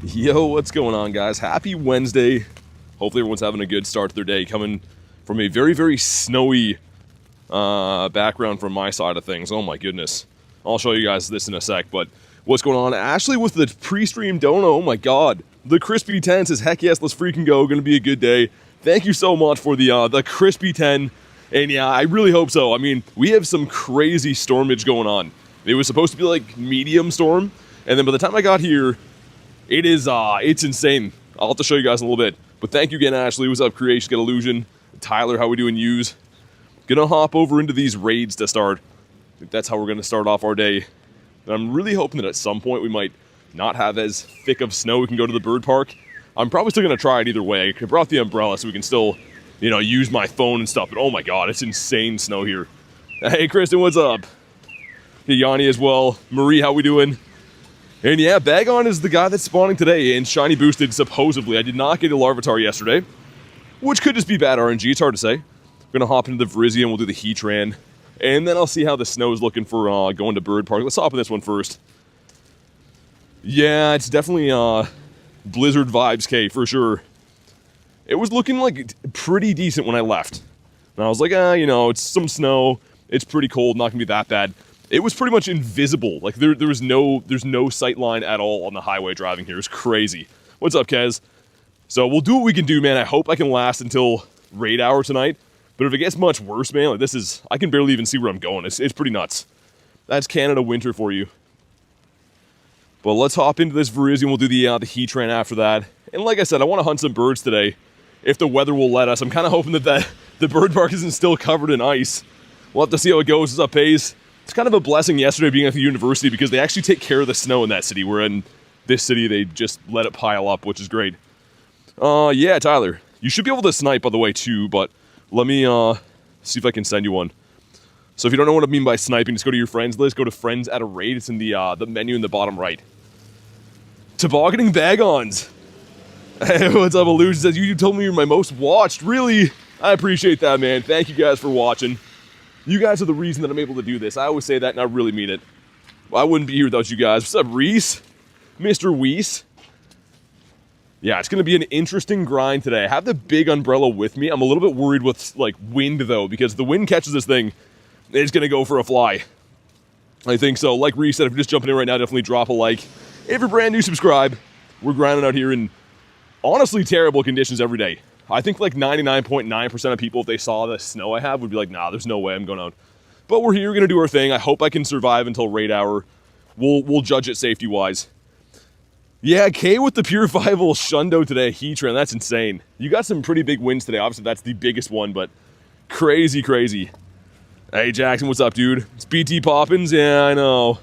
Yo, what's going on, guys? Happy Wednesday. Hopefully everyone's having a good start to their day, coming from a very, very snowy background from my side of things. Oh my goodness. I'll show you guys this in a sec, but what's going on? Ashley with the pre-stream dono, oh my god. The Crispy 10 says, heck yes, let's freaking go. Gonna be a good day. Thank you so much for the Crispy 10. And yeah, I really hope so. I mean, we have some crazy stormage going on. It was supposed to be like medium storm, and then by the time I got here, it's insane. I'll have to show you guys in a little bit. But thank you again, Ashley. What's up, Creation? Get Illusion. Tyler, how we doing, Use? Gonna hop over into these raids to start. I think that's how we're gonna start off our day. And I'm really hoping that at some point we might not have as thick of snow we can go to the bird park. I'm probably still gonna try it either way. I brought the umbrella so we can still, you know, use my phone and stuff. But oh my god, it's insane snow here. Hey, Kristen, what's up? Hey, Yanni as well. Marie, how we doing? And yeah, Bagon is the guy that's spawning today and Shiny Boosted, supposedly. I did not get a Larvitar yesterday, which could just be bad RNG. It's hard to say. I'm going to hop into the Virizion. We'll do the Heatran. And then I'll see how the snow is looking for going to Bird Park. Let's hop in this one first. Yeah, it's definitely Blizzard vibes, K, for sure. It was looking like pretty decent when I left. And I was like, you know, it's some snow. It's pretty cold. Not going to be that bad. It was pretty much invisible. Like there's no sight line at all on the highway driving here. It's crazy. What's up, Kez? So we'll do what we can do, man. I hope I can last until raid hour tonight. But if it gets much worse, man, like I can barely even see where I'm going. It's pretty nuts. That's Canada winter for you. But let's hop into this Virizion. We'll do the Heatran after that. And like I said, I want to hunt some birds today, if the weather will let us. I'm kind of hoping that the bird park isn't still covered in ice. We'll have to see how it goes as up pays. It's kind of a blessing yesterday being at the university because they actually take care of the snow in that city, where in this city they just let it pile up, which is great. Yeah, Tyler, you should be able to snipe, by the way, too, but let me see if I can send you one. So if you don't know what I mean by sniping, just go to your friends list, go to friends at a raid. It's in the menu in the bottom right. Tobogganing Bagons. Hey, what's up, Illusion? Says, you told me you're my most watched. Really? I appreciate that, man. Thank you guys for watching. You guys are the reason that I'm able to do this. I always say that, and I really mean it. I wouldn't be here without you guys. What's up, Reese? Mr. Weiss? Yeah, it's going to be an interesting grind today. I have the big umbrella with me. I'm a little bit worried with, like, wind, though, because the wind catches this thing, it's going to go for a fly. I think so. Like Reese said, if you're just jumping in right now, definitely drop a like. If you're brand new, subscribe. We're grinding out here in, honestly, terrible conditions every day. I think like 99.9% of people, if they saw the snow I have, would be like, nah, there's no way I'm going out. But we're here, we're going to do our thing. I hope I can survive until raid hour. We'll judge it safety-wise. Yeah, K with the Purifiable Shundo today, Heatran, that's insane. You got some pretty big wins today. Obviously, that's the biggest one, but crazy, crazy. Hey, Jackson, what's up, dude? It's BT Poppins? Yeah, I know.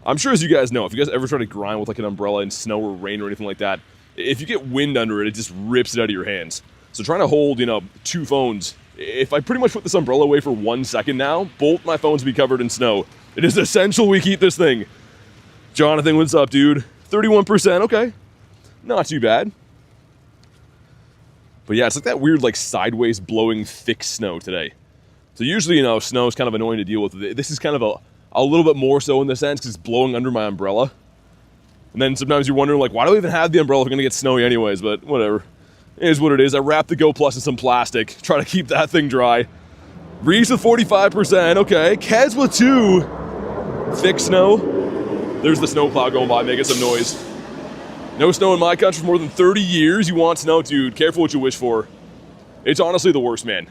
I'm sure, as you guys know, if you guys ever try to grind with like an umbrella in snow or rain or anything like that, if you get wind under it, it just rips it out of your hands. So trying to hold, you know, two phones. If I pretty much put this umbrella away for 1 second now, both my phones will be covered in snow. It is essential we keep this thing. Jonathan, what's up, dude? 31%, okay. Not too bad. But yeah, it's like that weird, like, sideways blowing thick snow today. So usually, you know, snow is kind of annoying to deal with. This is kind of a little bit more so in the sense because it's blowing under my umbrella. And then sometimes you're wondering, like, why do we even have the umbrella if we're going to get snowy anyways? But whatever. It is what it is. I wrapped the Go Plus in some plastic. Try to keep that thing dry. Reese with 45%. Okay. Kez with 2. Thick snow. There's the snowplow going by making some noise. No snow in my country for more than 30 years. You want snow, dude. Careful what you wish for. It's honestly the worst, man.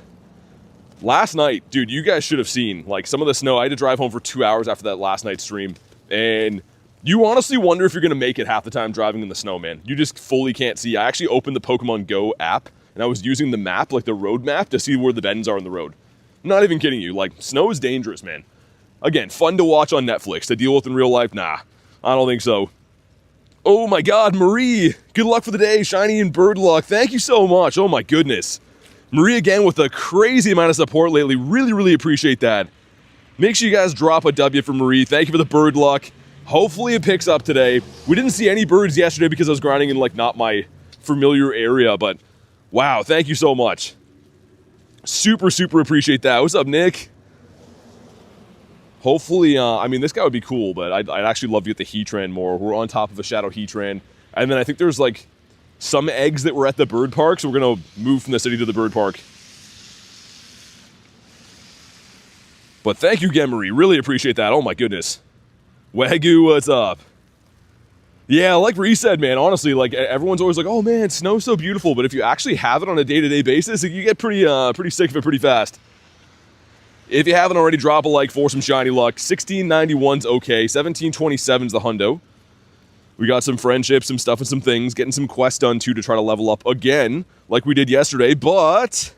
Last night, dude, you guys should have seen, like, some of the snow. I had to drive home for 2 hours after that last night's stream. And you honestly wonder if you're going to make it half the time driving in the snow, man. You just fully can't see. I actually opened the Pokémon GO app, and I was using the map, like the road map, to see where the bends are on the road. I'm not even kidding you. Like, snow is dangerous, man. Again, fun to watch on Netflix. To deal with in real life, nah. I don't think so. Oh my god, Marie! Good luck for the day, Shiny and Bird Luck. Thank you so much. Oh my goodness. Marie again with a crazy amount of support lately. Really, really appreciate that. Make sure you guys drop a W for Marie. Thank you for the Bird Luck. Hopefully it picks up today. We didn't see any birds yesterday because I was grinding in, like, not my familiar area, but wow, thank you so much. Super, super appreciate that. What's up, Nick? Hopefully, I mean, this guy would be cool, but I'd actually love to get the Heatran more. We're on top of a Shadow Heatran. And then I think there's, like, some eggs that were at the bird park, so we're going to move from the city to the bird park. But thank you, Gemery. Really appreciate that. Oh, my goodness. Wagyu, what's up? Yeah, like Reese said, man, honestly, like, everyone's always like, oh, man, snow's so beautiful. But if you actually have it on a day-to-day basis, you get pretty sick of it pretty fast. If you haven't already, drop a like for some shiny luck. 1691's okay. 1727's the hundo. We got some friendships, some stuff and some things. Getting some quests done, too, to try to level up again, like we did yesterday. But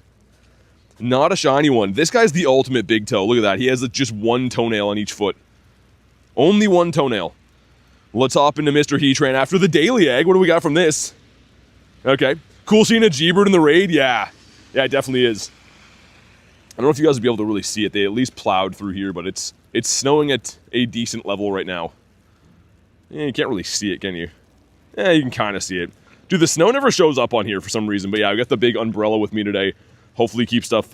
not a shiny one. This guy's the ultimate big toe. Look at that. He has just one toenail on each foot. Only one toenail. Let's hop into Mr. Heatran after the daily egg. What do we got from this? Okay. Cool seeing a G-Bird in the raid? Yeah. Yeah, it definitely is. I don't know if you guys will be able to really see it. They at least plowed through here, but it's snowing at a decent level right now. Yeah, you can't really see it, can you? Yeah, you can kind of see it. Dude, the snow never shows up on here for some reason, but yeah, I got the big umbrella with me today. Hopefully keep stuff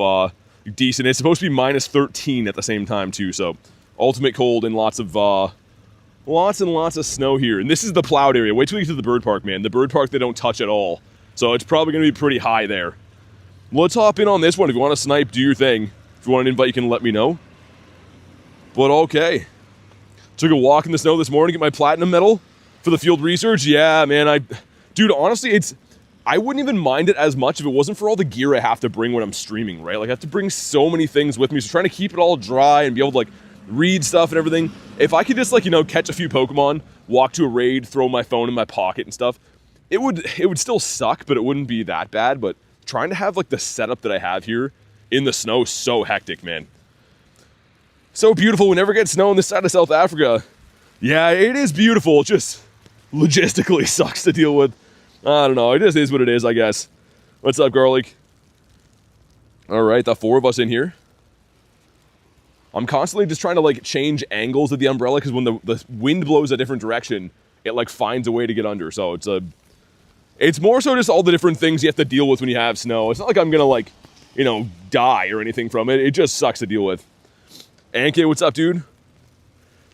decent. It's supposed to be minus 13 at the same time, too, so ultimate cold and lots and lots of snow here. And this is the plowed area. Wait till we get to the bird park, man. The bird park they don't touch at all, so it's probably going to be pretty high there. Let's hop in on this one. If you want to snipe, do your thing. If you want an invite, you can let me know. But okay. Took a walk in the snow this morning, get my platinum medal for the field research. Yeah, man, dude, honestly, I wouldn't even mind it as much if it wasn't for all the gear I have to bring when I'm streaming, right? Like, I have to bring so many things with me, so trying to keep it all dry and be able to, like, read stuff and everything. If I could just, like, you know, catch a few Pokemon, walk to a raid, throw my phone in my pocket and stuff, it would still suck, but it wouldn't be that bad. But trying to have, like, the setup that I have here in the snow is so hectic, man. So beautiful. We never get snow on this side of South Africa. Yeah, it is beautiful. It just logistically sucks to deal with. I don't know. It just is what it is, I guess. What's up, Garlic? All right, the four of us in here. I'm constantly just trying to, like, change angles of the umbrella because when the wind blows a different direction, it, like, finds a way to get under. So it's more so just all the different things you have to deal with when you have snow. It's not like I'm gonna, like, you know, die or anything from it. It just sucks to deal with. Anke, what's up, dude?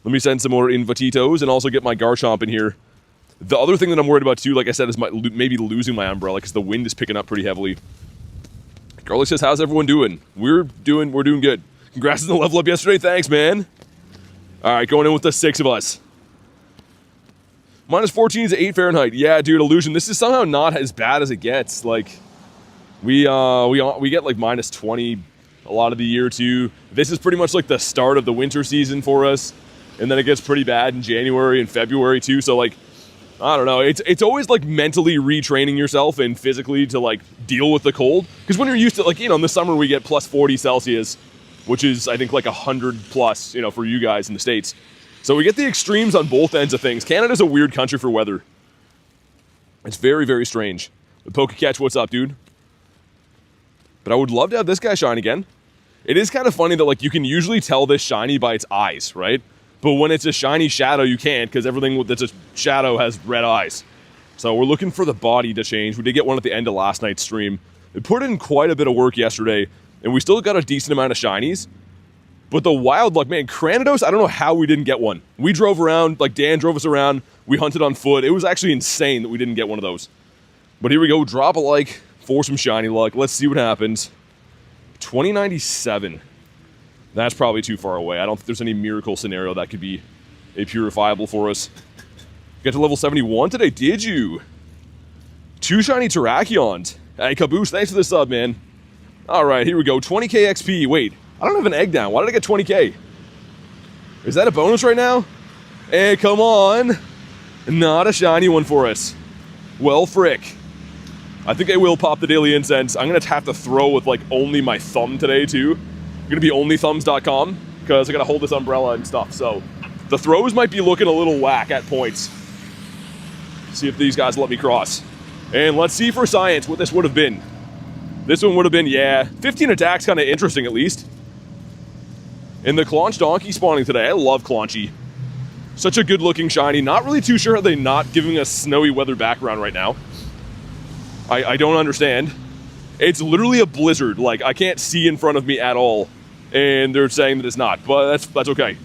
Let me send some more Invititos and also get my Garchomp in here. The other thing that I'm worried about, too, like I said, is maybe losing my umbrella because the wind is picking up pretty heavily. Garlic says, how's everyone doing? We're doing good. Congrats on the level up yesterday. Thanks, man. All right, going in with the 6 of us. Minus 14 is 8 Fahrenheit. Yeah, dude, Illusion. This is somehow not as bad as it gets. Like, we get like minus 20 a lot of the year too. This is pretty much like the start of the winter season for us, and then it gets pretty bad in January and February too. So, like, I don't know. It's always like mentally retraining yourself and physically to, like, deal with the cold. Because when you're used to, like, you know, in the summer we get plus 40 Celsius, which is I think like 100 plus, you know, for you guys in the States. So we get the extremes on both ends of things. Canada's a weird country for weather. It's very, very strange. The Pokecatch, what's up, dude? But I would love to have this guy shine again. It is kind of funny that, like, you can usually tell this shiny by its eyes, right? But when it's a shiny shadow, you can't, because everything that's a shadow has red eyes. So we're looking for the body to change. We did get one at the end of last night's stream. We put in quite a bit of work yesterday, and we still got a decent amount of shinies. But the wild luck, man, Cranidos, I don't know how we didn't get one. We drove around, like Dan drove us around, we hunted on foot. It was actually insane that we didn't get one of those. But here we go, drop a like for some shiny luck. Let's see what happens. 2097. That's probably too far away. I don't think there's any miracle scenario that could be a purifiable for us. Got to level 71 today, did you? 2 shiny Terrakions. Hey, Caboose, thanks for the sub, man. All right, here we go. 20k XP. Wait, I don't have an egg down. Why did I get 20k? Is that a bonus right now? Hey, come on. Not a shiny one for us. Well, frick. I think I will pop the Daily Incense. I'm going to have to throw with, like, only my thumb today, too. I'm going to be onlythumbs.com because I got to hold this umbrella and stuff. So the throws might be looking a little whack at points. See if these guys let me cross. And let's see for science what this would have been. This one would have been, yeah, 15 attacks, kind of interesting at least. And the Claunch Donkey spawning today. I love Claunchy. Such a good looking shiny. Not really too sure how they're not giving us snowy weather background right now. I don't understand. It's literally a blizzard. Like, I can't see in front of me at all. And they're saying that it's not. But that's okay.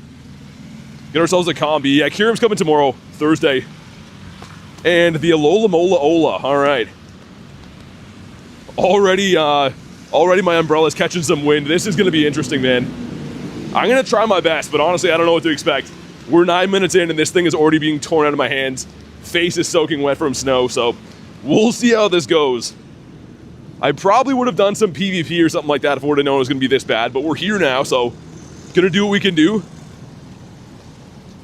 Get ourselves a combi. Yeah, Kyurem's coming tomorrow, Thursday. And the Alola Mola Ola. All right. Already my umbrella's catching some wind. This is going to be interesting, man. I'm going to try my best, but honestly, I don't know what to expect. We're 9 minutes in, and this thing is already being torn out of my hands. Face is soaking wet from snow, so we'll see how this goes. I probably would have done some PvP or something like that if I would have known it was going to be this bad, but we're here now, so gonna do what we can do.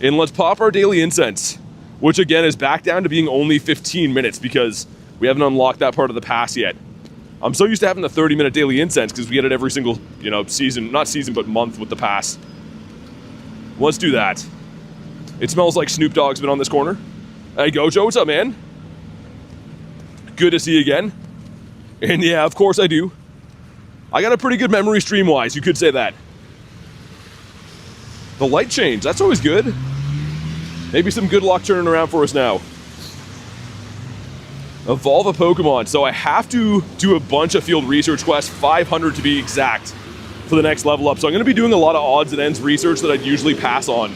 And let's pop our daily incense, which again is back down to being only 15 minutes because we haven't unlocked that part of the pass yet. I'm so used to having the 30-minute daily incense because we get it every single, season, not season, but month with the pass. Let's do that. It smells like Snoop Dogg's been on this corner. Hey, Gojo, what's up, man? Good to see you again. And yeah, of course I do. I got a pretty good memory stream-wise, you could say that. The light change, that's always good. Maybe some good luck turning around for us now. Evolve a Pokemon. So I have to do a bunch of field research quests, 500 to be exact, for the next level up. So I'm going to be doing a lot of odds and ends research that I'd usually pass on.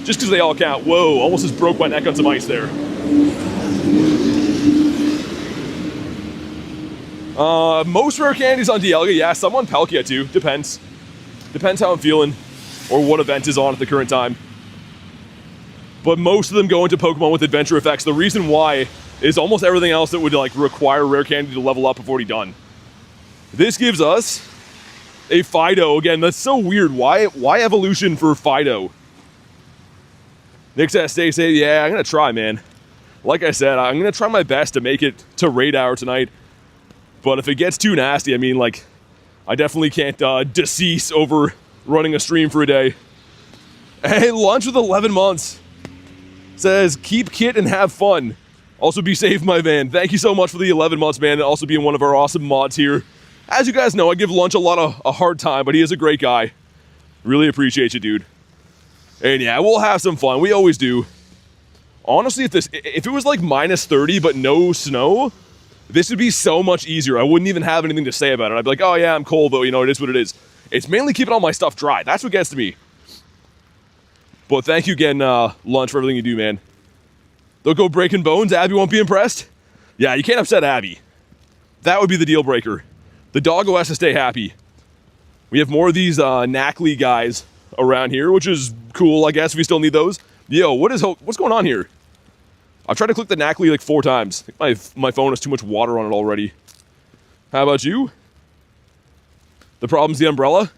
Just because they all count. Whoa, almost just broke my neck on some ice there. Most rare candies on Dialga, yeah, some on Palkia too. Depends. Depends how I'm feeling or what event is on at the current time. But most of them go into Pokemon with adventure effects. The reason why is almost everything else that would require rare candy to level up I've already done. This gives us a Fido. Again, that's so weird. Why evolution for Fido? Nick says, stay safe. Yeah, I'm gonna try, man. Like I said, I'm gonna try my best to make it to raid hour tonight. But if it gets too nasty, I mean, I definitely can't decease over running a stream for a day. Hey, lunch with 11 months. Says, keep kit and have fun. Also be safe, my man. Thank you so much for the 11 months, man, and also being one of our awesome mods here. As you guys know, I give Lunch a hard time, but he is a great guy. Really appreciate you, dude. And yeah, we'll have some fun. We always do. Honestly, if it was like minus 30 but no snow, this would be so much easier. I wouldn't even have anything to say about it. I'd be like, oh yeah, I'm cold, but it is what it is. It's mainly keeping all my stuff dry. That's what gets to me. But thank you again, Lunch, for everything you do, man. Don't go breaking bones. Abby won't be impressed. Yeah, you can't upset Abby. That would be the deal breaker. The doggo has to stay happy. We have more of these Knackly guys around here, which is cool, I guess. We still need those. Yo, what's going on here? I've tried to click the Knackly like 4 times. I think my phone has too much water on it already. How about you? The problem's the umbrella?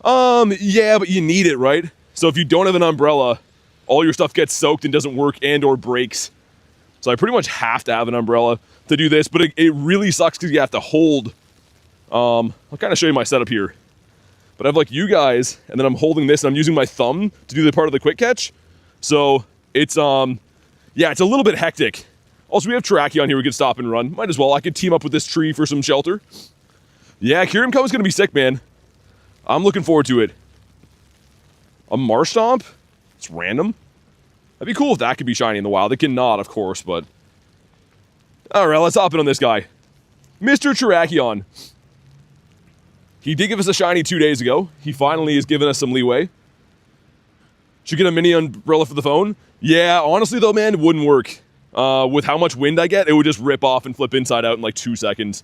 Yeah, but you need it, right? So if you don't have an umbrella, all your stuff gets soaked and doesn't work and or breaks. So I pretty much have to have an umbrella to do this, but it really sucks because you have to hold. I'll kind of show you my setup here. But I have like you guys, and then I'm holding this, and I'm using my thumb to do the part of the quick catch. So it's, yeah, it's a little bit hectic. Also, we have Terrakion here we could stop and run. Might as well. I could team up with this tree for some shelter. Yeah, Kyurem is going to be sick, man. I'm looking forward to it. A Marshtomp? It's random. That'd be cool if that could be shiny in the wild. It cannot, of course, but... Alright, let's hop in on this guy. Mr. Terrakion. He did give us a shiny 2 days ago. He finally has given us some leeway. Should get a mini umbrella for the phone? Yeah, honestly though, man, it wouldn't work. With how much wind I get, it would just rip off and flip inside out in like 2 seconds.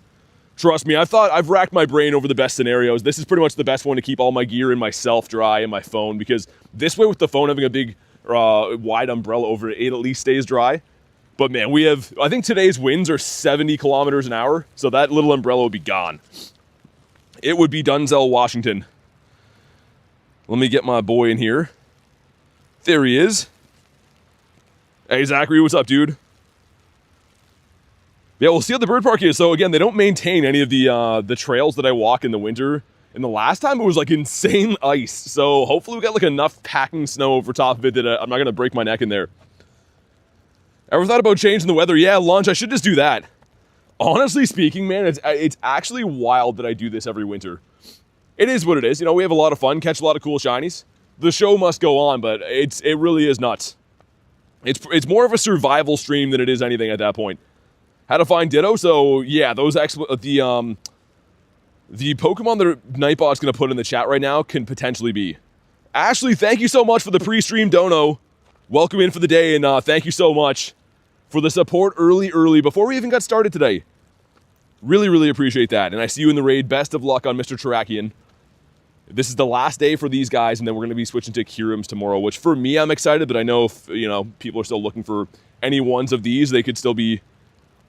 Trust me, I've racked my brain over the best scenarios. This is pretty much the best one to keep all my gear and myself dry and my phone, because this way with the phone having a big, wide umbrella over it, it at least stays dry. But man, we have, I think today's winds are 70 kilometers an hour, so that little umbrella would be gone. It would be Denzel Washington. Let me get my boy in here. There he is. Hey, Zachary, what's up, dude? Yeah, we'll see how the bird park is. So again, they don't maintain any of the trails that I walk in the winter. And the last time it was like insane ice. So hopefully we got like enough packing snow over top of it that I'm not gonna break my neck in there. Ever thought about changing the weather? Yeah, Lunch, I should just do that. Honestly speaking, man, it's actually wild that I do this every winter. It is what it is. We have a lot of fun, catch a lot of cool shinies. The show must go on, but it really is nuts. It's more of a survival stream than it is anything at that point. How to find Ditto? So yeah, those the Pokemon that Nightbot's gonna put in the chat right now can potentially be Ashley, thank you so much for the pre-stream dono. Welcome in for the day, and thank you so much for the support early, before we even got started today. Really, really appreciate that. And I see you in the raid. Best of luck on Mr. Terrakion. This is the last day for these guys, and then we're going to be switching to Kyurems tomorrow, which for me, I'm excited, but I know if, you know, people are still looking for any ones of these, they could still be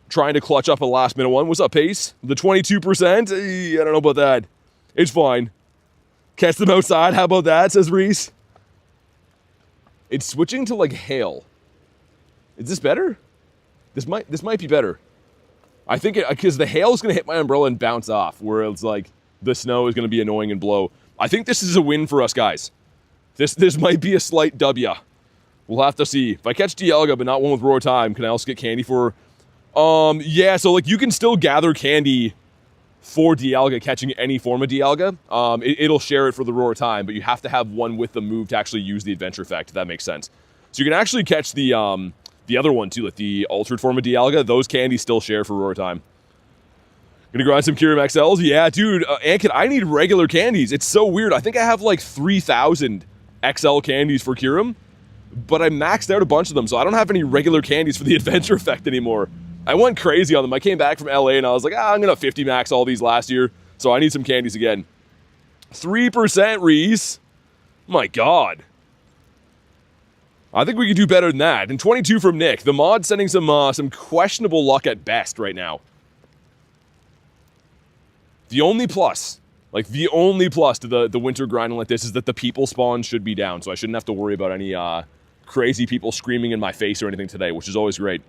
trying to clutch up a last-minute one. What's up, Pace? The 22%? I don't know about that. It's fine. Catch them outside. How about that, says Reese. It's switching to, like, hail. Is this better? This might be better. I think because the hail is going to hit my umbrella and bounce off, where it's like the snow is going to be annoying and blow. I think this is a win for us, guys. This might be a slight W. We'll have to see. If I catch Dialga, but not one with Roar Time, can I also get candy for... yeah, so, like, you can still gather candy for Dialga, catching any form of Dialga. It'll share it for the Roar Time, but you have to have one with the move to actually use the adventure effect, if that makes sense. So you can actually catch the other one, too, like the altered form of Dialga. Those candies still share for Roar Time. Gonna grind some Kyurem XLs? Yeah, dude, Ankit, I need regular candies. It's so weird. I think I have, like, 3,000 XL candies for Kyurem, but I maxed out a bunch of them, so I don't have any regular candies for the adventure effect anymore. I went crazy on them. I came back from LA and I was like, I'm gonna 50 max all these last year, so I need some candies again. 3%, Reese. My God. I think we could do better than that. And 22 from Nick. The mod sending some questionable luck at best right now. The only plus to the winter grinding like this is that the people spawn should be down, so I shouldn't have to worry about any crazy people screaming in my face or anything today, which is always great.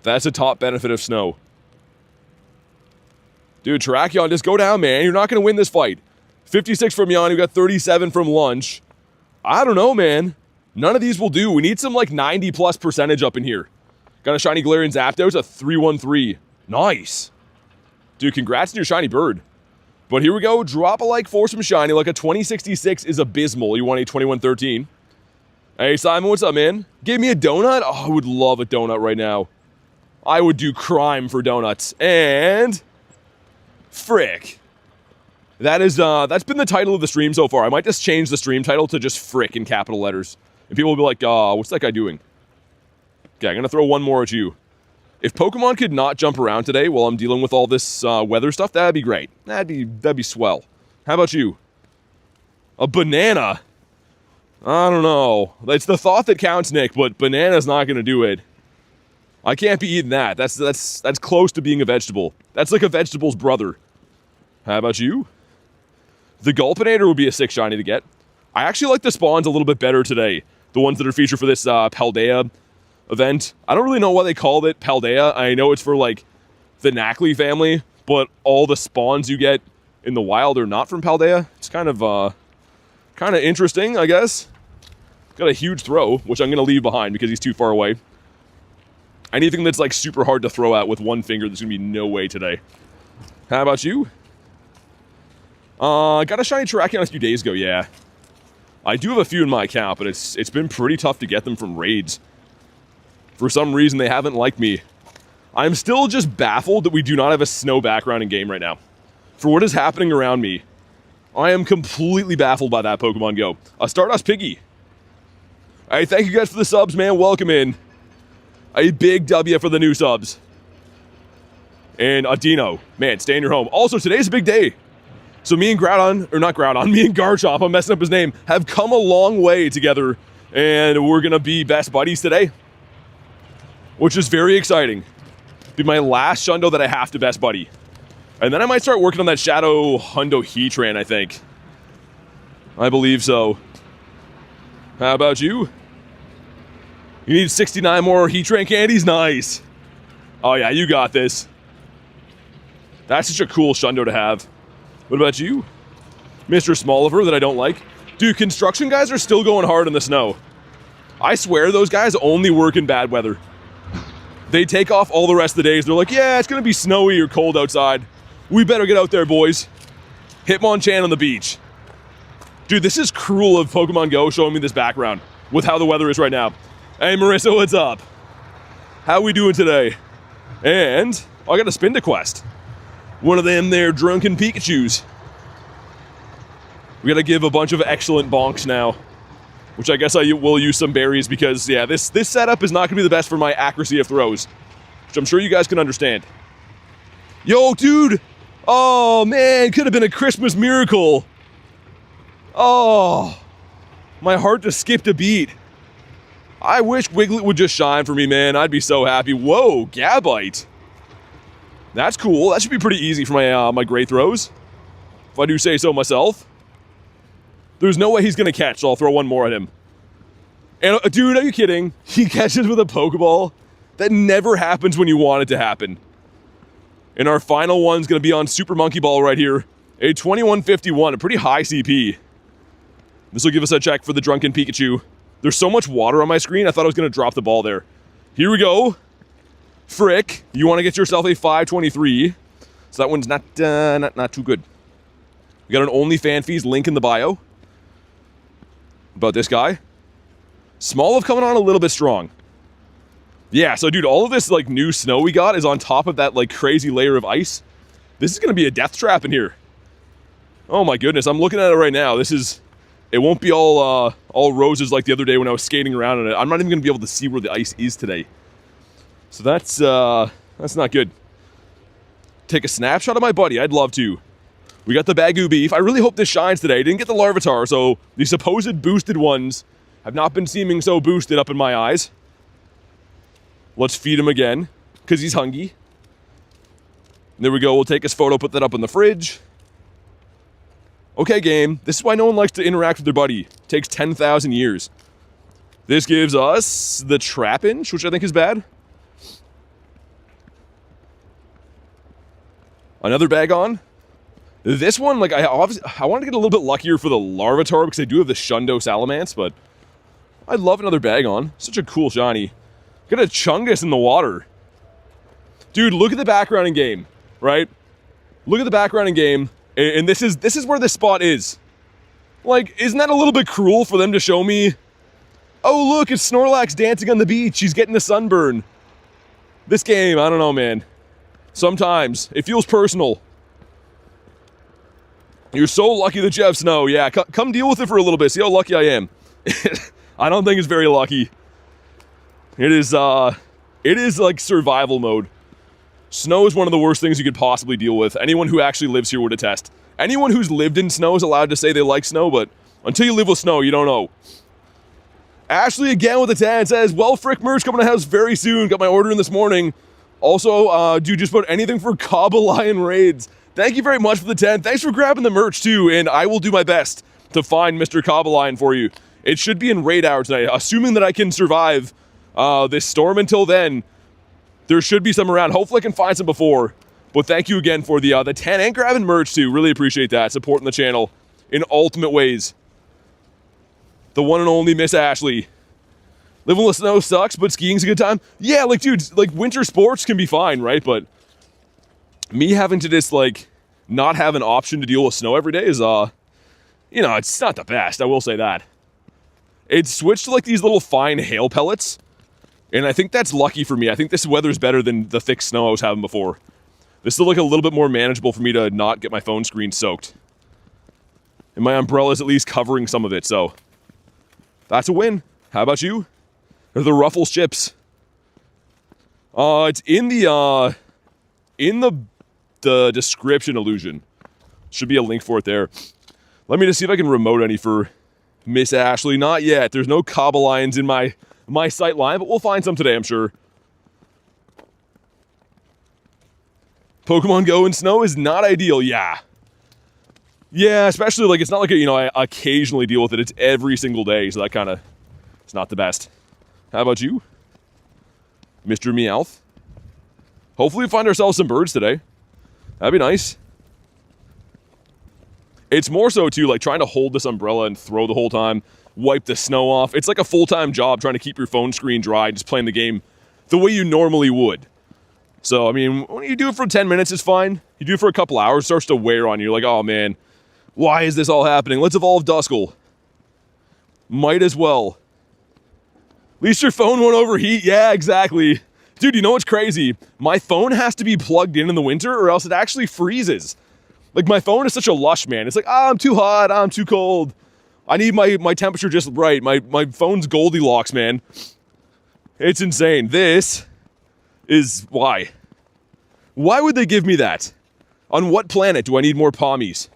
That's a top benefit of snow. Dude, Terrakion, just go down, man. You're not going to win this fight. 56 from Jan, we got 37 from Lunch. I don't know, man. None of these will do. We need some, like, 90+ percentage up in here. Got a Shiny Galarian Zapdos, a 313. Nice. Dude, congrats on your Shiny Bird. But here we go. Drop a like for some Shiny. Like, a 2066 is abysmal. You want a 2113. Hey, Simon, what's up, man? Give me a donut? Oh, I would love a donut right now. I would do crime for donuts. And... frick. That is, that's been the title of the stream so far. I might just change the stream title to just frick in capital letters. And people will be like, what's that guy doing? Okay, I'm gonna throw one more at you. If Pokemon could not jump around today while I'm dealing with all this weather stuff, that'd be great. That'd be swell. How about you? A banana? I don't know. It's the thought that counts, Nick, but banana's not gonna do it. I can't be eating that. That's close to being a vegetable. That's like a vegetable's brother. How about you? The Gulpinator would be a sick shiny to get. I actually like the spawns a little bit better today. The ones that are featured for this Paldea event. I don't really know why they called it Paldea. I know it's for, like, the Knackley family, but all the spawns you get in the wild are not from Paldea. It's kind of interesting, I guess. Got a huge throw, which I'm going to leave behind because he's too far away. Anything that's, like, super hard to throw at with one finger, there's going to be no way today. How about you? Got a Shiny Terrakion a few days ago, yeah. I do have a few in my account, but it's been pretty tough to get them from raids. For some reason, they haven't liked me. I'm still just baffled that we do not have a snow background in game right now. For what is happening around me, I am completely baffled by that Pokemon Go. A Stardust Piggy. Alright, thank you guys for the subs, man. Welcome in. A big W for the new subs. And a Dino. Man, stay in your home. Also, today's a big day. So me and me and Garchomp, I'm messing up his name, have come a long way together, and we're gonna be best buddies today. Which is very exciting. Be my last Shundo that I have to best buddy. And then I might start working on that Shadow Hundo Heatran, I think. I believe so. How about you? You need 69 more Heatran candies? Nice. Oh yeah, you got this. That's such a cool Shundo to have. What about you? Mr. Smalliver that I don't like. Dude, construction guys are still going hard in the snow. I swear those guys only work in bad weather. They take off all the rest of the days. They're like, yeah, it's gonna be snowy or cold outside. We better get out there, boys. Hitmonchan on the beach. Dude, this is cruel of Pokemon Go showing me this background with how the weather is right now. Hey, Marissa, what's up? How we doing today? And I got a Spinda quest. One of them there drunken Pikachus. We gotta give a bunch of excellent bonks now, which I guess I will use some berries because, yeah, this setup is not gonna be the best for my accuracy of throws, which I'm sure you guys can understand. Yo, dude! Oh, man, could have been a Christmas miracle. Oh, my heart just skipped a beat. I wish Wiglet would just shine for me, man. I'd be so happy. Whoa, Gabite. That's cool. That should be pretty easy for my my great throws, if I do say so myself. There's no way he's gonna catch, so I'll throw one more at him. And dude, are you kidding? He catches with a Pokeball? That never happens when you want it to happen. And our final one's gonna be on Super Monkey Ball right here. A 2151, a pretty high CP. This will give us a check for the Drunken Pikachu. There's so much water on my screen, I thought I was gonna drop the ball there. Here we go. Frick, you wanna get yourself a 523. So that one's not too good. We got an OnlyFans fees link in the bio. About this guy. Smoliv coming on a little bit strong. Yeah, so dude, all of this like new snow we got is on top of that like crazy layer of ice. This is gonna be a death trap in here. Oh my goodness, I'm looking at it right now. It won't be all roses like the other day when I was skating around in it. I'm not even gonna be able to see where the ice is today. So that's not good. Take a snapshot of my buddy, I'd love to. We got the Bagoo Beef. I really hope this shines today. Didn't get the Larvitar, so the supposed boosted ones have not been seeming so boosted up in my eyes. Let's feed him again, because he's hungry. There we go, we'll take his photo, put that up in the fridge. Okay, game. This is why no one likes to interact with their buddy. It takes 10,000 years. This gives us the Trapinch, which I think is bad. Another bag on. This one, like, I wanted to get a little bit luckier for the Larvitar because I do have the Shundo Salamence, but I'd love another bag on. Such a cool shiny. Got a Chungus in the water. Dude, look at the background in game, right? Look at the background in game, and this is where this spot is. Like, isn't that a little bit cruel for them to show me? Oh, look, it's Snorlax dancing on the beach. He's getting a sunburn. This game, I don't know, man. Sometimes it feels personal. You're so lucky that you have snow. Yeah, come deal with it for a little bit. See how lucky I am. I don't think it's very lucky. It is like survival mode. Snow is one of the worst things you could possibly deal with. Anyone who actually lives here would attest. Anyone who's lived in snow is allowed to say they like snow, but until you live with snow, you don't know. Ashley again with the 10 says, well, frick merch coming to the house very soon. Got my order in this morning. Also, dude, just about anything for Cobalion raids. Thank you very much for the 10. Thanks for grabbing the merch too, and I will do my best to find Mr. Cobalion for you. It should be in raid hour tonight. Assuming that I can survive this storm until then, there should be some around. Hopefully I can find some before. But thank you again for the 10 and grabbing merch too. Really appreciate that. Supporting the channel in ultimate ways. The one and only Miss Ashley. Living with snow sucks, but skiing's a good time. Yeah, like, dude, like, winter sports can be fine, right? But me having to just, like, not have an option to deal with snow every day is, you know, it's not the best. I will say that. It switched to, like, these little fine hail pellets. And I think that's lucky for me. I think this weather's better than the thick snow I was having before. This is, like, a little bit more manageable for me to not get my phone screen soaked. And my umbrella's at least covering some of it, so that's a win. How about you? Or the Ruffles chips? It's in the description illusion. Should be a link for it there. Let me just see if I can remote any for Miss Ashley. Not yet. There's no Cobalions in my sight line, but we'll find some today, I'm sure. Pokemon Go in snow is not ideal, yeah. Yeah, especially, like, it's not like, you know, I occasionally deal with it. It's every single day, so that kind of, it's not the best. How about you, Mr. Meowth? Hopefully we find ourselves some birds today. That'd be nice. It's more so, too, like, trying to hold this umbrella and throw the whole time, wipe the snow off. It's like a full-time job trying to keep your phone screen dry, just playing the game the way you normally would. So, I mean, when you do it for 10 minutes, it's fine. You do it for a couple hours, it starts to wear on you. You're like, oh, man, why is this all happening? Let's evolve Duskull. Might as well. At least your phone won't overheat. Yeah, exactly. Dude, you know what's crazy? My phone has to be plugged in the winter or else it actually freezes. Like, my phone is such a lush, man. It's like, I'm too hot, I'm too cold. I need my temperature just right. My phone's Goldilocks, man. It's insane. This is why. Why would they give me that? On what planet do I need more pommies?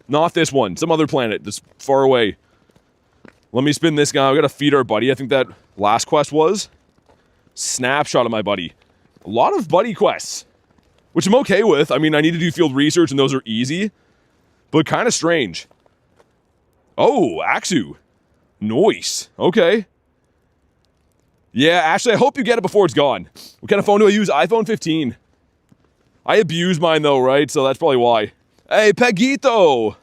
Not this one. Some other planet that's far away. Let me spin this guy. We gotta feed our buddy. I think that last quest was. Snapshot of my buddy. A lot of buddy quests. Which I'm okay with. I mean, I need to do field research and those are easy. But kind of strange. Oh, Axu. Nice. Okay. Yeah, actually, I hope you get it before it's gone. What kind of phone do I use? iPhone 15. I abuse mine though, right? So that's probably why. Hey, Peguito!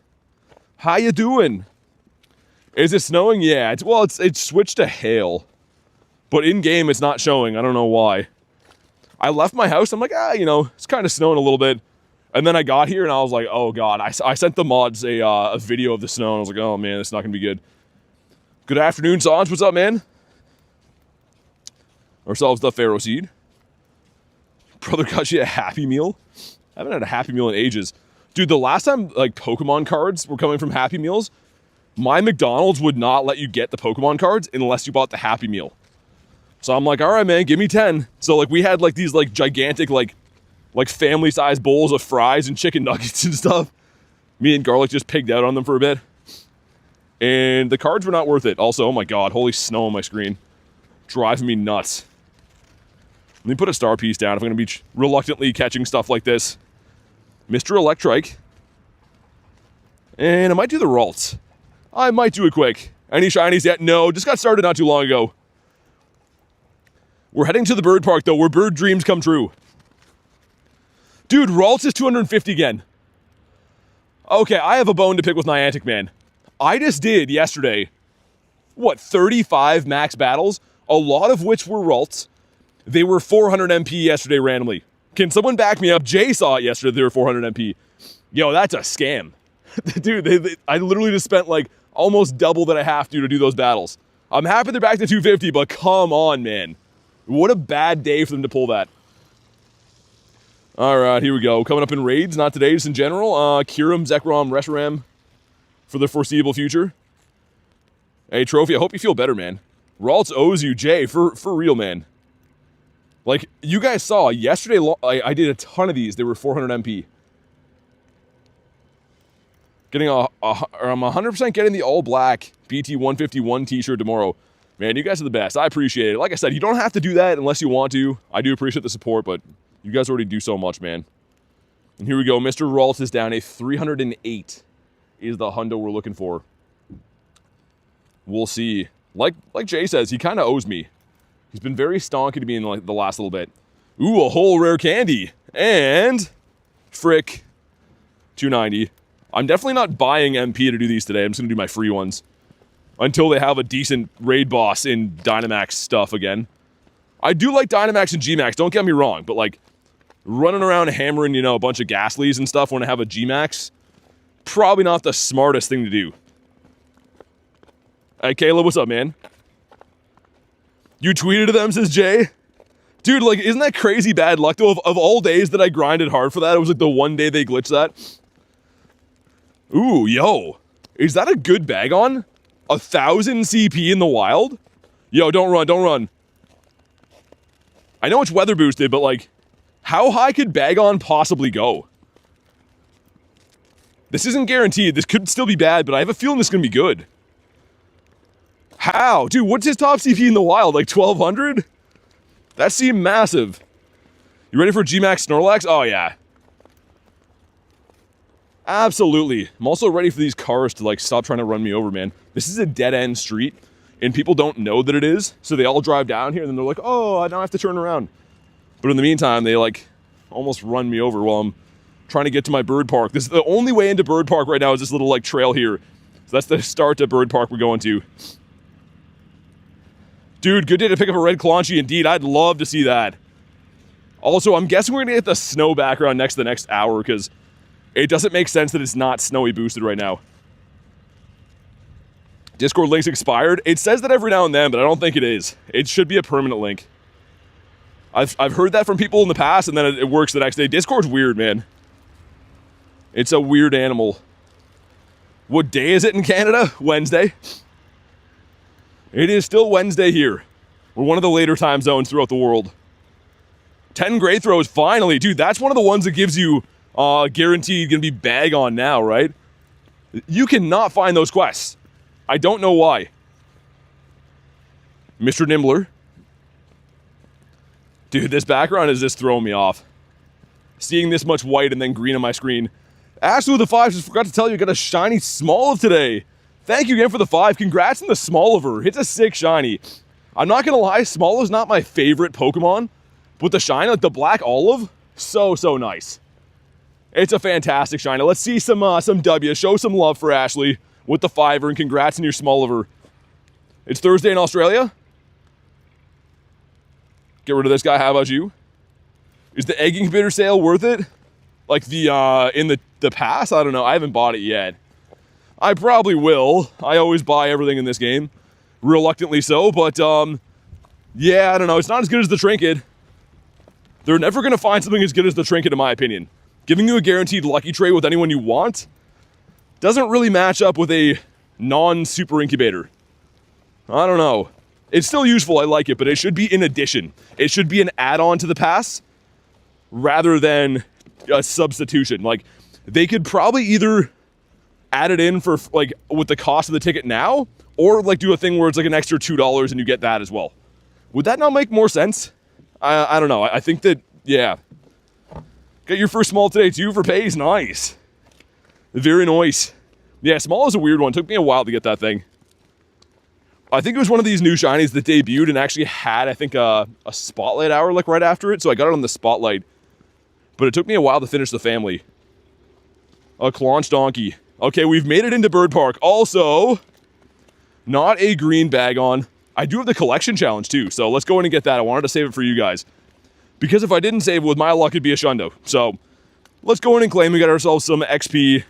How you doing? Is it snowing? Yeah, it's switched to hail. But in-game, it's not showing. I don't know why. I left my house. I'm like, you know, it's kind of snowing a little bit. And then I got here and I was like, oh god. I sent the mods a video of the snow and I was like, oh man, it's not gonna be good. Good afternoon, Sanj. What's up, man? Ourselves the Pharaoh Seed. Brother got you a Happy Meal? I haven't had a Happy Meal in ages. Dude, the last time, like, Pokemon cards were coming from Happy Meals, my McDonald's would not let you get the Pokemon cards unless you bought the Happy Meal. So I'm like, alright, man, give me 10. So, like, we had, like, these, like, gigantic, like family-sized bowls of fries and chicken nuggets and stuff. Me and Garlic just pigged out on them for a bit. And the cards were not worth it. Also, oh my god, holy snow on my screen. Driving me nuts. Let me put a star piece down if I'm going to be reluctantly catching stuff like this. Mr. Electrike. And I might do the Ralts. I might do it quick. Any shinies yet? No, just got started not too long ago. We're heading to the bird park, though, where bird dreams come true. Dude, Ralts is 250 again. Okay, I have a bone to pick with Niantic, man. I just did, yesterday, what, 35 max battles? A lot of which were Ralts. They were 400 MP yesterday randomly. Can someone back me up? Jay saw it yesterday, they were 400 MP. Yo, that's a scam. Dude, I literally just spent like almost double that I have to do those battles. I'm happy they're back to 250, but come on, man. What a bad day for them to pull that. Alright, here we go. Coming up in raids, not today, just in general. Kyurem, Zekrom, Reshiram for the foreseeable future. Hey, Trophy, I hope you feel better, man. Ralts owes you, Jay, for real, man. Like, you guys saw, yesterday, I did a ton of these. They were 400 MP. Getting I'm 100% getting the all-black BT 151 t-shirt tomorrow. Man, you guys are the best. I appreciate it. Like I said, you don't have to do that unless you want to. I do appreciate the support, but you guys already do so much, man. And here we go. Mr. Ralts is down. A 308 is the hundo we're looking for. We'll see. Like Jay says, he kind of owes me. He's been very stonky to me in like the last little bit. Ooh, a whole rare candy. And frick, 290. I'm definitely not buying MP to do these today. I'm just going to do my free ones. Until they have a decent raid boss in Dynamax stuff again. I do like Dynamax and Gmax, don't get me wrong. But like, running around hammering, you know, a bunch of Ghastlies and stuff when I have a Gmax, probably not the smartest thing to do. Hey, Caleb, what's up, man? You tweeted to them, says Jay? Dude, like, isn't that crazy bad luck, though? Of all days that I grinded hard for that, it was like the one day they glitched that. Ooh, yo. Is that a good bag on? 1,000 CP in the wild? Yo, don't run, don't run. I know it's weather boosted, but like, how high could Bagon possibly go? This isn't guaranteed. This could still be bad, but I have a feeling this is going to be good. How? Dude, what's his top CP in the wild? Like 1,200? That seemed massive. You ready for Gmax Snorlax? Oh, yeah. Absolutely. I'm also ready for these cars to, like, stop trying to run me over, man. This is a dead-end street, and people don't know that it is, so they all drive down here, and then they're like, oh, I now have to turn around. But in the meantime, they, like, almost run me over while I'm trying to get to my bird park. This is the only way into bird park right now is this little, like, trail here. So that's the start to bird park we're going to. Dude, good day to pick up a red Claunchy, indeed. I'd love to see that. Also, I'm guessing we're going to get the snow background next to the next hour, because it doesn't make sense that it's not snowy boosted right now. Discord link's expired. It says that every now and then, but I don't think it is. It should be a permanent link. I've heard that from people in the past, and then it works the next day. Discord's weird, man. It's a weird animal. What day is it in Canada? Wednesday. It is still Wednesday here. We're one of the later time zones throughout the world. 10 great throws, finally. Dude, that's one of the ones that gives you guaranteed gonna be bag on now, right? You cannot find those quests. I don't know why. Mr. Nimbler. Dude, this background is just throwing me off. Seeing this much white and then green on my screen. Ashley with the 5 just forgot to tell you, got a shiny Smoliv today. Thank you again for the 5. Congrats on the Smoliver. It's a sick shiny. I'm not gonna lie, Smoliv's not my favorite Pokemon, but the shiny, like the black olive, so nice. It's a fantastic shiny. Let's see some W. Show some love for Ashley with the 5, and congrats on your Smoliver. It's Thursday in Australia. Get rid of this guy. How about you? Is the egg incubator sale worth it? Like the in the past? I don't know. I haven't bought it yet. I probably will. I always buy everything in this game. Reluctantly so, but yeah, I don't know. It's not as good as the trinket. They're never going to find something as good as the trinket, in my opinion. Giving you a guaranteed lucky tray with anyone you want doesn't really match up with a non-super incubator. I don't know. It's still useful, I like it, but it should be in addition. It should be an add-on to the pass rather than a substitution. Like, they could probably either add it in for, like, with the cost of the ticket now, or, like, do a thing where it's, like, an extra $2 and you get that as well. Would that not make more sense? I don't know. I think that, yeah. Got your first small today, too, for pays. Nice. Very nice. Yeah, small is a weird one. Took me a while to get that thing. I think it was one of these new shinies that debuted and actually had, I think, a spotlight hour, like, right after it. So I got it on the spotlight. But it took me a while to finish the family. A Claunch Donkey. Okay, we've made it into Bird Park. Also, not a green bag on. I do have the collection challenge too, so let's go in and get that. I wanted to save it for you guys. Because if I didn't save it, with my luck, it'd be a Shundo. So, let's go in and claim we got ourselves some XP,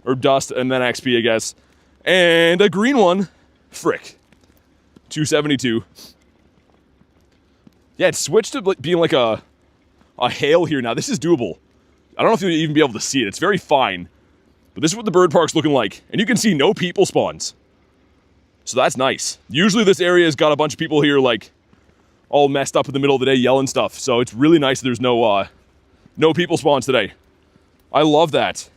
or dust, and then XP, I guess. And a green one. Frick. 272. Yeah, it's switched to being like a hail here now. This is doable. I don't know if you'll even be able to see it. It's very fine. But this is what the bird park's looking like. And you can see no people spawns. So that's nice. Usually this area's got a bunch of people here, like, all messed up in the middle of the day yelling stuff. So it's really nice that there's no people spawns today. I love that.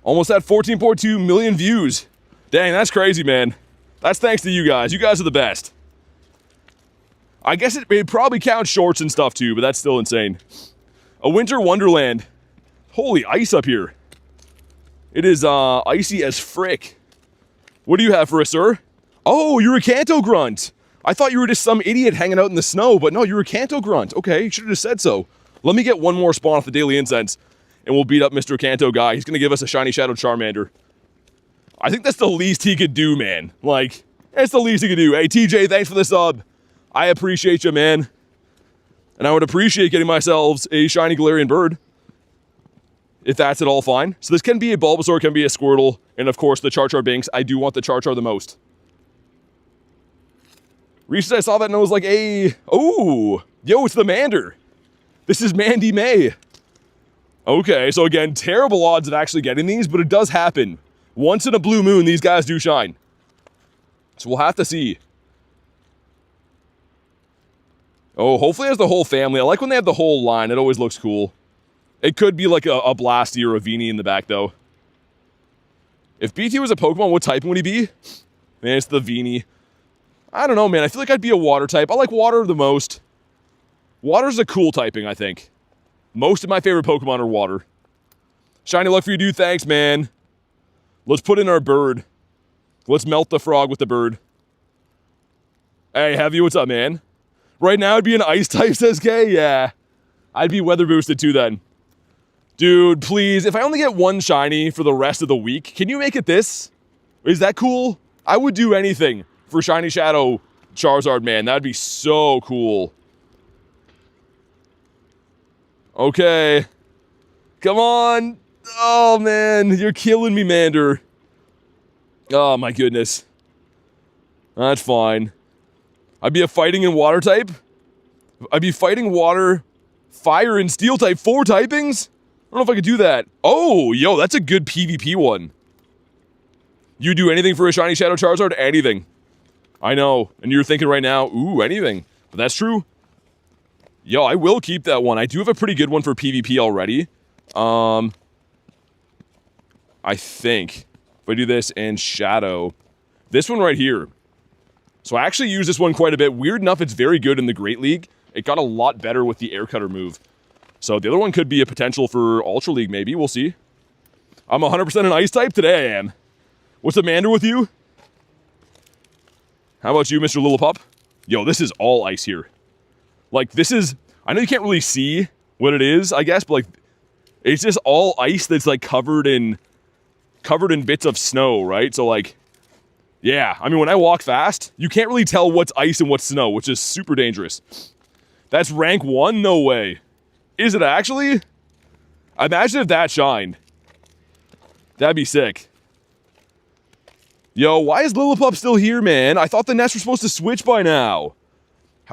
Almost at 14.2 million views. Dang, that's crazy, man. That's thanks to you guys. You guys are the best. I guess it probably counts shorts and stuff too, but that's still insane. A winter wonderland. Holy ice up here. It is icy as frick. What do you have for us, sir? Oh, you're a Kanto grunt. I thought you were just some idiot hanging out in the snow, but no, you're a Kanto grunt. Okay, you should have just said so. Let me get one more spawn off the Daily Incense, and we'll beat up Mr. Kanto guy. He's gonna give us a shiny Shadow Charmander. I think that's the least he could do, man. Like, that's the least he could do. Hey, TJ, thanks for the sub. I appreciate you, man. And I would appreciate getting myself a shiny Galarian Bird, if that's at all fine. So this can be a Bulbasaur, can be a Squirtle, and of course the Char Binks. I do want the Char the most. Reese, I saw that and I was like, hey, oh, yo, it's the Mander. This is Mandy May. Okay, so again, terrible odds of actually getting these, but it does happen. Once in a blue moon, these guys do shine. So we'll have to see. Oh, hopefully it has the whole family. I like when they have the whole line. It always looks cool. It could be like a Blasty or a Veenie in the back, though. If BT was a Pokemon, what typing would he be? Man, it's the Veenie. I don't know, man. I feel like I'd be a water type. I like water the most. Water's a cool typing, I think. Most of my favorite Pokemon are water. Shiny luck for you, dude. Thanks, man. Let's put in our bird. Let's melt the frog with the bird. Hey, Heavy, what's up, man? Right now, it'd be an ice type, says K. Yeah. I'd be weather boosted too then. Dude, please, if I only get one shiny for the rest of the week, can you make it this? Is that cool? I would do anything for Shiny Shadow Charizard, man. That'd be so cool. Okay. Come on. Oh, man. You're killing me, Mander. Oh, my goodness. That's fine. I'd be a fighting and water type. I'd be fighting water, Fire and Steel type 4 typings? I don't know if I could do that. Oh, yo, that's a good PvP one. You do anything for a shiny Shadow Charizard? Anything. I know. And you're thinking right now, ooh, anything. But that's true. Yo, I will keep that one. I do have a pretty good one for PvP already. I think. If I do this and Shadow. This one right here. So I actually use this one quite a bit. Weird enough, it's very good in the Great League. It got a lot better with the Air Cutter move. So the other one could be a potential for Ultra League, maybe. We'll see. I'm 100% an Ice type? Today I am. What's the Mander with you? How about you, Mr. Lillipup? Yo, this is all ice here. Like, this is... I know you can't really see what it is, I guess, but, like, it's just all ice that's, like, covered in bits of snow, right? So, like, yeah. I mean, when I walk fast, you can't really tell what's ice and what's snow, which is super dangerous. That's rank 1? No way. Is it actually? Imagine if that shined. That'd be sick. Yo, why is Lillipup still here, man? I thought the nests were supposed to switch by now.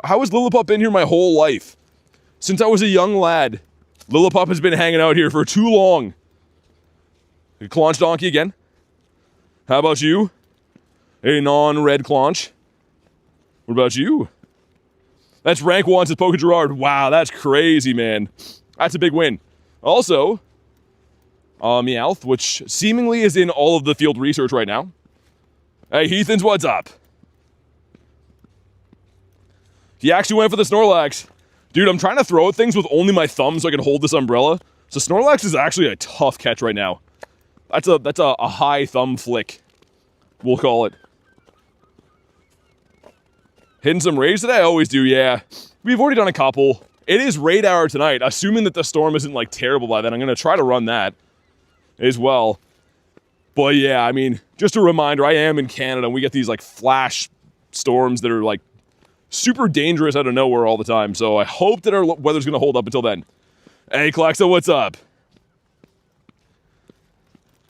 How has Lillipup been here my whole life? Since I was a young lad. Lillipup has been hanging out here for too long. Claunch Donkey again. How about you? A non-red Claunch. What about you? That's rank 1, says Poke Gerard. Wow, that's crazy, man. That's a big win. Also, Meowth, which seemingly is in all of the field research right now. Hey, Heathens, what's up? He actually went for the Snorlax. Dude, I'm trying to throw at things with only my thumb so I can hold this umbrella. So Snorlax is actually a tough catch right now. That's a high thumb flick, we'll call it. Hitting some raids today? I always do, yeah. We've already done a couple. It is raid hour tonight, assuming that the storm isn't, like, terrible by then. I'm going to try to run that as well. But yeah, I mean, just a reminder, I am in Canada, and we get these, like, flash storms that are, like, super dangerous out of nowhere all the time. So I hope that our weather's going to hold up until then. Hey, Claxo, what's up?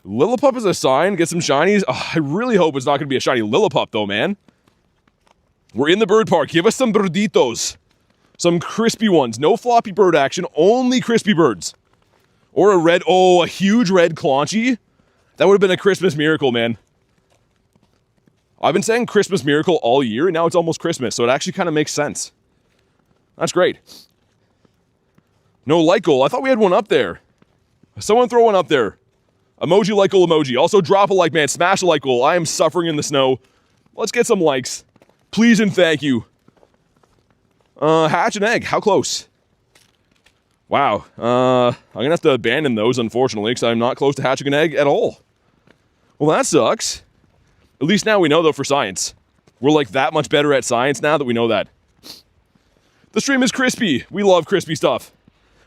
Lillipup is a sign. Get some shinies. Oh, I really hope it's not going to be a shiny Lillipup, though, man. We're in the bird park. Give us some birditos. Some crispy ones. No floppy bird action. Only crispy birds. Or a red... Oh, a huge red Claunchy. That would have been a Christmas miracle, man. I've been saying Christmas miracle all year, and now it's almost Christmas, so it actually kind of makes sense. That's great. No light goal. I thought we had one up there. Someone throw one up there. Emoji, like goal, emoji. Also, drop a like, man. Smash a like goal. I am suffering in the snow. Let's get some likes. Please and thank you. Hatch an egg. How close? Wow. I'm going to have to abandon those, unfortunately, because I'm not close to hatching an egg at all. Well, that sucks. At least now we know, though, for science. We're, like, that much better at science now that we know that. The stream is crispy. We love crispy stuff.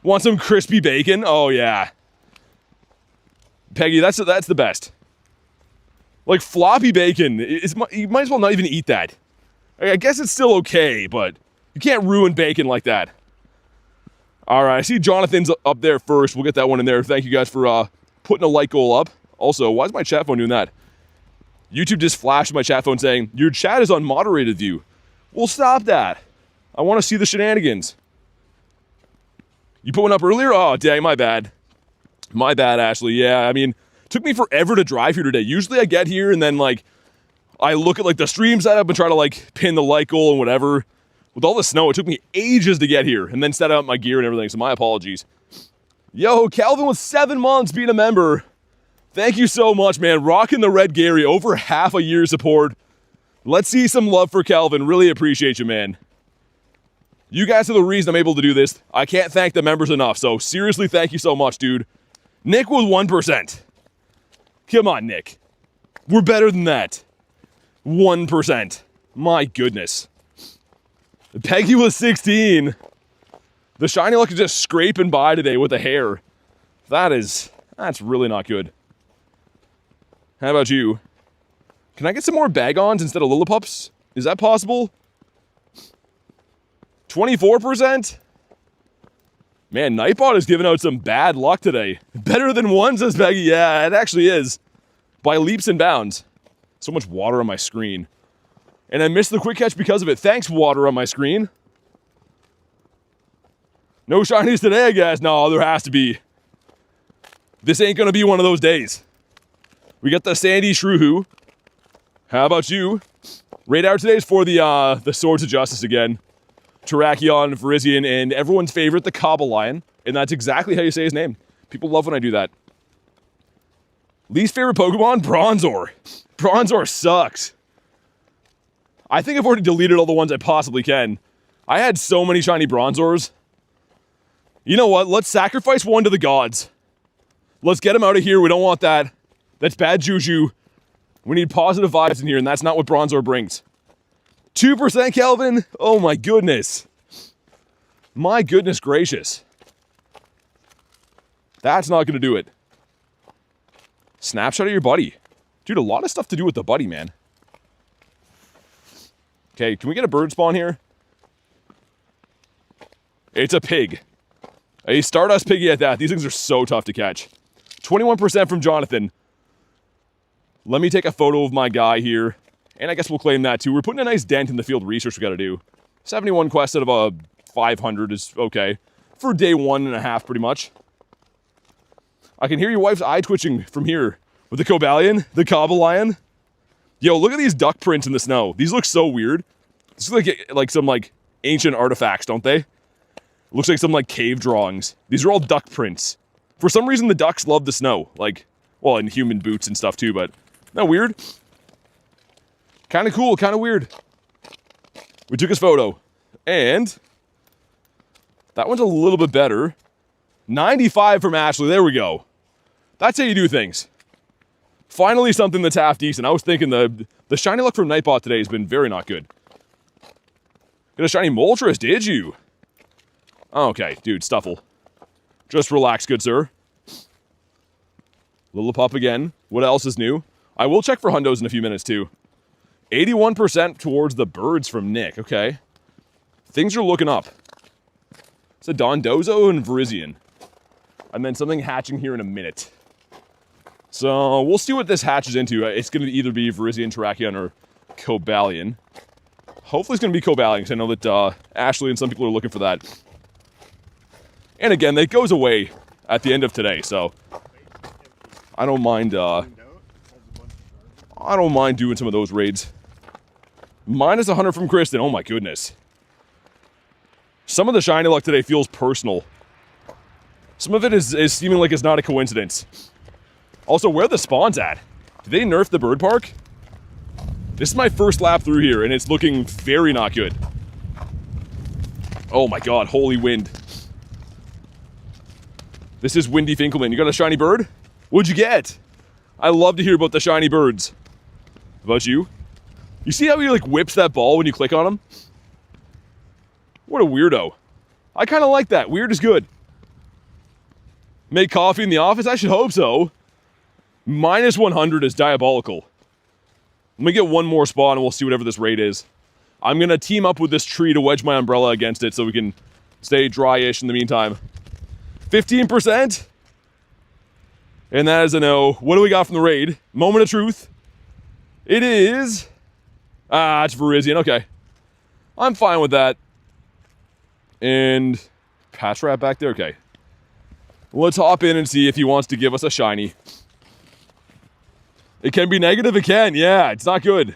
Want some crispy bacon? Oh, yeah. Peggy, that's the best. Like, floppy bacon. You might as well not even eat that. I guess it's still okay, but you can't ruin bacon like that. Alright, I see Jonathan's up there first. We'll get that one in there. Thank you guys for putting a like goal up. Also, why is my chat phone doing that? YouTube just flashed my chat phone saying, your chat is on moderated view. Well, stop that. I want to see the shenanigans. You put one up earlier? Oh, dang, my bad. My bad, Ashley. Yeah, I mean, it took me forever to drive here today. Usually I get here and then, like, I look at, like, the stream setup and try to, like, pin the like goal and whatever. With all the snow, it took me ages to get here and then set up my gear and everything, so my apologies. Yo, Calvin with 7 months being a member. Thank you so much, man. Rocking the red Gary. Over half a year's support. Let's see some love for Calvin. Really appreciate you, man. You guys are the reason I'm able to do this. I can't thank the members enough, so seriously, thank you so much, dude. Nick with 1%. Come on, Nick. We're better than that. 1%. My goodness. Peggy was 16. The shiny luck is just scraping by today with the hair. That's really not good. How about you? Can I get some more Bagons instead of Lillipups? Is that possible? 24%? Man, Nightbot is giving out some bad luck today. Better than 1, says Peggy. Yeah, it actually is. By leaps and bounds. So much water on my screen. And I missed the quick catch because of it. Thanks, water on my screen. No shinies today, I guess. No, there has to be. This ain't gonna be one of those days. We got the Sandy Shrew. How about you? Radar today is for the Swords of Justice again. Terrakion, Virizion, and everyone's favorite, the Cobalion. And that's exactly how you say his name. People love when I do that. Least favorite Pokemon? Bronzor. Bronzor sucks. I think I've already deleted all the ones I possibly can. I had so many shiny Bronzors. You know what? Let's sacrifice one to the gods. Let's get him out of here. We don't want that. That's bad juju. We need positive vibes in here, and that's not what Bronzor brings. 2% Kelvin? Oh my goodness. My goodness gracious. That's not going to do it. Snapshot of your buddy. Dude, a lot of stuff to do with the buddy, man. Okay, can we get a bird spawn here? It's a pig. A Stardust piggy at that. These things are so tough to catch. 21% from Jonathan. Let me take a photo of my guy here. And I guess we'll claim that too. We're putting a nice dent in the field research we got to do. 71 quests out of a 500 is okay. For day 1.5, pretty much. I can hear your wife's eye twitching from here. With the Cobalion, the Cobalion. Yo, look at these duck prints in the snow. These look so weird. This looks like some like ancient artifacts, don't they? Looks like some like cave drawings. These are all duck prints. For some reason, the ducks love the snow. Like, well, in human boots and stuff too, but isn't that weird? Kind of cool, kind of weird. We took his photo. And that one's a little bit better. 95 from Ashley. There we go. That's how you do things. Finally something that's half decent. I was thinking the shiny luck from Nightbot today has been very not good. Got a shiny Moltres, did you? Okay, dude, Stuffle. Just relax, good sir. Lillipup again. What else is new? I will check for hundos in a few minutes, too. 81% towards the birds from Nick. Okay. Things are looking up. It's a Dondozo and Virizion. And then something hatching here in a minute. So, we'll see what this hatches into. It's going to either be Virizion, Terrakion, or Cobalion. Hopefully it's going to be Cobalion, because I know that Ashley and some people are looking for that. And again, that goes away at the end of today, so I don't mind doing some of those raids. Minus 100 from Kristen. Oh my goodness. Some of the shiny luck today feels personal. Some of it is seeming like it's not a coincidence. Also, where are the spawns at? Did they nerf the bird park? This is my first lap through here, and it's looking very not good. Oh my god, holy wind. This is Windy Finkelman. You got a shiny bird? What'd you get? I love to hear about the shiny birds. About you? You see how he like whips that ball when you click on him? What a weirdo. I kind of like that. Weird is good. Make coffee in the office? I should hope so. Minus 100 is diabolical. Let me get one more spawn and we'll see whatever this raid is. I'm going to team up with this tree to wedge my umbrella against it so we can stay dry-ish in the meantime. 15%? And that is a no. What do we got from the raid? Moment of truth. It is... it's Virizion. Okay. I'm fine with that. And... Patch Rat back there? Okay. Let's hop in and see if he wants to give us a shiny. It can be negative, it can. Yeah, it's not good.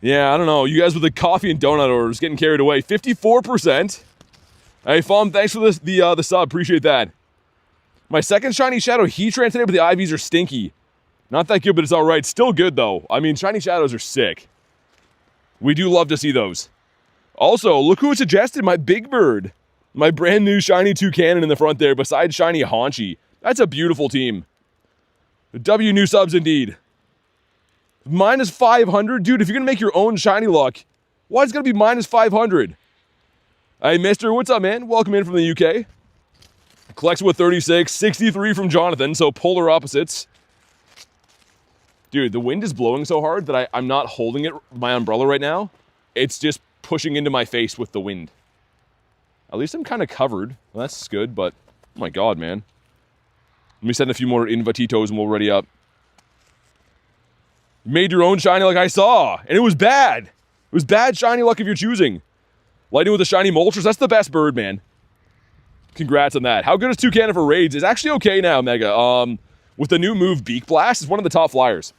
Yeah, I don't know. You guys with the coffee and donut orders getting carried away. 54%. Hey, Fom, thanks for the sub. Appreciate that. My second shiny shadow Heatran today, but the IVs are stinky. Not that good, but it's all right. Still good, though. I mean, shiny shadows are sick. We do love to see those. Also, look who suggested my Big Bird. My brand new shiny Toucanon in the front there, besides shiny Haunchi. That's a beautiful team. W new subs indeed. Minus 500? Dude, if you're going to make your own shiny luck, why is it going to be minus 500? Hey, mister, what's up, man? Welcome in from the UK. Collects with 36, 63 from Jonathan, so polar opposites. Dude, the wind is blowing so hard that I'm not holding my umbrella right now. It's just pushing into my face with the wind. At least I'm kind of covered. Well, that's good, but oh my god, man. Let me send a few more invititos and we'll ready up. You made your own shiny luck, I saw, and it was bad. It was bad shiny luck if you're choosing. Lightning with a shiny Moltres. That's the best bird, man. Congrats on that. How good is Toucan for raids? It's actually okay now, Mega. With the new move, Beak Blast, it's one of the top flyers.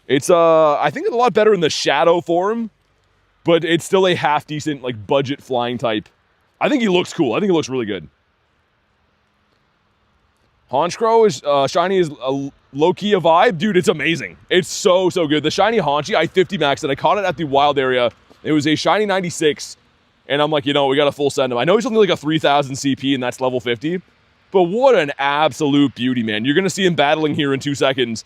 It's, I think it's a lot better in the shadow form, but it's still a half-decent, like, budget flying type. I think he looks cool. I think he looks really good. Honchkrow is, shiny is a low-key a vibe. Dude, it's amazing. It's so, so good. The shiny Haunchi, I 50 maxed it. I caught it at the wild area. It was a shiny 96, and I'm like, you know, we got to full send him. I know he's only like a 3,000 CP, and that's level 50, but what an absolute beauty, man. You're going to see him battling here in 2 seconds,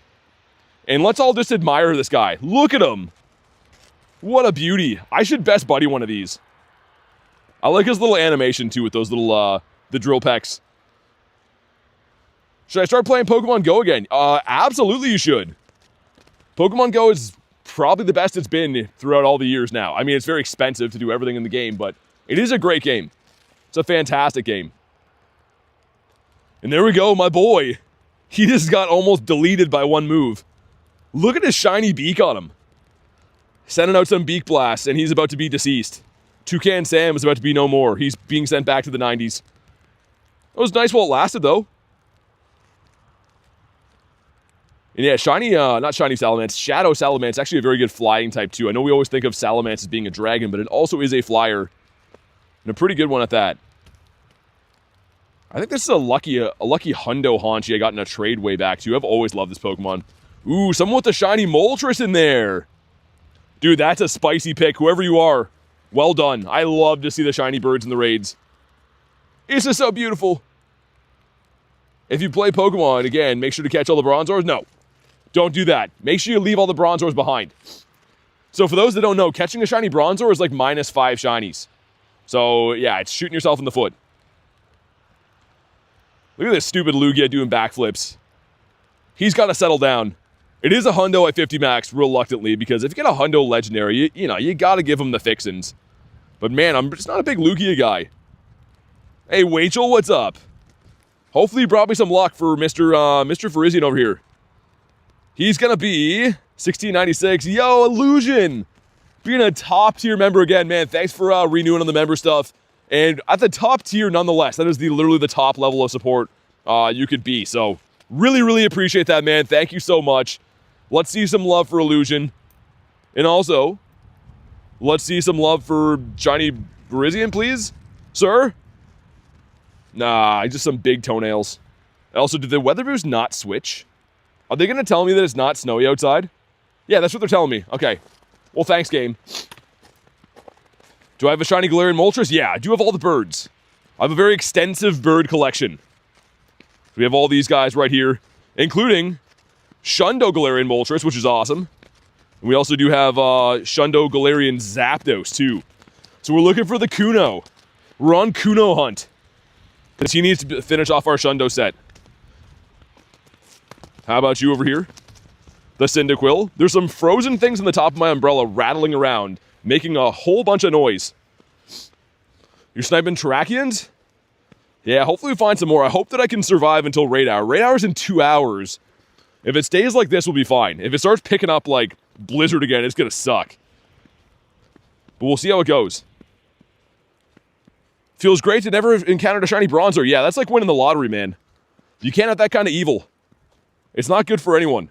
and let's all just admire this guy. Look at him. What a beauty. I should best buddy one of these. I like his little animation, too, with those little, the drill pecks. Should I start playing Pokemon GO again? Absolutely you should. Pokemon GO is probably the best it's been throughout all the years now. I mean, it's very expensive to do everything in the game, but it is a great game. It's a fantastic game. And there we go, my boy. He just got almost deleted by one move. Look at his shiny beak on him. Sending out some beak blasts, and he's about to be deceased. Toucan Sam is about to be no more. He's being sent back to the 90s. It was nice while it lasted, though. And yeah, shiny, not shiny Salamence, Shadow Salamence, actually a very good flying type too. I know we always think of Salamence as being a dragon, but it also is a flyer. And a pretty good one at that. I think this is a lucky Hundo Haunchi I got in a trade way back too. I've always loved this Pokemon. Ooh, someone with the shiny Moltres in there. Dude, that's a spicy pick, whoever you are. Well done. I love to see the shiny birds in the raids. It's just so beautiful. If you play Pokemon, again, make sure to catch all the Bronzors. No. Don't do that. Make sure you leave all the Bronzors behind. So for those that don't know, catching a shiny Bronzor is like -5 shinies. So yeah, it's shooting yourself in the foot. Look at this stupid Lugia doing backflips. He's got to settle down. It is a Hundo at 50 max reluctantly, because if you get a Hundo Legendary, you know, you got to give him the fixins. But man, I'm just not a big Lugia guy. Hey, Wachel, what's up? Hopefully you brought me some luck for Mr. Virizion over here. He's going to be 1696. Yo, Illusion! Being a top tier member again, man. Thanks for renewing on the member stuff. And at the top tier, nonetheless, that is literally the top level of support you could be. So, really, really appreciate that, man. Thank you so much. Let's see some love for Illusion. And also, let's see some love for Shiny Virizion, please. Sir? Nah, just some big toenails. Also, did the weather boost not switch? Are they going to tell me that it's not snowy outside? Yeah, that's what they're telling me. Okay. Well, thanks, game. Do I have a shiny Galarian Moltres? Yeah, I do have all the birds. I have a very extensive bird collection. We have all these guys right here, including Shundo Galarian Moltres, which is awesome. And we also do have Shundo Galarian Zapdos, too. So we're looking for the Kuno. We're on Kuno hunt. Because he needs to finish off our Shundo set. How about you over here? The Cyndaquil. There's some frozen things on the top of my umbrella rattling around, making a whole bunch of noise. You're sniping Terrakions? Yeah, hopefully we find some more. I hope that I can survive until raid hour. Raid hour's in 2 hours. If it stays like this, we'll be fine. If it starts picking up like Blizzard again, it's gonna suck. But we'll see how it goes. Feels great to never have encountered a shiny Bronzor. Yeah, that's like winning the lottery, man. You can't have that kind of evil. It's not good for anyone.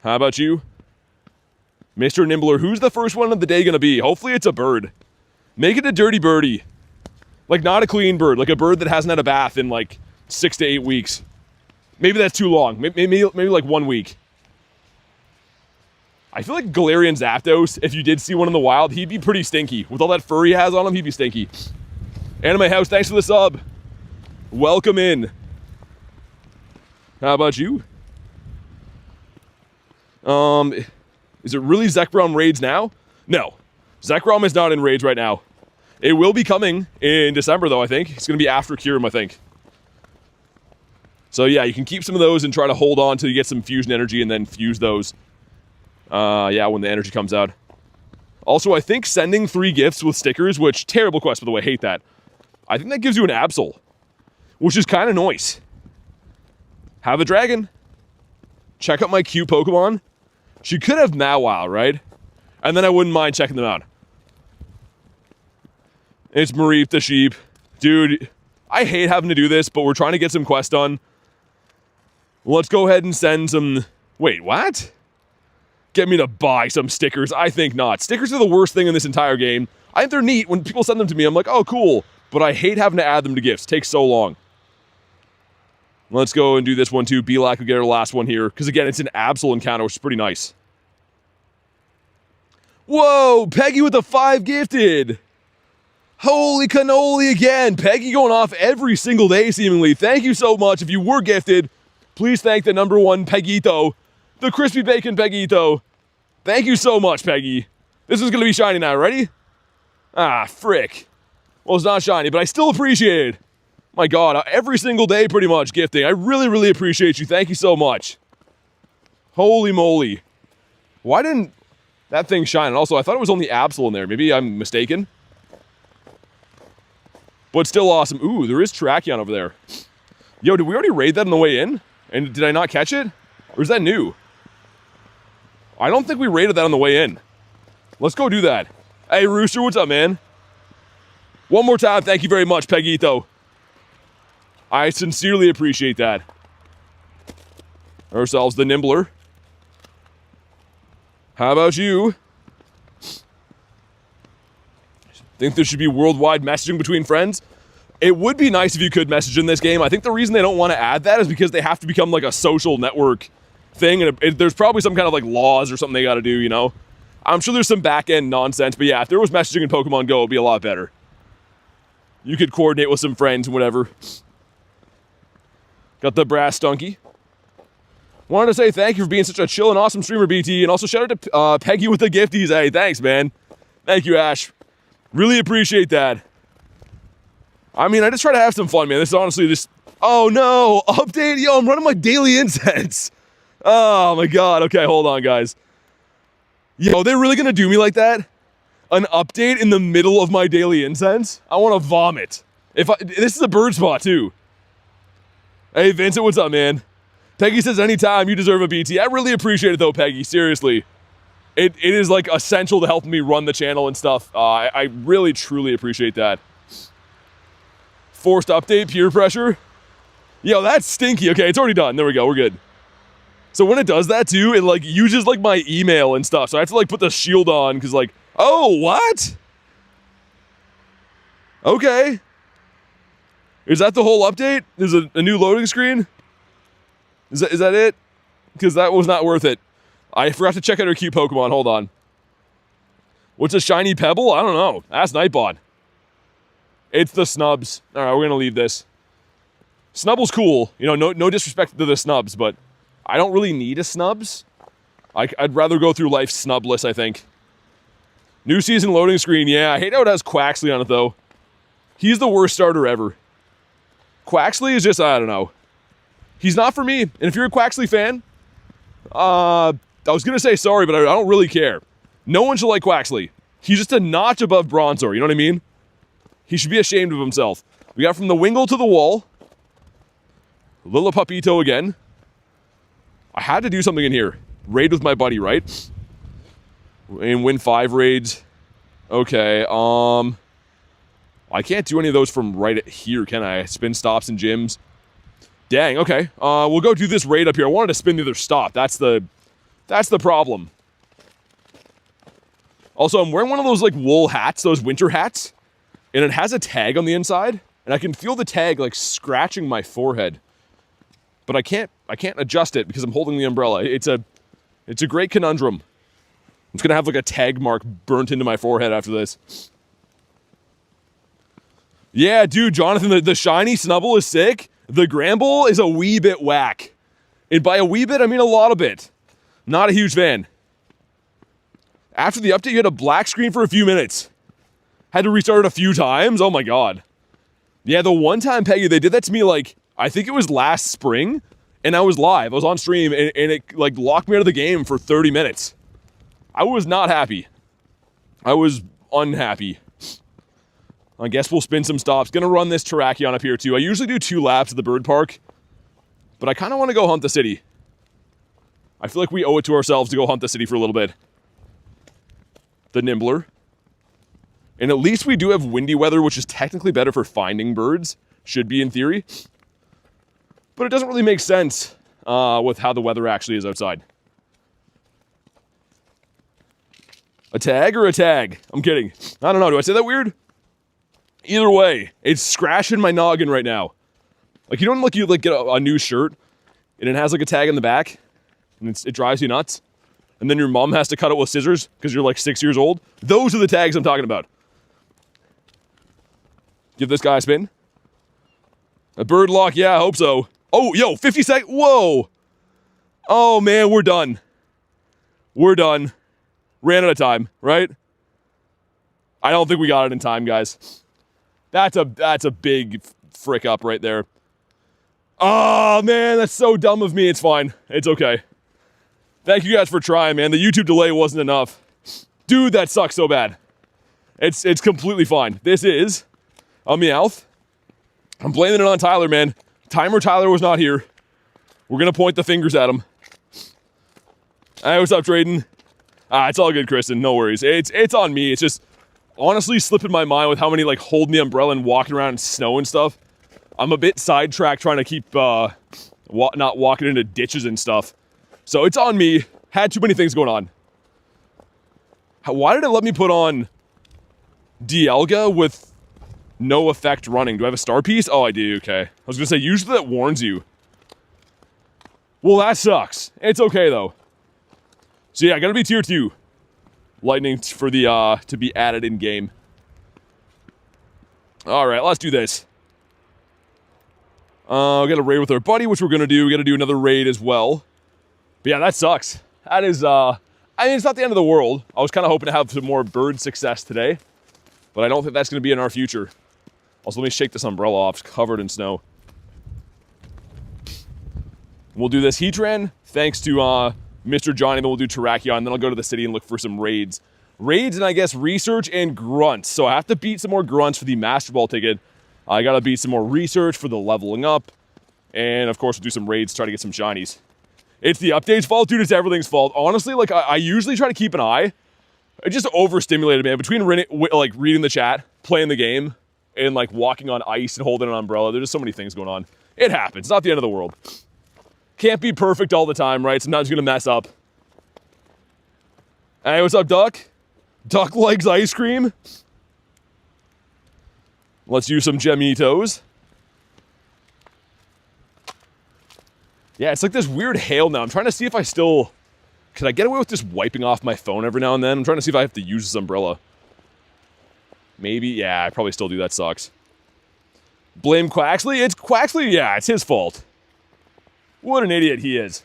How about you? Mr. Nimbler, who's the first one of the day gonna be? Hopefully it's a bird. Make it a dirty birdie. Like, not a clean bird. Like a bird that hasn't had a bath in like 6 to 8 weeks. Maybe that's too long. Maybe like 1 week. I feel like Galarian Zapdos, if you did see one in the wild, he'd be pretty stinky. With all that fur he has on him, he'd be stinky. Anime House, thanks for the sub. Welcome in. How about you? Is it really Zekrom raids now? No. Zekrom is not in raids right now. It will be coming in December, though, I think. It's going to be after Kyurem, I think. So, yeah, you can keep some of those and try to hold on till you get some fusion energy and then fuse those. Yeah, when the energy comes out. Also, I think sending 3 gifts with stickers, which, terrible quest, by the way, hate that. I think that gives you an Absol, which is kind of nice. Have a dragon. Check out my cute Pokemon. She could have Mawile, right? And then I wouldn't mind checking them out. It's Mareep the sheep. Dude, I hate having to do this, but we're trying to get some quests done. Let's go ahead and send some... Wait, what? Get me to buy some stickers? I think not. Stickers are the worst thing in this entire game. I think they're neat. When people send them to me, I'm like, oh, cool. But I hate having to add them to gifts. It takes so long. Let's go and do this one too. Belak will get our last one here. Because again, it's an Absol encounter, which is pretty nice. Whoa! Peggy with the 5 gifted! Holy cannoli again! Peggy going off every single day, seemingly. Thank you so much. If you were gifted, please thank the #1 Peggito. The Crispy Bacon Peggito. Thank you so much, Peggy. This is going to be shiny now. Ready? Ah, frick. Well, it's not shiny, but I still appreciate it. My God, every single day pretty much gifting. I really, really appreciate you. Thank you so much. Holy moly. Why didn't that thing shine? And also, I thought it was only Absol in there. Maybe I'm mistaken. But still awesome. Ooh, there is Terrakion over there. Yo, did we already raid that on the way in? And did I not catch it? Or is that new? I don't think we raided that on the way in. Let's go do that. Hey, Rooster, what's up, man? One more time, thank you very much, Peggito. I sincerely appreciate that. Ourselves the Nimbler. How about you? Think there should be worldwide messaging between friends? It would be nice if you could message in this game. I think the reason they don't want to add that is because they have to become like a social network thing, and there's probably some kind of like laws or something they got to do, you know? I'm sure there's some back-end nonsense, but yeah, if there was messaging in Pokemon GO, it'd be a lot better. You could coordinate with some friends and whatever. Got the brass stunky. Wanted to say thank you for being such a chill and awesome streamer, BT, and also shout out to Peggy with the gifties. Hey, thanks, man. Thank you, Ash. Really appreciate that. I mean, I just try to have some fun, man. This is honestly just... Oh, no. Update? Yo, I'm running my daily incense. Oh, my God. Okay, hold on, guys. Yo, they're really going to do me like that? An update in the middle of my daily incense? I want to vomit. This is a bird spot, too. Hey, Vincent, what's up, man? Peggy says anytime you deserve a BT. I really appreciate it, though, Peggy. Seriously. It is, like, essential to helping me run the channel and stuff. I really, truly appreciate that. Forced update, peer pressure. Yo, that's stinky. Okay, it's already done. There we go. We're good. So when it does that, too, it, like, uses, like, my email and stuff. So I have to, like, put the shield on because, like, oh, what? Okay. Is that the whole update? There's a new loading screen? Is that it? Because that was not worth it. I forgot to check out our cute Pokemon. Hold on. What's a shiny pebble? I don't know. That's Nightbot. It's the snubs. All right, we're going to leave this. Snubble's cool. You know, no disrespect to the snubs, but I don't really need a snubs. I'd rather go through life snubless, I think. New season loading screen. Yeah, I hate how it has Quaxley on it, though. He's the worst starter ever. Quaxley is just, I don't know. He's not for me. And if you're a Quaxley fan, I was going to say sorry, but I don't really care. No one should like Quaxley. He's just a notch above Bronzor, you know what I mean? He should be ashamed of himself. We got from the Wingull to the wall. Lillipupito again. I had to do something in here. Raid with my buddy, right? And win 5 raids. Okay, I can't do any of those from right here, can I? Spin stops and gyms. Dang, okay. We'll go do this raid up here. I wanted to spin the other stop. That's the problem. Also, I'm wearing one of those, like, wool hats, those winter hats. And it has a tag on the inside. And I can feel the tag, like, scratching my forehead. But I can't adjust it because I'm holding the umbrella. It's a great conundrum. I'm just gonna have, like, a tag mark burnt into my forehead after this. Yeah, dude, Jonathan, the shiny Snubble is sick. The Gramble is a wee bit whack. And by a wee bit, I mean a lot of bit. Not a huge fan. After the update, you had a black screen for a few minutes. Had to restart it a few times. Oh my God. Yeah, the one time, Peggy, they did that to me, like, I think it was last spring, and I was live. I was on stream, and it, like, locked me out of the game for 30 minutes. I was not happy. I was unhappy. I guess we'll spin some stops. Gonna run this Terrakion up here, too. I usually do 2 laps at the bird park, but I kind of want to go hunt the city. I feel like we owe it to ourselves to go hunt the city for a little bit. The Nimbler. And at least we do have windy weather, which is technically better for finding birds. Should be in theory. But it doesn't really make sense with how the weather actually is outside. A tag or a tag? I'm kidding. I don't know. Do I say that weird? Either way, it's scratching my noggin right now. Like, you don't you get a new shirt and it has like a tag in the back and it drives you nuts. And then your mom has to cut it with scissors because you're like 6 years old. Those are the tags I'm talking about. Give this guy a spin. A bird lock, yeah, I hope so. Oh, yo, 50 seconds. Whoa. Oh, man, we're done. We're done. Ran out of time, right? I don't think we got it in time, guys. That's a big frick up right there. Oh, man, that's so dumb of me. It's fine. It's okay. Thank you guys for trying, man. The YouTube delay wasn't enough. Dude, that sucks so bad. It's completely fine. This is a Meowth. I'm blaming it on Tyler, man. Timer Tyler was not here. We're going to point the fingers at him. Hey, what's up, Drayden? It's all good, Kristen. No worries. It's on me. It's just honestly slipping my mind with how many, like, holding the umbrella and walking around in snow and stuff. I'm a bit sidetracked trying to keep not walking into ditches and stuff. So it's on me. Had too many things going on. Why did it let me put on Dialga with no effect running? Do I have a star piece? Oh, I do. Okay. I was going to say, usually that warns you. Well, that sucks. It's okay, though. So yeah, gotta be tier 2. Lightning for the, to be added in game. Alright, let's do this. We got a raid with our buddy, which we're gonna do. We gotta do another raid as well. But yeah, that sucks. That is, I mean, it's not the end of the world. I was kind of hoping to have some more bird success today. But I don't think that's gonna be in our future. Also, let me shake this umbrella off. It's covered in snow. We'll do this Heatran, thanks to, Mr. Johnny, then we'll do Terrakion, then I'll go to the city and look for some raids. Raids and I guess research and grunts. So I have to beat some more grunts for the Master Ball ticket. I gotta beat some more research for the leveling up. And of course we'll do some raids, try to get some shinies. It's the update's fault, dude, it's everything's fault. Honestly, like I usually try to keep an eye. I just overstimulated, man. Between like reading the chat, playing the game, and like walking on ice and holding an umbrella, there's just so many things going on. It happens, it's not the end of the world. Can't be perfect all the time, right? Sometimes you're gonna mess up. Hey, what's up, Duck? Duck likes ice cream. Let's use some Gemitos. Yeah, it's like this weird hail now. I'm trying to see if I still... Could I get away with just wiping off my phone every now and then? I'm trying to see if I have to use this umbrella. Maybe? Yeah, I probably still do. That sucks. Blame Quaxley? It's Quaxley? Yeah, it's his fault. What an idiot he is.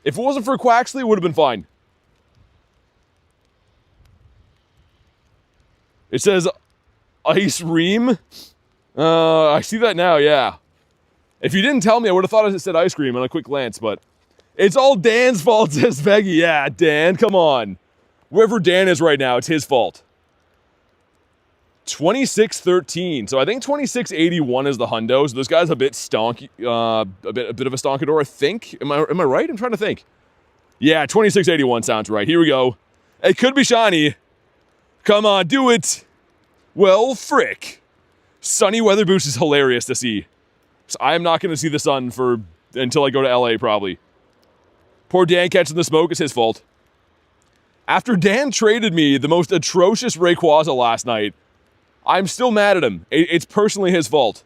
If it wasn't for Quaxley, it would have been fine. It says Ice Ream. I see that now, yeah. If you didn't tell me, I would have thought it said ice cream on a quick glance, but it's all Dan's fault, says Veggie. Yeah, Dan, come on. Wherever Dan is right now, it's his fault. 2613. So I think 2681 is the hundo. So this guy's a bit stonky, a bit of a stonkador, I think. Am I right? I'm trying to think. Yeah, 2681 sounds right. Here we go. It could be shiny. Come on, do it. Well, frick. Sunny weather boost is hilarious to see. So I am not going to see the sun until I go to LA, probably. Poor Dan catching the smoke is his fault. After Dan traded me the most atrocious Rayquaza last night, I'm still mad at him. It's personally his fault.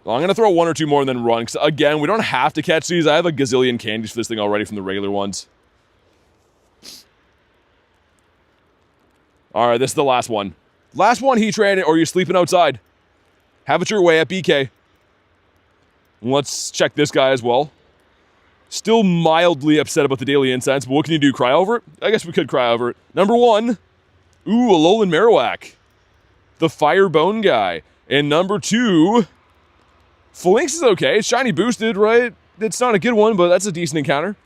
Well, I'm going to throw one or two more and then run. Because again, we don't have to catch these. I have a gazillion candies for this thing already from the regular ones. Alright, this is the last one. Last one, Heatran, or you're sleeping outside. Have it your way at BK. Let's check this guy as well. Still mildly upset about the Daily Incense, but what can you do? Cry over it? I guess we could cry over it. Number 1. Ooh, Alolan Marowak. The Firebone guy. And number 2. Phalanx is okay. It's shiny boosted, right? It's not a good one, but that's a decent encounter.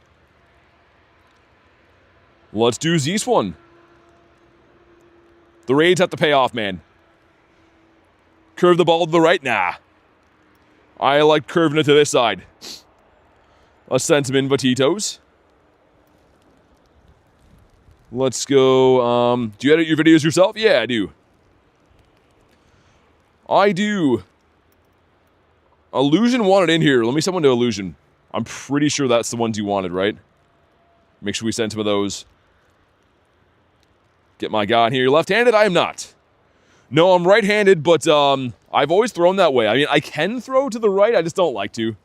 Let's do Zeus one. The raids have to pay off, man. Curve the ball to the right? Nah. I like curving it to this side. Let's send some Invititos. Let's go, do you edit your videos yourself? Yeah, I do. I do. Illusion wanted in here. Let me send one to Illusion. I'm pretty sure that's the ones you wanted, right? Make sure we send some of those. Get my guy in here. You're left-handed? I am not. No, I'm right-handed, but I've always thrown that way. I mean, I can throw to the right, I just don't like to.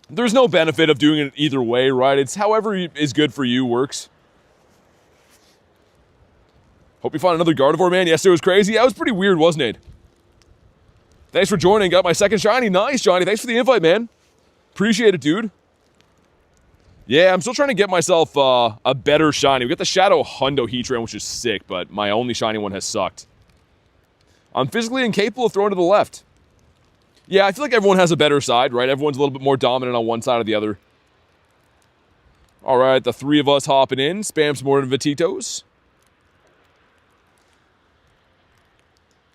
There's no benefit of doing it either way, right? It's however is good for you works. Hope you find another Gardevoir, man. Yesterday was crazy. That was pretty weird, wasn't it? Thanks for joining. Got my second shiny. Nice, Johnny. Thanks for the invite, man. Appreciate it, dude. Yeah, I'm still trying to get myself a better shiny. We got the Shadow Hundo Heatran, which is sick, but my only shiny one has sucked. I'm physically incapable of throwing to the left. Yeah, I feel like everyone has a better side, right? Everyone's a little bit more dominant on one side or the other. All right, the three of us hopping in. Spam some more Invititos.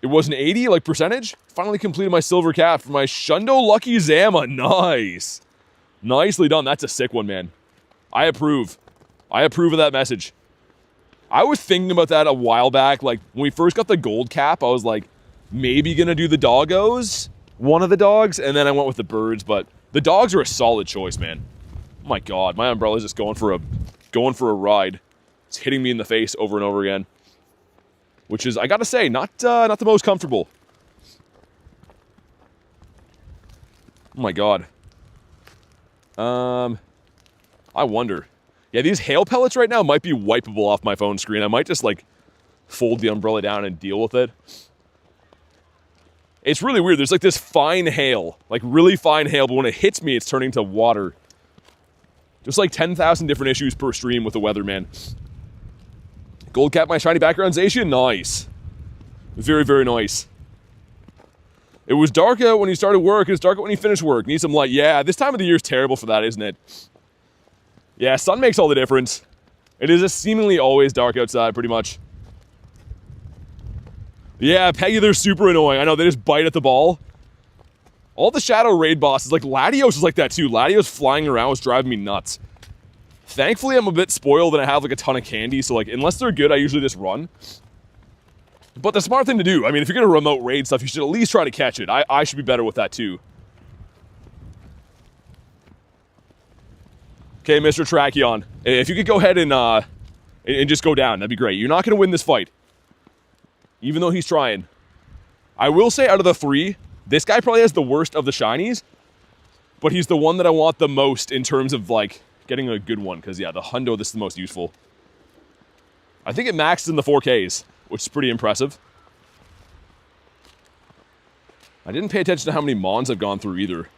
It was an 80, like, percentage. Finally completed my silver cap for my Shundo Lucky Zama. Nice. Nicely done. That's a sick one, man. I approve. I approve of that message. I was thinking about that a while back. Like, when we first got the gold cap, I was like, maybe gonna do the doggos. One of the dogs, and then I went with the birds, but the dogs are a solid choice, man. Oh my god, my umbrella's just going for a ride. It's hitting me in the face over and over again. Which is, I gotta say, not the most comfortable. Oh my god. I wonder. Yeah, these hail pellets right now might be wipeable off my phone screen. I might just, like, fold the umbrella down and deal with it. It's really weird. There's, like, this fine hail. Like, really fine hail, but when it hits me, it's turning to water. Just, like, 10,000 different issues per stream with the weather, man. Gold cap my shiny background Zacian? Nice. Very, very nice. It was dark out when you started work, and it's dark out when you finish work. Need some light. Yeah, this time of the year is terrible for that, isn't it? Yeah, sun makes all the difference. It is just seemingly always dark outside, pretty much. Yeah, Peggy, they're super annoying. I know, they just bite at the ball. All the Shadow Raid bosses, like Latios is like that too. Latios flying around was driving me nuts. Thankfully, I'm a bit spoiled and I have like a ton of candy, so like, unless they're good, I usually just run. But the smart thing to do, I mean, if you're gonna remote raid stuff, you should at least try to catch it. I should be better with that too. Okay, Mr. Terrakion, if you could go ahead and just go down, that'd be great. You're not gonna win this fight. Even though he's trying. I will say, out of the three, this guy probably has the worst of the shinies, but he's the one that I want the most in terms of, like, getting a good one, because, yeah, the Hundo, this is the most useful. I think it maxed in the 4Ks, which is pretty impressive. I didn't pay attention to how many Mons I've gone through, either.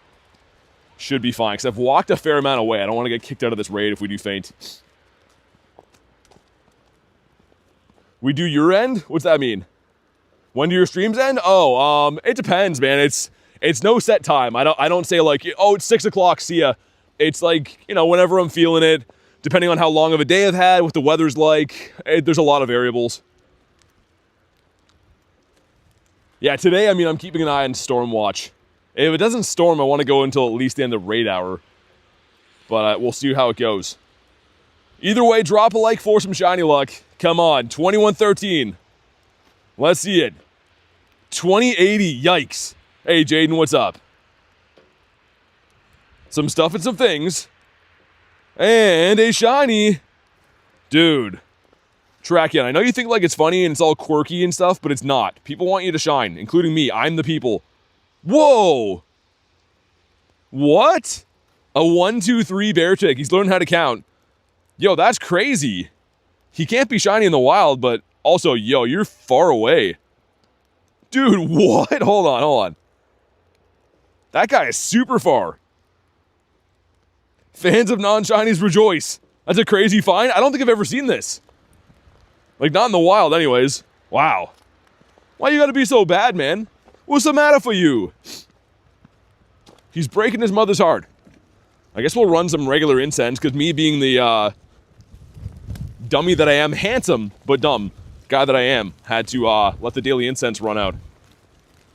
Should be fine, because I've walked a fair amount away. I don't want to get kicked out of this raid if we do faint. We do your end? What's that mean? When do your streams end? Oh, it depends, man. It's no set time. I don't say like, oh, it's 6 o'clock, see ya. It's like, you know, whenever I'm feeling it, depending on how long of a day I've had, what the weather's like. There's a lot of variables. Yeah, today, I mean, I'm keeping an eye on storm watch. If it doesn't storm, I want to go until at least the end of raid hour. But we'll see how it goes. Either way, drop a like for some shiny luck. Come on, 2113. Let's see it. 2080, yikes. Hey, Jaden, what's up? Some stuff and some things. And a shiny. Dude. Terrakion, I know you think like it's funny and it's all quirky and stuff, but it's not. People want you to shine, including me. I'm the people. Whoa! What? A 1, 2, 3 bear chick. He's learned how to count. Yo, that's crazy. He can't be shiny in the wild, but also, yo, you're far away. Dude, what? Hold on. That guy is super far. Fans of non-shinies rejoice. That's a crazy find. I don't think I've ever seen this. Like, not in the wild anyways. Wow. Why you gotta be so bad, man? What's the matter for you? He's breaking his mother's heart. I guess we'll run some regular incense, because me being the, dummy that I am, handsome but dumb guy that I am, had to let the daily incense run out.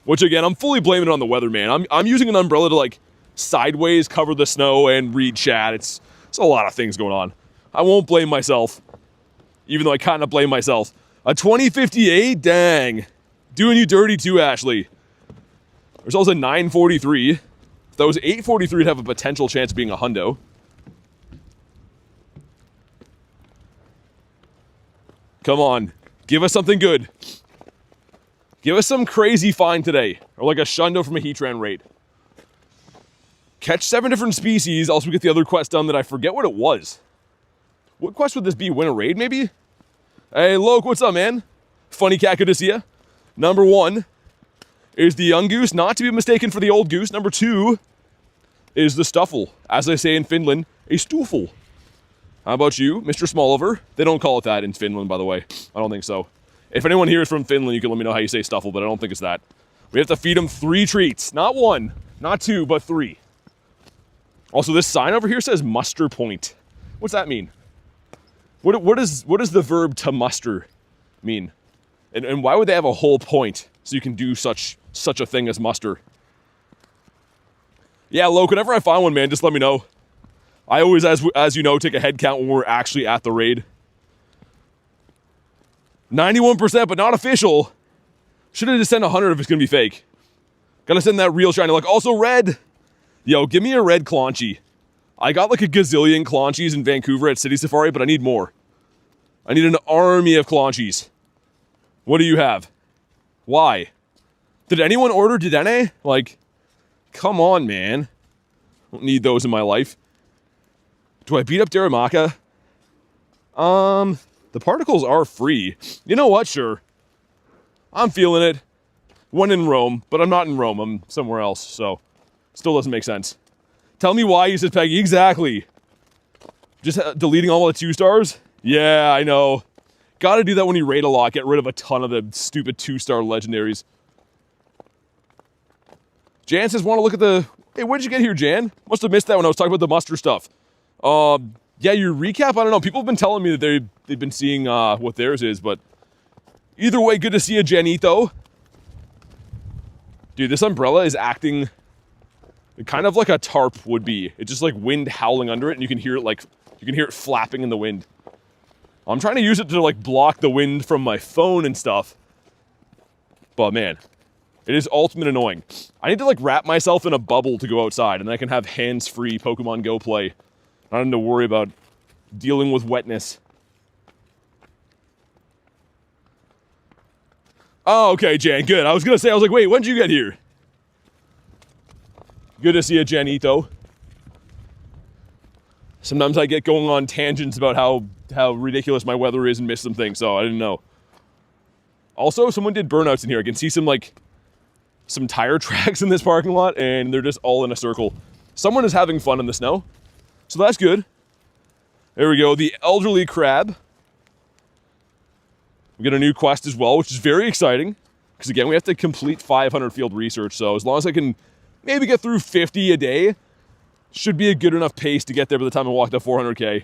Which again, I'm fully blaming it on the weather, man. I'm using an umbrella to like sideways, cover the snow, and read chat. It's a lot of things going on. I won't blame myself, even though I kind of blame myself. A 2058? Dang. Doing you dirty too, Ashley. There's also a 943. If that was 843, it'd have a potential chance of being a hundo. Come on. Give us something good. Give us some crazy find today. Or like a shundo from a Heatran raid. Catch 7 different species. Also, we get the other quest done that I forget what it was. What quest would this be? Win a raid, maybe? Hey, Loke, what's up, man? Funny cat, good to see ya. Number 1 is the young goose, not to be mistaken for the old goose. Number 2 is the stuffle. As I say in Finland, a stoofle. How about you, Mr. Smallover? They don't call it that in Finland, by the way. I don't think so. If anyone here is from Finland, you can let me know how you say stuffle, but I don't think it's that. We have to feed him 3 treats. Not 1, not 2, but 3. Also, this sign over here says muster point. What's that mean? What does the verb to muster mean? And why would they have a whole point so you can do such a thing as muster? Yeah, Loke, whenever I find one, man, just let me know. I always, as you know, take a head count when we're actually at the raid. 91%, but not official. Should have just sent 100 if it's gonna be fake. Gotta send that real shiny luck. Also red. Yo, give me a red Claunchy. I got like a gazillion Claunchies in Vancouver at City Safari, but I need more. I need an army of Claunchies. What do you have? Why? Did anyone order Dedenne? Like, come on, man. I don't need those in my life. Do I beat up Daramaka? The particles are free. You know what? Sure. I'm feeling it. When in Rome, but I'm not in Rome. I'm somewhere else, so still doesn't make sense. Tell me why, says Peggy. Exactly. Just deleting all the 2 stars? Yeah, I know. Gotta do that when you raid a lot. Get rid of a ton of the stupid 2-star legendaries. Jan says, want to look at the... Hey, where'd you get here, Jan? Must have missed that when I was talking about the muster stuff. Yeah, your recap, I don't know. People have been telling me that they've been seeing what theirs is, but either way, good to see you, Janito. Dude, this umbrella is acting kind of like a tarp would be. It's just like wind howling under it, and you can hear it flapping in the wind. I'm trying to use it to like block the wind from my phone and stuff. But man, it is ultimate annoying. I need to like wrap myself in a bubble to go outside, and then I can have hands-free Pokemon Go play. I don't have to worry about dealing with wetness. Oh, okay, Jan, good. I was like, wait, when did you get here? Good to see you, Janito. Sometimes I get going on tangents about how ridiculous my weather is and miss some things, so I didn't know. Also, someone did burnouts in here. I can see some tire tracks in this parking lot, and they're just all in a circle. Someone is having fun in the snow. So that's good. There we go, the elderly crab. We get a new quest as well, which is very exciting. Because again, we have to complete 500 field research, so as long as I can maybe get through 50 a day, should be a good enough pace to get there by the time I walk to 400k.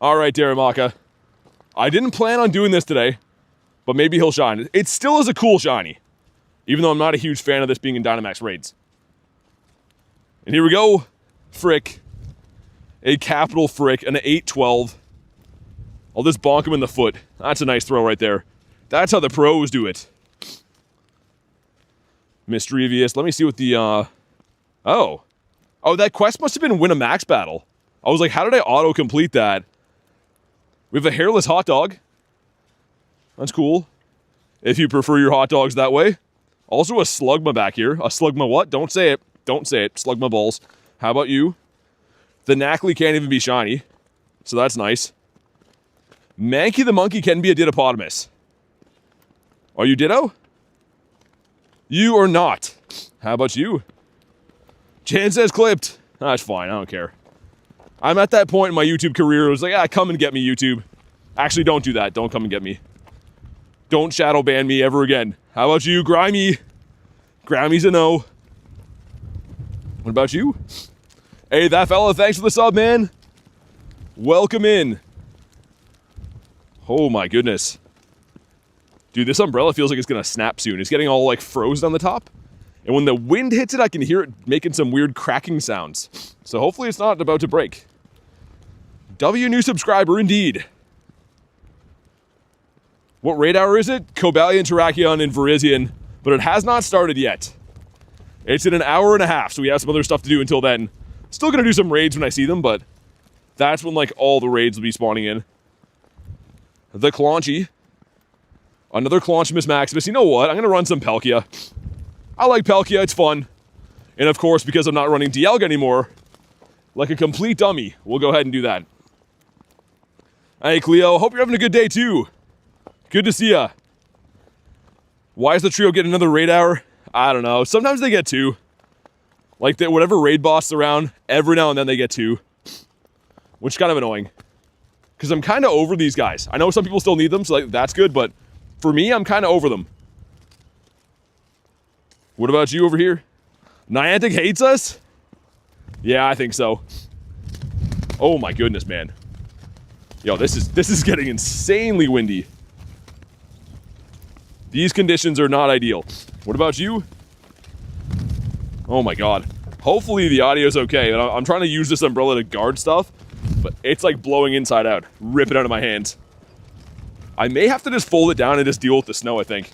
Alright, Daramaka. I didn't plan on doing this today, but maybe he'll shine. It still is a cool shiny, even though I'm not a huge fan of this being in Dynamax raids. And here we go, Frick. A capital Frick, an 812. I'll just bonk him in the foot. That's a nice throw right there. That's how the pros do it. Mischievous. Let me see what the, Oh, that quest must have been win a max battle. I was like, how did I auto-complete that? We have a hairless hot dog. That's cool. If you prefer your hot dogs that way. Also a slugma back here. A slugma what? Don't say it. Don't say it. Slugma balls. How about you? The Knackley can't even be shiny. So that's nice. Mankey the monkey can be a Dittopotamus. Are you Ditto? You are not. How about you? Jan says clipped. That's fine. I don't care. I'm at that point in my YouTube career. It was like, come and get me, YouTube. Actually, don't do that. Don't come and get me. Don't shadow ban me ever again. How about you, Grimy? Grimy's a no. What about you? Hey, that fella, thanks for the sub, man. Welcome in. Oh my goodness. Dude, this umbrella feels like it's gonna snap soon. It's getting all like frozen on the top. And when the wind hits it, I can hear it making some weird cracking sounds. So hopefully it's not about to break. W new subscriber indeed. What raid hour is it? Cobalion, Terrakion, and Virizion. But it has not started yet. It's in an hour and a half, so we have some other stuff to do until then. Still gonna do some raids when I see them, but that's when like all the raids will be spawning in. The Claunchy. Another Claunchimus Maximus. You know what? I'm gonna run some Palkia. I like Palkia, it's fun. And of course, because I'm not running Dialga anymore, like a complete dummy, we'll go ahead and do that. Hey Cleo, hope you're having a good day too. Good to see ya. Why is the trio getting another raid hour? I don't know. Sometimes they get 2. Like, whatever raid boss is around, every now and then they get 2. Which is kind of annoying. Because I'm kind of over these guys. I know some people still need them, so like, that's good, but for me, I'm kind of over them. What about you over here? Niantic hates us? Yeah, I think so. Oh my goodness, man. Yo, this is getting insanely windy. These conditions are not ideal. What about you? Oh my god. Hopefully the audio's okay. I'm trying to use this umbrella to guard stuff, but it's like blowing inside out. Rip it out of my hands. I may have to just fold it down and just deal with the snow, I think.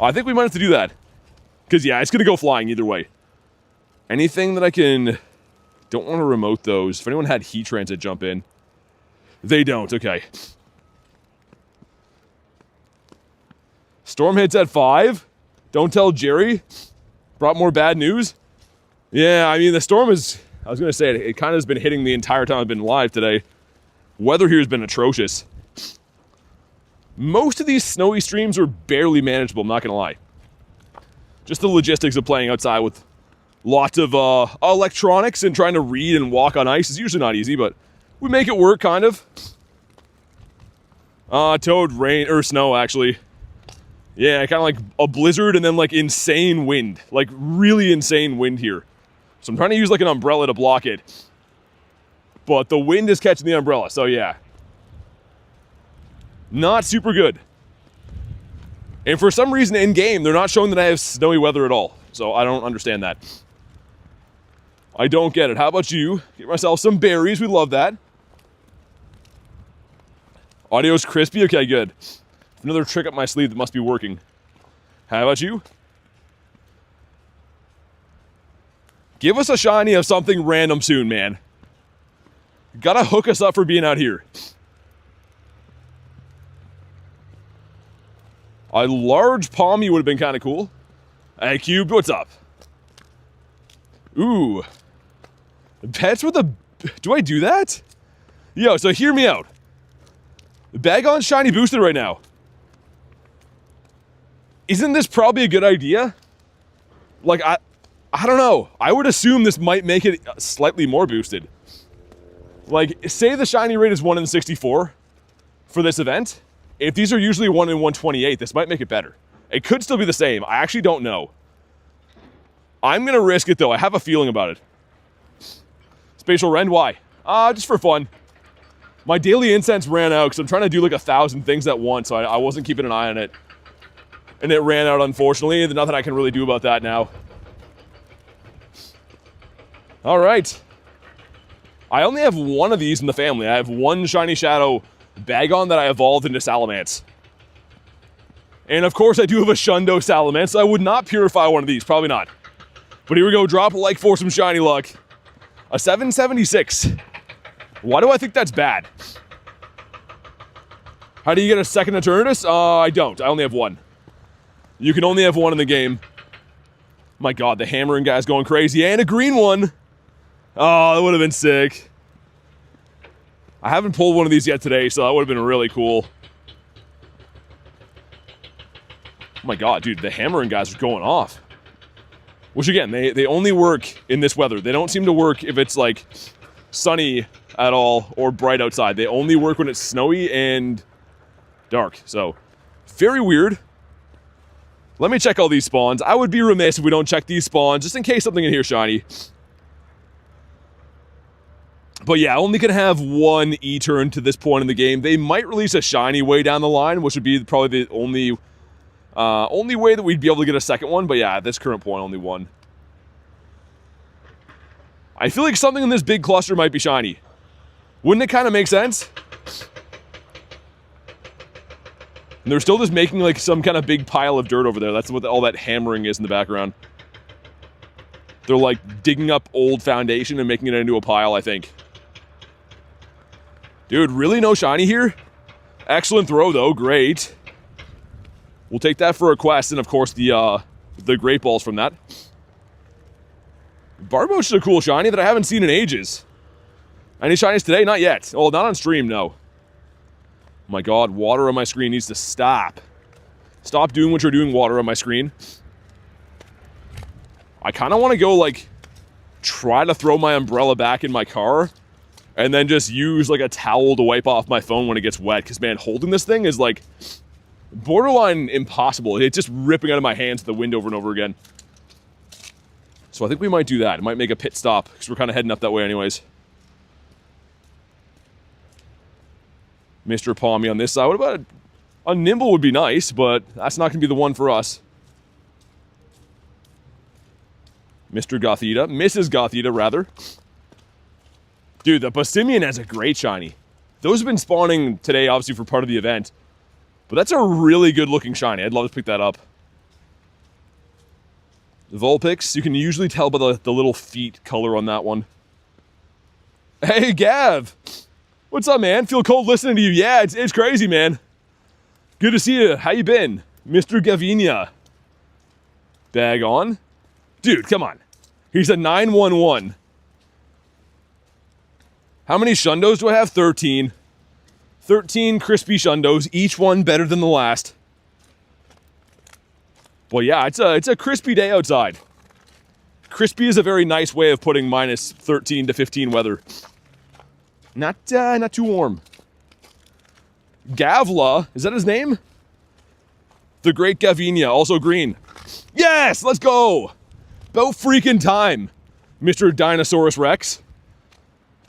I think we might have to do that. Because yeah, it's going to go flying either way. Anything that I can... Don't want to remote those. If anyone had heat transit jump in. They don't, okay. Storm hits at 5. Don't tell Jerry. Brought more bad news. Yeah, I mean, the storm is... I was going to say, it kind of has been hitting the entire time I've been live today. Weather here has been atrocious. Most of these snowy streams are barely manageable, I'm not going to lie. Just the logistics of playing outside with lots of electronics and trying to read and walk on ice is usually not easy, but we make it work, kind of. Toad, rain, or snow, actually. Yeah, kind of like a blizzard and then like insane wind. Like really insane wind here. So I'm trying to use like an umbrella to block it. But the wind is catching the umbrella, so yeah. Not super good. And for some reason in-game, they're not showing that I have snowy weather at all. So I don't understand that. I don't get it. How about you? Get myself some berries, we love that. Audio's crispy? Okay, good. Another trick up my sleeve that must be working. How about you? Give us a shiny of something random soon, man. Gotta hook us up for being out here. A large Palmy would have been kind of cool. Hey, Cube, what's up? Ooh. Pets with a... Do I do that? Yo, so hear me out. Bagon's shiny boosted right now. Isn't this probably a good idea? Like, I don't know. I would assume this might make it slightly more boosted. Like, say the shiny rate is 1 in 64 for this event. If these are usually 1 in 128, this might make it better. It could still be the same. I actually don't know. I'm going to risk it, though. I have a feeling about it. Spatial Rend, why? Just for fun. My daily incense ran out because I'm trying to do like 1,000 things at once, so I wasn't keeping an eye on it. And it ran out, unfortunately. There's nothing I can really do about that now. All right. I only have one of these in the family. I have one Shiny Shadow Bagon that I evolved into Salamence. And of course I do have a Shundo Salamence, so I would not purify one of these, probably not. But here we go, drop a like for some shiny luck. A 776. Why do I think that's bad? How do you get a second Eternatus? I don't, I only have one. You can only have one in the game. My god, the hammering guy's going crazy, and a green one! Oh, that would have been sick. I haven't pulled one of these yet today, so that would have been really cool. Oh my god, dude, the hammering guys are going off. Which again, they only work in this weather. They don't seem to work if it's like sunny at all or bright outside. They only work when it's snowy and dark. So, very weird. Let me check all these spawns. I would be remiss if we don't check these spawns, just in case something in here shiny. But yeah, only can have one E-turn to this point in the game. They might release a shiny way down the line, which would be probably the only Only way that we'd be able to get a second one, but yeah, at this current point, only one. I feel like something in this big cluster might be shiny. Wouldn't it kind of make sense? And they're still just making like some kind of big pile of dirt over there. That's what all that hammering is in the background. They're like digging up old foundation and making it into a pile, I think. Dude, really no shiny here? Excellent throw though, great. We'll take that for a quest, and of course the great balls from that. Barboach is a cool shiny that I haven't seen in ages. Any shinies today? Not yet. Oh, not on stream, no. Oh my god, water on my screen needs to stop. Stop doing what you're doing, water on my screen. I kind of want to go, like, try to throw my umbrella back in my car, and then just use, like, a towel to wipe off my phone when it gets wet. Because, man, holding this thing is, like, borderline impossible. It's just ripping out of my hands to the wind over and over again. So I think we might do that. It might make a pit stop, because we're kind of heading up that way anyways. Mr. Palmy on this side. What about a Nimble would be nice, but that's not going to be the one for us. Mr. Gothita. Mrs. Gothita, rather. Dude, the Passimian has a great shiny. Those have been spawning today, obviously, for part of the event. But that's a really good-looking shiny. I'd love to pick that up. The Vulpix, you can usually tell by the little feet color on that one. Hey, Gav! What's up, man? Feel cold listening to you. Yeah, it's crazy, man. Good to see you. How you been? Mr. Gavinia. Bag on. Dude, come on. He's a 911. How many Shundos do I have? 13. 13 crispy Shundos, each one better than the last. Well, yeah, it's a crispy day outside. Crispy is a very nice way of putting minus 13 to 15 weather. Not too warm. Gavla, is that his name? The Great Gavinia, also green. Yes, let's go! About freaking time, Mr. Dinosaurus Rex.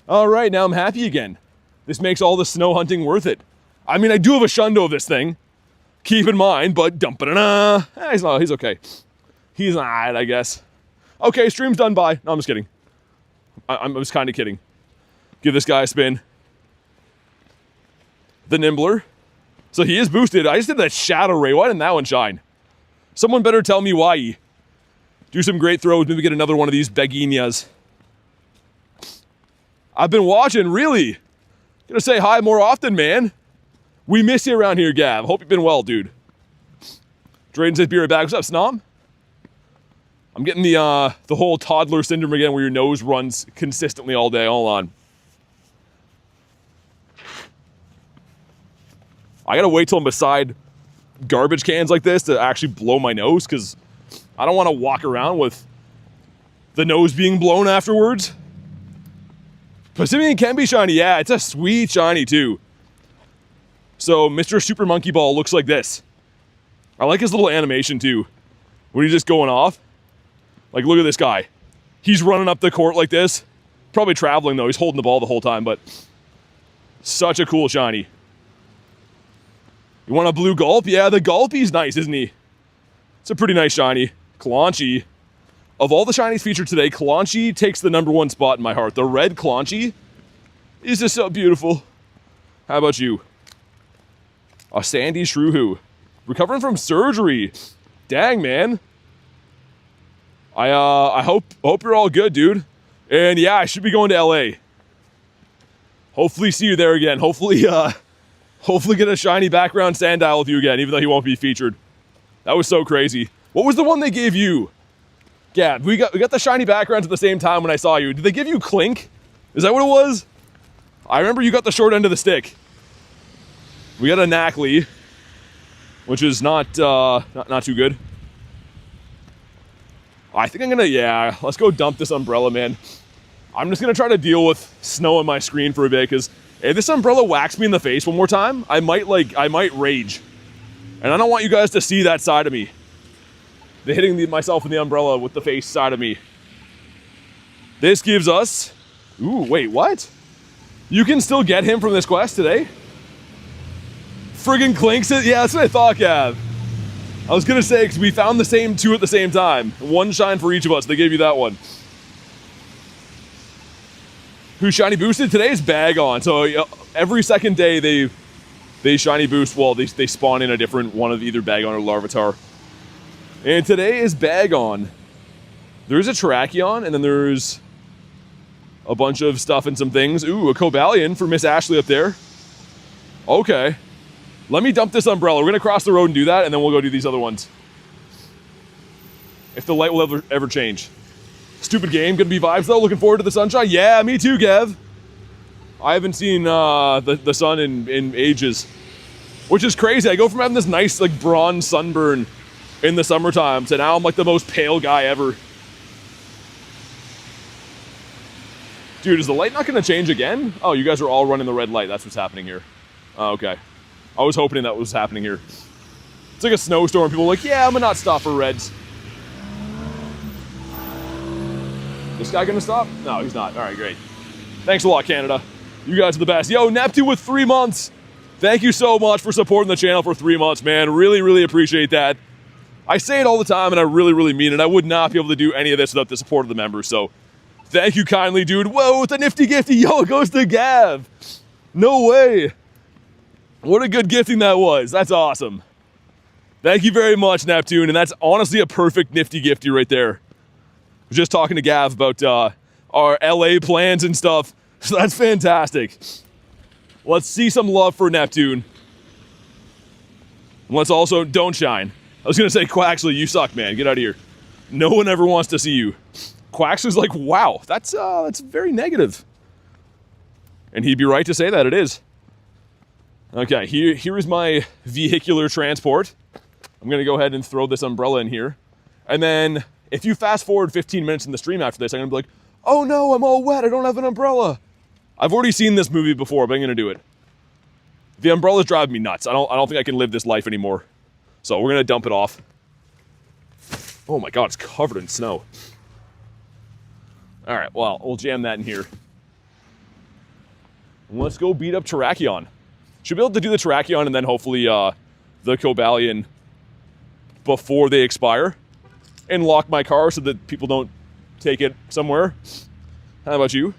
Alright, now I'm happy again. This makes all the snow hunting worth it. I mean, I do have a Shundo of this thing. Keep in mind, but dum-ba-da-na. He's okay. He's alright, I guess. Okay, stream's done, bye. No, I'm just kidding. I was kind of kidding. Give this guy a spin. The Nimbler. So he is boosted. I just did that Shadow Ray. Why didn't that one shine? Someone better tell me why. Do some great throws. Maybe get another one of these Beginias. I've been watching, really. Gonna say hi more often, man. We miss you around here, Gav. Hope you've been well, dude. Drayden says, be right back. What's up, Snom? I'm getting the whole toddler syndrome again where your nose runs consistently all day. Hold on. I gotta wait till I'm beside garbage cans like this to actually blow my nose, because I don't want to walk around with the nose being blown afterwards. Passimian can be shiny. Yeah, it's a sweet shiny too. So Mr. Super Monkey Ball looks like this. I like his little animation too, when he's just going off. Like, look at this guy. He's running up the court like this. Probably traveling though. He's holding the ball the whole time, but such a cool shiny. You want a blue Gulp? Yeah, the Gulpy's nice, isn't he? It's a pretty nice shiny. Claunchy. Of all the shinies featured today, Claunchy takes the #1 spot in my heart. The red Claunchy is just so beautiful. How about you? A Sandy Shrew. Recovering from surgery. Dang, man. I hope you're all good, dude. And yeah, I should be going to LA. Hopefully see you there again. Hopefully get a shiny background Sandile with you again, even though he won't be featured. That was so crazy. What was the one they gave you? Yeah, we got the shiny backgrounds at the same time when I saw you. Did they give you Clink? Is that what it was? I remember you got the short end of the stick. We got a Knackley, which is not too good. I think I'm gonna, yeah, let's go dump this umbrella, man. I'm just gonna try to deal with snow on my screen for a bit, because if this umbrella whacks me in the face one more time, I might rage. And I don't want you guys to see that side of me. The hitting myself in the umbrella with the face side of me. This gives us, ooh, wait, what? You can still get him from this quest today? Friggin' Clinks it? Yeah, that's what I thought, Gav. I was gonna say, because we found the same two at the same time. One shine for each of us. They gave you that one. Who shiny boosted? Today is Bagon. So every second day they shiny boost. Well, they spawn in a different one of either Bagon or Larvitar. And today is Bagon. There's a Terrakion, and then there's a bunch of stuff and some things. Ooh, a Cobalion for Miss Ashley up there. Okay. Let me dump this umbrella. We're gonna cross the road and do that, and then we'll go do these other ones. If the light will ever change. Stupid game, gonna be vibes though. Looking forward to the sunshine. Yeah, me too, Gav. I haven't seen the sun in ages, which is crazy. I go from having this nice like bronze sunburn in the summertime to now I'm like the most pale guy ever. Dude, is the light not gonna change again? Oh, you guys are all running the red light. That's what's happening here. Oh, okay. I was hoping that was happening here. It's like a snowstorm. People are like, yeah, I'm gonna not stop for reds. This guy gonna stop? No, he's not. All right, great. Thanks a lot, Canada. You guys are the best. Yo, Neptune with 3 months. Thank you so much for supporting the channel for 3 months, man. Really, really appreciate that. I say it all the time, and I really, really mean it. I would not be able to do any of this without the support of the members, so thank you kindly, dude. Whoa, with a nifty gifty. Yo, it goes to Gav. No way. What a good gifting that was. That's awesome. Thank you very much, Neptune, and that's honestly a perfect nifty gifty right there. I was just talking to Gav about our LA plans and stuff, so that's fantastic. Let's see some love for Neptune. And let's also, don't shine. I was gonna say, Quaxley, you suck, man. Get out of here. No one ever wants to see you. Quaxley's like, wow, that's very negative. And he'd be right to say that, it is. Okay, here is my vehicular transport. I'm gonna go ahead and throw this umbrella in here. And then, if you fast forward 15 minutes in the stream after this, I'm gonna be like, oh no, I'm all wet, I don't have an umbrella. I've already seen this movie before, but I'm gonna do it. The umbrella's driving me nuts. I don't think I can live this life anymore. So we're gonna dump it off. Oh my god, it's covered in snow. All right, well, we'll jam that in here. And let's go beat up Terrakion. Should be able to do the Terrakion and then hopefully the Cobalion before they expire. And lock my car so that people don't take it somewhere. How about you?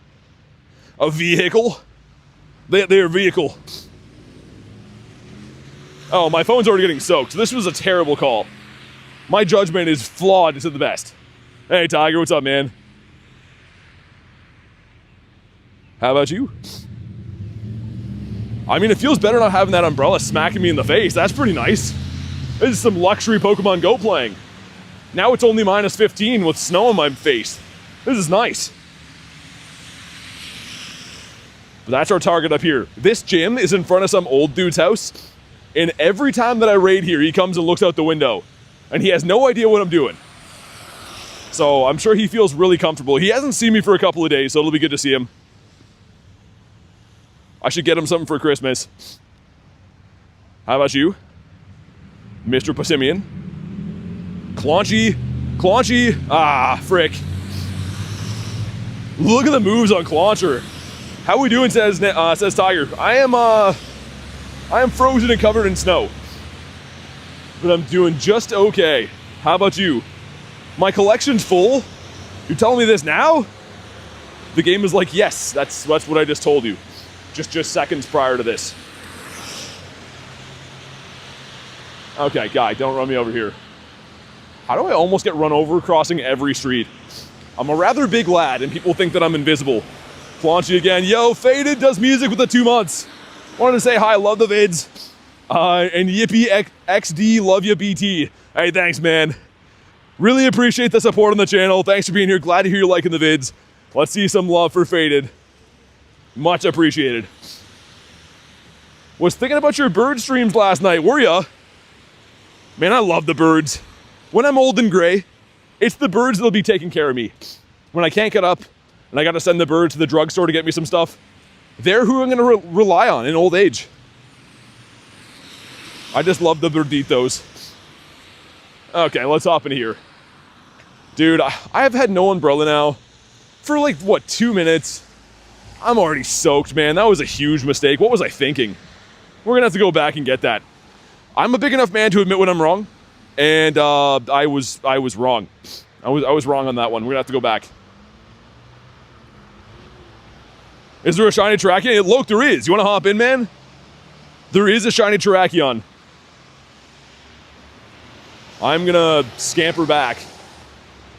A vehicle? They're a vehicle. Oh, my phone's already getting soaked. This was a terrible call. My judgment is flawed to the best. Hey, Tiger, what's up, man? How about you? I mean, it feels better not having that umbrella smacking me in the face. That's pretty nice. This is some luxury Pokemon Go playing. Now it's only minus 15 with snow on my face. This is nice. But that's our target up here. This gym is in front of some old dude's house. And every time that I raid here, he comes and looks out the window. And he has no idea what I'm doing. So I'm sure he feels really comfortable. He hasn't seen me for a couple of days, so it'll be good to see him. I should get him something for Christmas. How about you? Mr. Passimian? Claunchy. Ah, frick. Look at the moves on Clauncher. How we doing, says Tiger. I am frozen and covered in snow. But I'm doing just okay. How about you? My collection's full? You're telling me this now? The game is like, yes, that's what I just told you. Just seconds prior to this. Okay, guy, don't run me over here. How do I almost get run over crossing every street? I'm a rather big lad and people think that I'm invisible. Flaunchy again. Yo, Faded does music with the 2 months. Wanted to say hi, love the vids. And Yippee XD, love ya BT. Hey, thanks, man. Really appreciate the support on the channel. Thanks for being here. Glad to hear you liking the vids. Let's see some love for Faded. Much appreciated. Was thinking about your bird streams last night, were ya? Man, I love the birds. When I'm old and gray, it's the birds that'll be taking care of me. When I can't get up and I gotta send the bird to the drugstore to get me some stuff, they're who I'm gonna rely on in old age. I just love the birditos. Okay, let's hop in here. Dude, I've had no umbrella now for like, what, 2 minutes? I'm already soaked, man. That was a huge mistake. What was I thinking? We're gonna have to go back and get that. I'm a big enough man to admit when I'm wrong, And I was wrong. I was wrong on that one. We're gonna have to go back. Is there a shiny Terrakion? Look, there is. You wanna hop in, man? There is a shiny Terrakion. I'm gonna scamper back.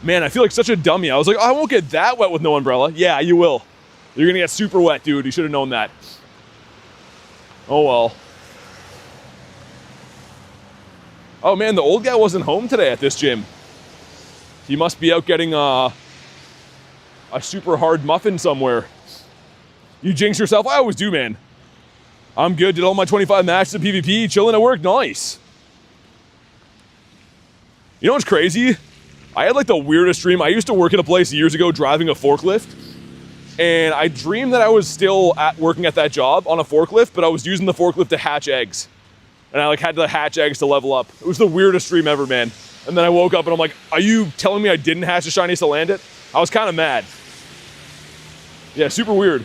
Man, I feel like such a dummy. I was like, oh, I won't get that wet with no umbrella. Yeah, you will. You're gonna get super wet, dude. You should have known that. Oh well. Oh man, the old guy wasn't home today at this gym. He must be out getting a super hard muffin somewhere. You jinx yourself? I always do, man. I'm good, did all my 25 matches of PvP, chilling at work, nice. You know what's crazy? I had like the weirdest dream. I used to work at a place years ago driving a forklift, and I dreamed that I was still working at that job on a forklift, but I was using the forklift to hatch eggs. And I like had to hatch eggs to level up. It was the weirdest dream ever, man. And then I woke up and I'm like, are you telling me I didn't hatch a shiny to land it? I was kind of mad. Yeah, super weird.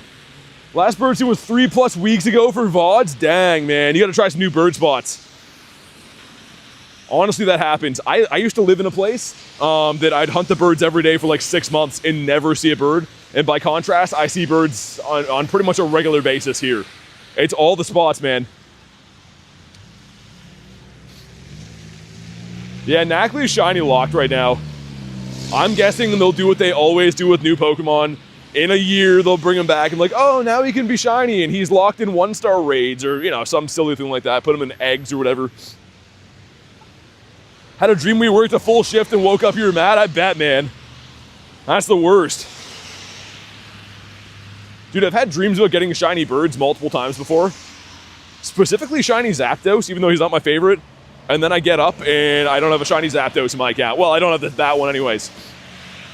Last bird scene was 3+ weeks ago for VODs. Dang, man, you gotta try some new bird spots. Honestly, that happens. I used to live in a place that I'd hunt the birds every day for like 6 months and never see a bird. And by contrast, I see birds on pretty much a regular basis here. It's all the spots, man. Yeah, Nackley's shiny locked right now. I'm guessing they'll do what they always do with new Pokemon. In a year, they'll bring him back and like, oh, now he can be shiny and he's locked in 1-star raids or, you know, some silly thing like that. Put him in eggs or whatever. Had a dream we worked a full shift and woke up you were mad? I bet, man. That's the worst. Dude, I've had dreams about getting shiny birds multiple times before. Specifically shiny Zapdos, even though he's not my favorite. And then I get up and I don't have a shiny Zapdos in my account. Well, I don't have that one anyways.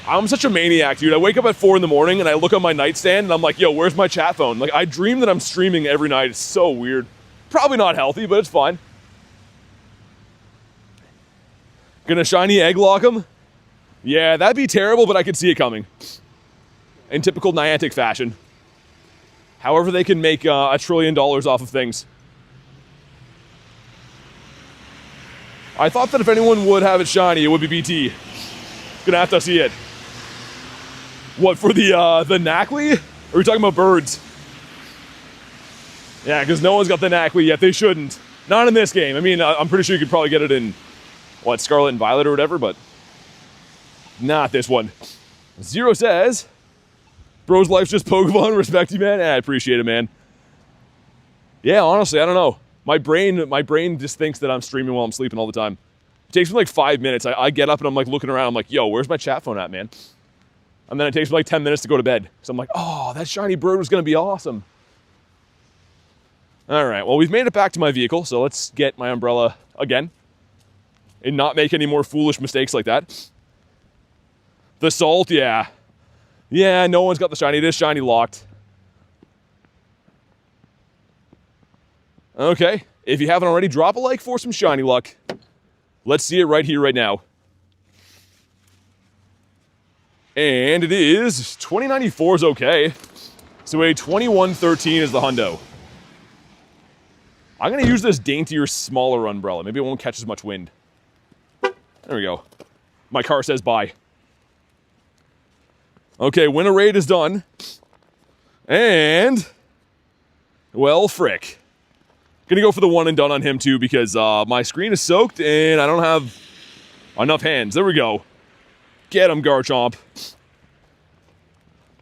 I'm such a maniac, dude. I wake up at 4 in the morning and I look on my nightstand and I'm like, yo, where's my chat phone? Like, I dream that I'm streaming every night. It's so weird. Probably not healthy, but it's fine. Gonna shiny egg lock him? Yeah, that'd be terrible, but I could see it coming. In typical Niantic fashion. However they can make $1 trillion off of things. I thought that if anyone would have it shiny, it would be BT. Gonna have to see it. What, for the Nackley? Or are we talking about birds? Yeah, because no one's got the Nackley yet. They shouldn't. Not in this game. I mean, I'm pretty sure you could probably get it in, what, Scarlet and Violet or whatever, but not this one. Zero says, bro's life's just Pokemon. Respect you, man. I appreciate it, man. Yeah, honestly, I don't know. My brain just thinks that I'm streaming while I'm sleeping all the time. It takes me like 5 minutes. I get up and I'm like looking around. I'm like, yo, where's my chat phone at, man? And then it takes me like 10 minutes to go to bed. So I'm like, oh, that shiny bird was gonna be awesome. All right, well, we've made it back to my vehicle, so let's get my umbrella again and not make any more foolish mistakes like that. The salt, yeah. Yeah, no one's got the shiny. It is shiny locked. Okay, if you haven't already, drop a like for some shiny luck. Let's see it right here, right now. And it is 2094 is okay. So a 2113 is the hundo. I'm gonna use this daintier, smaller umbrella. Maybe it won't catch as much wind. There we go. My car says bye. Okay, winter raid is done. And, well, frick. Gonna go for the one and done on him too because my screen is soaked and I don't have enough hands. There we go. Get him, Garchomp.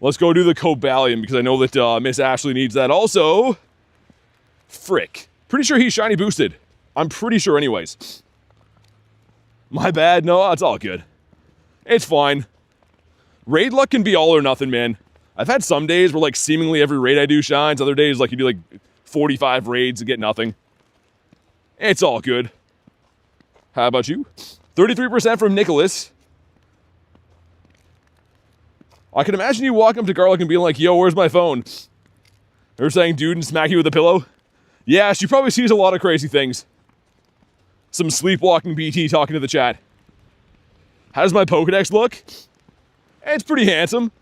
Let's go do the Cobalion because I know that Miss Ashley needs that. Also, frick. Pretty sure he's shiny boosted. I'm pretty sure anyways. My bad. No, it's all good. It's fine. Raid luck can be all or nothing, man. I've had some days where like seemingly every raid I do shines. Other days like you do like 45 raids and get nothing. It's all good. How about you? 33% from Nicholas. I can imagine you walking up to Garlic and being like, yo, where's my phone? They're saying dude and smack you with a pillow. Yeah, she probably sees a lot of crazy things. Some sleepwalking BT talking to the chat. How does my Pokedex look? It's pretty handsome.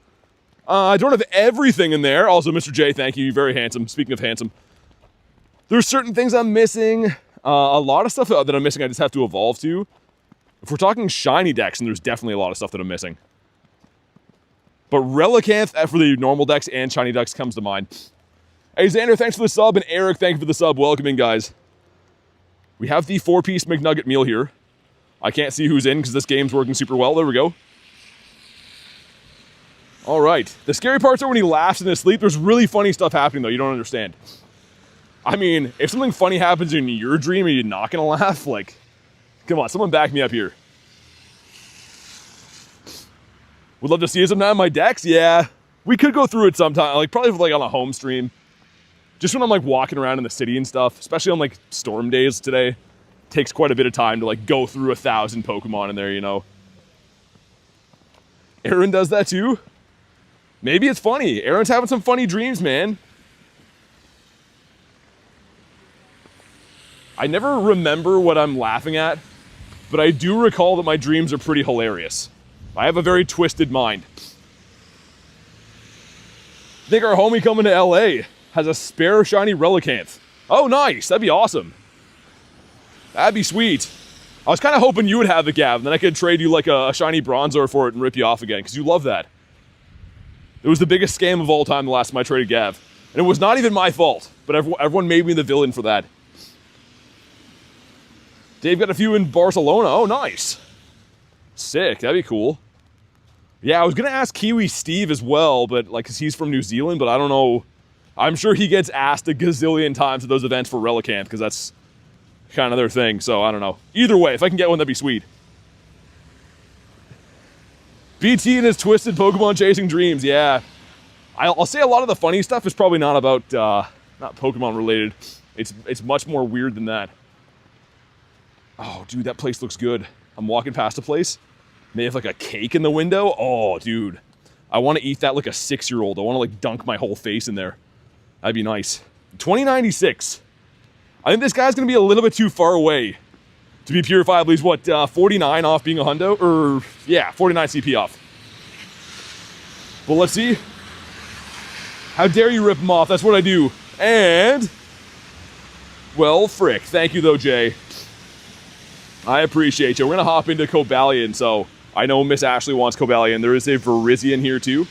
I don't have everything in there. Also, Mr. J, thank you. You're very handsome. Speaking of handsome. There's certain things I'm missing. A lot of stuff that I'm missing I just have to evolve to. If we're talking shiny decks, then there's definitely a lot of stuff that I'm missing. But Relicanth for the normal decks and shiny decks comes to mind. Hey, Xander, thanks for the sub, and Eric, thank you for the sub. Welcome in, guys. We have the 4-piece McNugget meal here. I can't see who's in because this game's working super well. There we go. All right. The scary parts are when he laughs in his sleep. There's really funny stuff happening, though. You don't understand. I mean, if something funny happens in your dream and you're not going to laugh, like, come on, someone back me up here. Would love to see it sometime in my decks. Yeah, we could go through it sometime, like probably like on a home stream. Just when I'm like walking around in the city and stuff, especially on like storm days today. Takes quite a bit of time to like go through 1,000 Pokemon in there, you know. Aaron does that too? Maybe it's funny. Aaron's having some funny dreams, man. I never remember what I'm laughing at, but I do recall that my dreams are pretty hilarious. I have a very twisted mind. I think our homie coming to LA has a spare shiny Relicanth. Oh, nice. That'd be awesome. That'd be sweet. I was kind of hoping you would have the Gav, and then I could trade you like a shiny Bronzor for it and rip you off again, because you love that. It was the biggest scam of all time the last time I traded Gav. And it was not even my fault, but everyone made me the villain for that. Dave got a few in Barcelona. Oh, nice. Sick. That'd be cool. Yeah, I was going to ask Kiwi Steve as well, but like, 'cause he's from New Zealand, but I don't know. I'm sure he gets asked a gazillion times at those events for Relicanth, because that's kind of their thing, so I don't know. Either way, if I can get one, that'd be sweet. BT and his twisted Pokemon chasing dreams, yeah. I'll say a lot of the funny stuff is probably not about, not Pokemon related. It's much more weird than that. Oh, dude, that place looks good. I'm walking past a place. They have like a cake in the window. Oh, dude. I want to eat that like a 6-year-old. I want to like dunk my whole face in there. That'd be nice. 2096. I think this guy's going to be a little bit too far away to be purifiable. He's what, 49 off being a hundo? Or, yeah, 49 CP off. But let's see. How dare you rip him off? That's what I do. And, well, frick. Thank you, though, Jay. I appreciate you. We're going to hop into Cobalion, so I know Miss Ashley wants Cobalion. There is a Virizion here, too.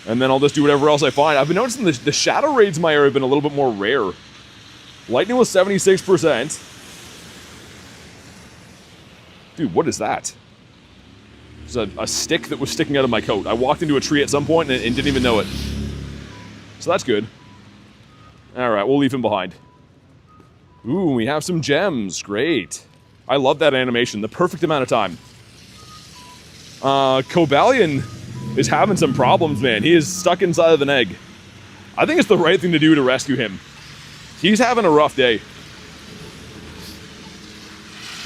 And then I'll just do whatever else I find. I've been noticing the Shadow Raids in my area have been a little bit more rare. Lightning was 76%. Dude, what is that? It's a stick that was sticking out of my coat. I walked into a tree at some point and didn't even know it. So that's good. Alright, we'll leave him behind. Ooh, we have some gems. Great. I love that animation. The perfect amount of time. Cobalion is having some problems, man. He is stuck inside of an egg. I think it's the right thing to do to rescue him. He's having a rough day.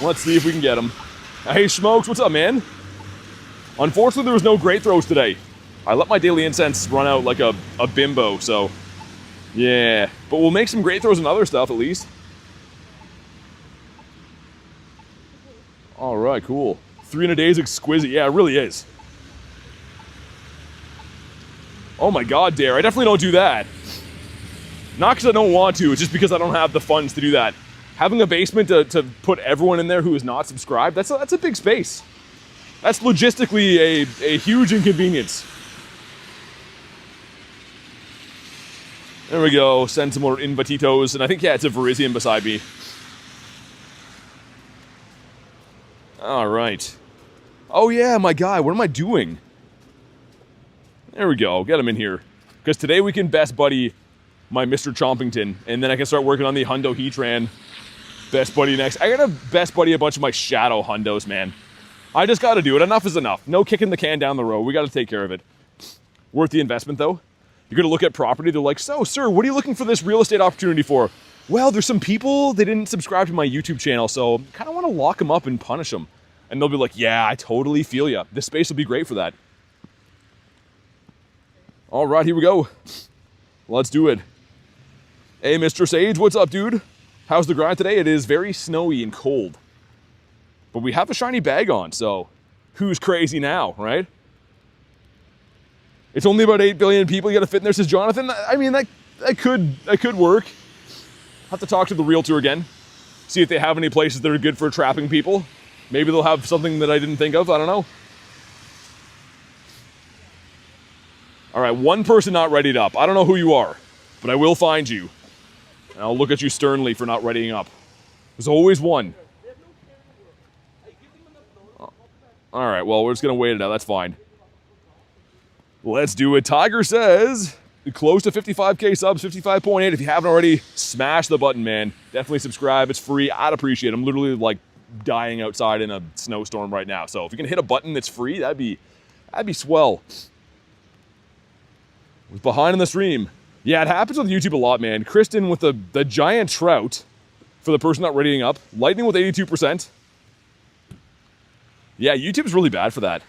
Let's see if we can get him. Hey, Smokes, what's up, man? Unfortunately, there was no great throws today. I let my daily incense run out like a bimbo, so... yeah. But we'll make some great throws and other stuff, at least. Alright, cool. 3 in a day is exquisite. Yeah, it really is. Oh my god, Dare. I definitely don't do that. Not because I don't want to, it's just because I don't have the funds to do that. Having a basement to put everyone in there who is not subscribed, that's a big space. That's logistically a huge inconvenience. There we go. Send some more invititos. And I think, yeah, it's a Virizion beside me. Alright. Oh yeah, my guy. What am I doing? There we go. Get him in here. Because today we can best buddy my Mr. Chompington. And then I can start working on the Hundo Heatran. Best buddy next. I gotta best buddy a bunch of my Shadow Hundos, man. I just gotta do it. Enough is enough. No kicking the can down the road. We gotta take care of it. Worth the investment, though. You're gonna look at property. They're like, so, sir, what are you looking for this real estate opportunity for? Well, there's some people, they didn't subscribe to my YouTube channel, so I kind of want to lock them up and punish them. And they'll be like, yeah, I totally feel ya. This space will be great for that. All right, here we go. Let's do it. Hey, Mr. Sage, what's up, dude? How's the grind today? It is very snowy and cold. But we have a shiny bag on, so who's crazy now, right? It's only about 8 billion people you gotta fit in there, says Jonathan. I mean, that could work. Have to talk to the realtor again. See if they have any places that are good for trapping people. Maybe they'll have something that I didn't think of. I don't know. All right, one person not readied up. I don't know who you are, but I will find you. And I'll look at you sternly for not readying up. There's always one. All right, well, we're just going to wait it out. That's fine. Let's do it. Tiger says, close to 55K subs, 55.8. If you haven't already, smash the button, man. Definitely subscribe. It's free. I'd appreciate it. I'm literally, like, dying outside in a snowstorm right now. So if you can hit a button that's free, that'd be swell. Was behind in the stream. Yeah, it happens with YouTube a lot, man. Kristen with the giant trout for the person not readying up. Lightning with 82%. Yeah, YouTube's really bad for that.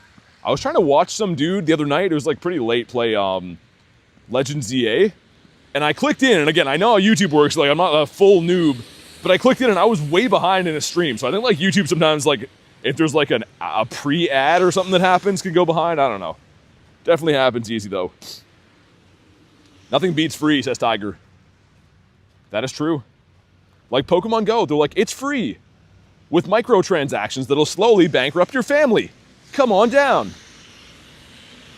I was trying to watch some dude the other night. It was like pretty late play Legends ZA. And I clicked in, and again, I know how YouTube works. Like, I'm not a full noob. But I clicked in, and I was way behind in a stream. So I think, like, YouTube sometimes, like, if there's, like, a pre-ad or something that happens, can go behind. I don't know. Definitely happens easy, though. Nothing beats free, says Tiger. That is true. Like Pokemon GO, they're like, it's free. With microtransactions that'll slowly bankrupt your family. Come on down.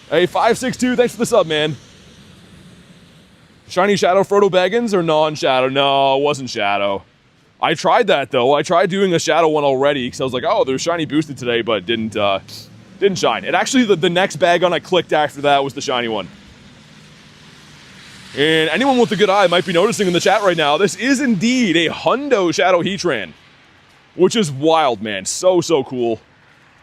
Hey, 562, thanks for the sub, man. Shiny Shadow Frodo Baggins or non-Shadow? No, it wasn't Shadow. I tried that, though. I tried doing a Shadow one already, because I was like, oh, there's Shiny boosted today, but it didn't shine. And actually, the next bag on I clicked after that was the Shiny one. And anyone with a good eye might be noticing in the chat right now, this is indeed a Hundo Shadow Heatran. Which is wild, man. So, so cool.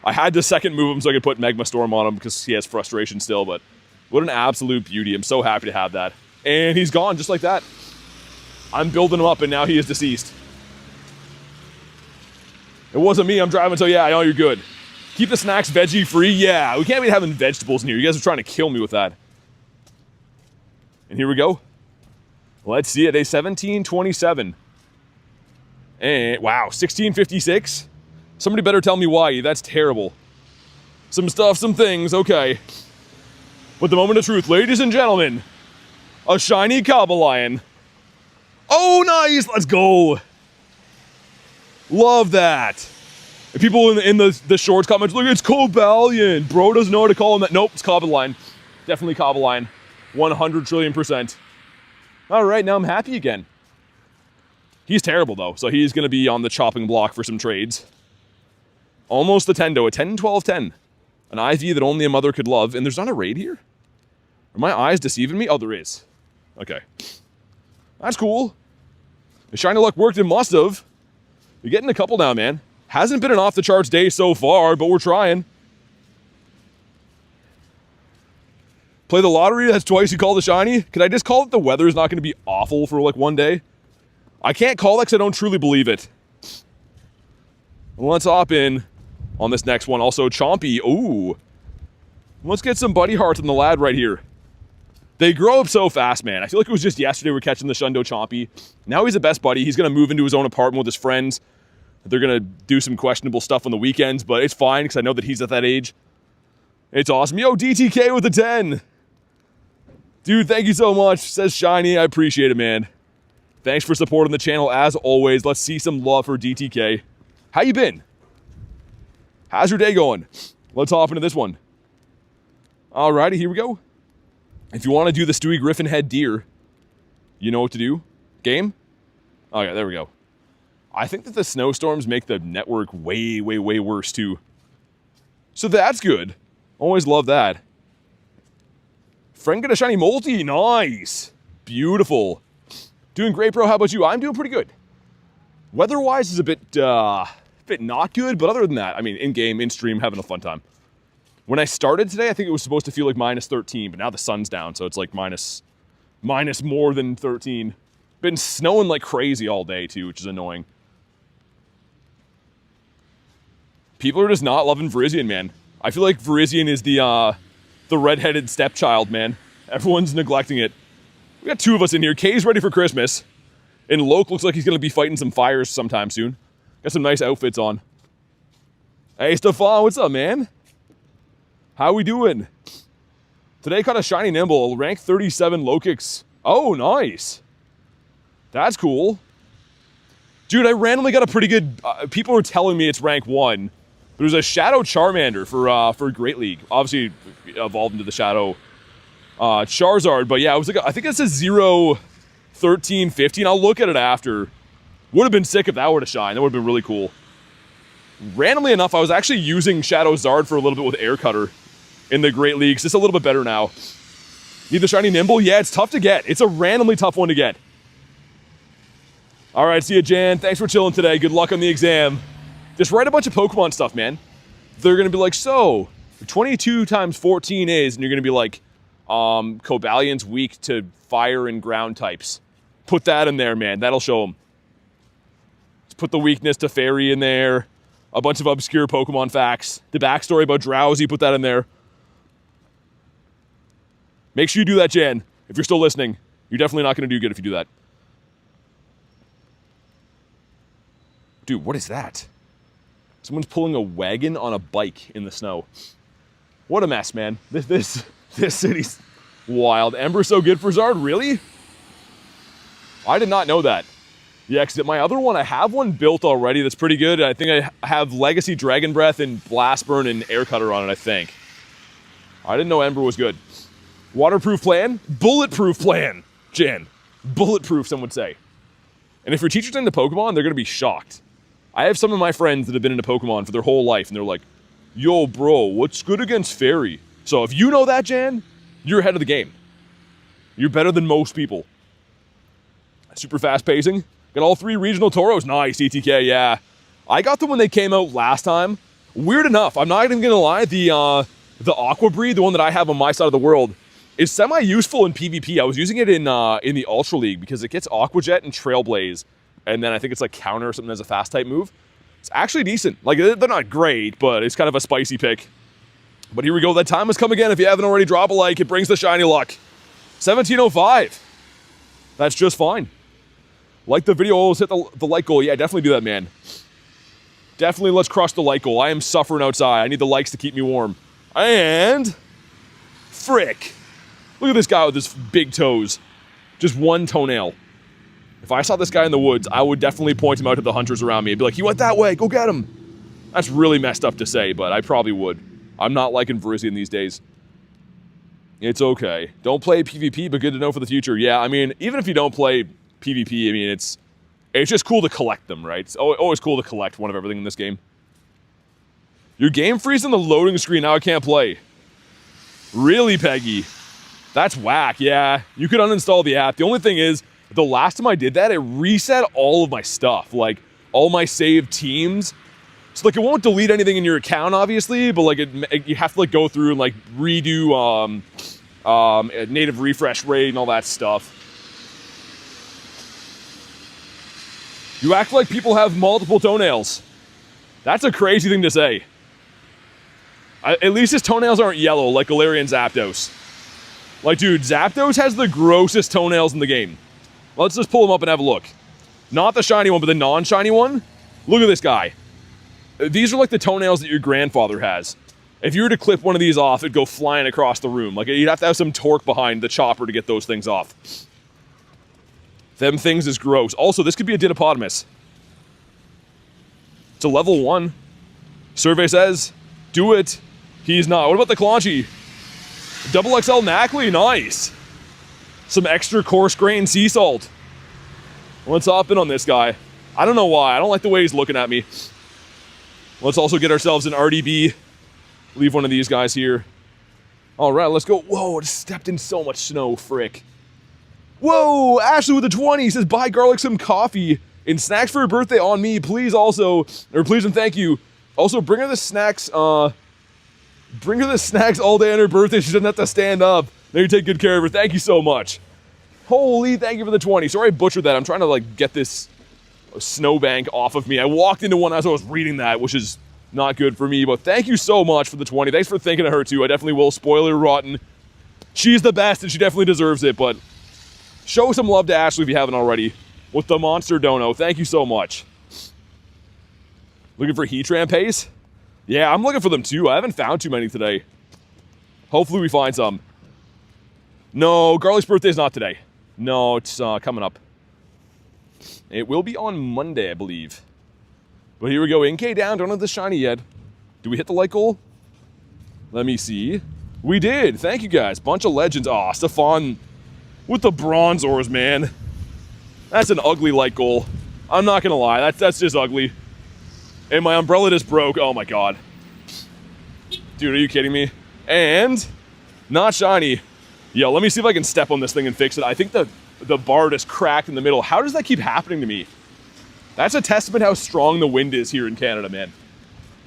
I had to second move him so I could put Magma Storm on him because he has frustration still, but what an absolute beauty. I'm so happy to have that. And he's gone just like that. I'm building him up and now he is deceased. It wasn't me, I'm driving, so yeah, I know you're good. Keep the snacks veggie free? Yeah, we can't be having vegetables in here. You guys are trying to kill me with that. And here we go. Let's see it, a 1727. And wow, 1656? Somebody better tell me why, that's terrible. Some stuff, some things, okay. But the moment of truth, ladies and gentlemen, a shiny Cobalion. Oh, nice, let's go. Love that. And people in the shorts comments, look, it's Cobalion. Bro doesn't know how to call him that. Nope, it's Cobalion. Definitely Cobalion. 100 trillion%. All right, now I'm happy again. He's terrible, though, so he's going to be on the chopping block for some trades. Almost a Tendo, a 10, 12, 10. An IV that only a mother could love, and there's not a raid here? Are my eyes deceiving me? Oh, there is. Okay. That's cool. The Shiny Luck worked, it must have. You're getting a couple now, man. Hasn't been an off-the-charts day so far, but we're trying. Play the lottery, that's twice you call the Shiny? Could I just call it the weather's not going to be awful for, like, one day? I can't call that because I don't truly believe it. Well, let's hop in on this next one. Also, Chompy. Ooh. Let's get some buddy hearts on the lad right here. They grow up so fast, man. I feel like it was just yesterday we were catching the Shundo Chompy. Now he's the best buddy. He's going to move into his own apartment with his friends. They're going to do some questionable stuff on the weekends, but it's fine because I know that he's at that age. It's awesome. Yo, DTK with a 10. Dude, thank you so much. Says Shiny. I appreciate it, man. Thanks for supporting the channel as always. Let's see some love for DTK. How you been? How's your day going? Let's hop into this one. Alrighty, here we go. If you want to do the Stewie Griffin head deer, you know what to do. Game? Oh yeah, there we go. I think that the snowstorms make the network way, way, way worse too. So that's good. Always love that. Friend got a shiny multi. Nice. Beautiful. Doing great, bro. How about you? I'm doing pretty good. Weather-wise is a bit not good, but other than that, I mean, in-game, in-stream, having a fun time. When I started today, I think it was supposed to feel like minus 13, but now the sun's down, so it's like minus more than 13. Been snowing like crazy all day, too, which is annoying. People are just not loving Virizion, man. I feel like Virizion is the redheaded stepchild, man. Everyone's neglecting it. We got two of us in here. Kay's ready for Christmas. And Loke looks like he's going to be fighting some fires sometime soon. Got some nice outfits on. Hey, Stefan, what's up, man? How we doing? Today caught a shiny Nimble, rank 37 Lokix. Oh, nice. That's cool. Dude, I randomly got a pretty good... people are telling me it's rank 1. There's a Shadow Charmander for Great League. Obviously, evolved into the Shadow Charizard. But yeah, it was like I think it says 0, 13, 15. I'll look at it after. Would have been sick if that were to shine. That would have been really cool. Randomly enough, I was actually using Shadow Zard for a little bit with Air Cutter in the Great Leagues. It's a little bit better now. Need the Shiny Nimble? Yeah, it's tough to get. It's a randomly tough one to get. All right, see you, Jan. Thanks for chilling today. Good luck on the exam. Just write a bunch of Pokemon stuff, man. They're going to be like, so, 22 times 14 is, and you're going to be like, Cobalion's weak to fire and ground types. Put that in there, man. That'll show them. Let's put the weakness to Fairy in there. A bunch of obscure Pokemon facts. The backstory about Drowsy, put that in there. Make sure you do that, Jan. If you're still listening, you're definitely not going to do good if you do that. Dude, what is that? Someone's pulling a wagon on a bike in the snow. What a mess, man. This city's wild. Ember's so good for Zard, really? I did not know that. Yeah, because my other one, I have one built already that's pretty good. I think I have Legacy Dragon Breath and Blast Burn and Air Cutter on it, I think. I didn't know Ember was good. Waterproof plan? Bulletproof plan, Jan. Bulletproof, some would say. And if your teacher's into Pokemon, they're going to be shocked. I have some of my friends that have been into Pokemon for their whole life, and they're like, yo, bro, what's good against Fairy? So if you know that, Jan, you're ahead of the game. You're better than most people. Super fast pacing. Got all 3 regional Tauros. Nice, ETK, yeah. I got them when they came out last time. Weird enough, I'm not even going to lie, the Aqua Breed, the one that I have on my side of the world, is semi-useful in PvP. I was using it in the Ultra League because it gets Aqua Jet and Trailblaze, and then I think it's like counter or something as a fast type move. It's actually decent. Like, they're not great, but it's kind of a spicy pick. But here we go. That time has come again. If you haven't already, drop a like. It brings the shiny luck. 1705. That's just fine. Like the video, always hit the like goal. Yeah, definitely do that, man. Definitely let's crush the like goal. I am suffering outside. I need the likes to keep me warm. And... frick. Look at this guy with his big toes. Just one toenail. If I saw this guy in the woods, I would definitely point him out to the hunters around me and be like, he went that way, go get him. That's really messed up to say, but I probably would. I'm not liking Virizion these days. It's okay. Don't play PvP, but good to know for the future. Yeah, I mean, even if you don't play PvP, I mean, it's just cool to collect them, right? It's always cool to collect one of everything in this game. Your game freezes on the loading screen, now I can't play. Really, Peggy? That's whack, yeah. You could uninstall the app. The only thing is, the last time I did that, it reset all of my stuff. Like, all my saved teams. So, like, it won't delete anything in your account, obviously, but, like, you have to, like, go through and, like, redo native refresh rate and all that stuff. You act like people have multiple toenails. That's a crazy thing to say. At least his toenails aren't yellow, like Galarian Zapdos. Like, dude, Zapdos has the grossest toenails in the game. Let's just pull him up and have a look. Not the shiny one, but the non-shiny one. Look at this guy. These are like the toenails that your grandfather has. If you were to clip one of these off, it'd go flying across the room. Like, you'd have to have some torque behind the chopper to get those things off. Them things is gross. Also, this could be a Didapodimus. It's a level 1. Survey says, do it. He's not. What about the Claunchy? Double XL Knackley, nice. Some extra coarse grain sea salt. Let's hop in on this guy. I don't know why. I don't like the way he's looking at me. Let's also get ourselves an RDB. Leave one of these guys here. All right, let's go. Whoa, it stepped in so much snow, frick. Whoa, Ashley with the 20 says, buy Garlic some coffee and snacks for her birthday on me. Please also, or please and thank you. Also, bring her the snacks, all day on her birthday. She doesn't have to stand up. Now you take good care of her. Thank you so much. Holy, thank you for the 20. Sorry I butchered that. I'm trying to, like, get this snowbank off of me. I walked into one as I was reading that, which is not good for me. But thank you so much for the 20. Thanks for thinking of her, too. I definitely will. Spoiler rotten. She's the best, and she definitely deserves it. But show some love to Ashley if you haven't already. With the Monster Dono. Thank you so much. Looking for Heatran pace? Yeah, I'm looking for them, too. I haven't found too many today. Hopefully we find some. No, Garlic's birthday is not today. No, it's coming up. It will be on Monday, I believe. But here we go. NK down. Don't have the shiny yet. Do we hit the light goal? Let me see. We did. Thank you, guys. Bunch of legends. Aw, Stefan with the Bronzors, man. That's an ugly light goal. I'm not gonna lie. That's just ugly. And my umbrella just broke. Oh, my God. Dude, are you kidding me? And not shiny. Yo, let me see if I can step on this thing and fix it. I think the bar just cracked in the middle. How does that keep happening to me? That's a testament how strong the wind is here in Canada, man.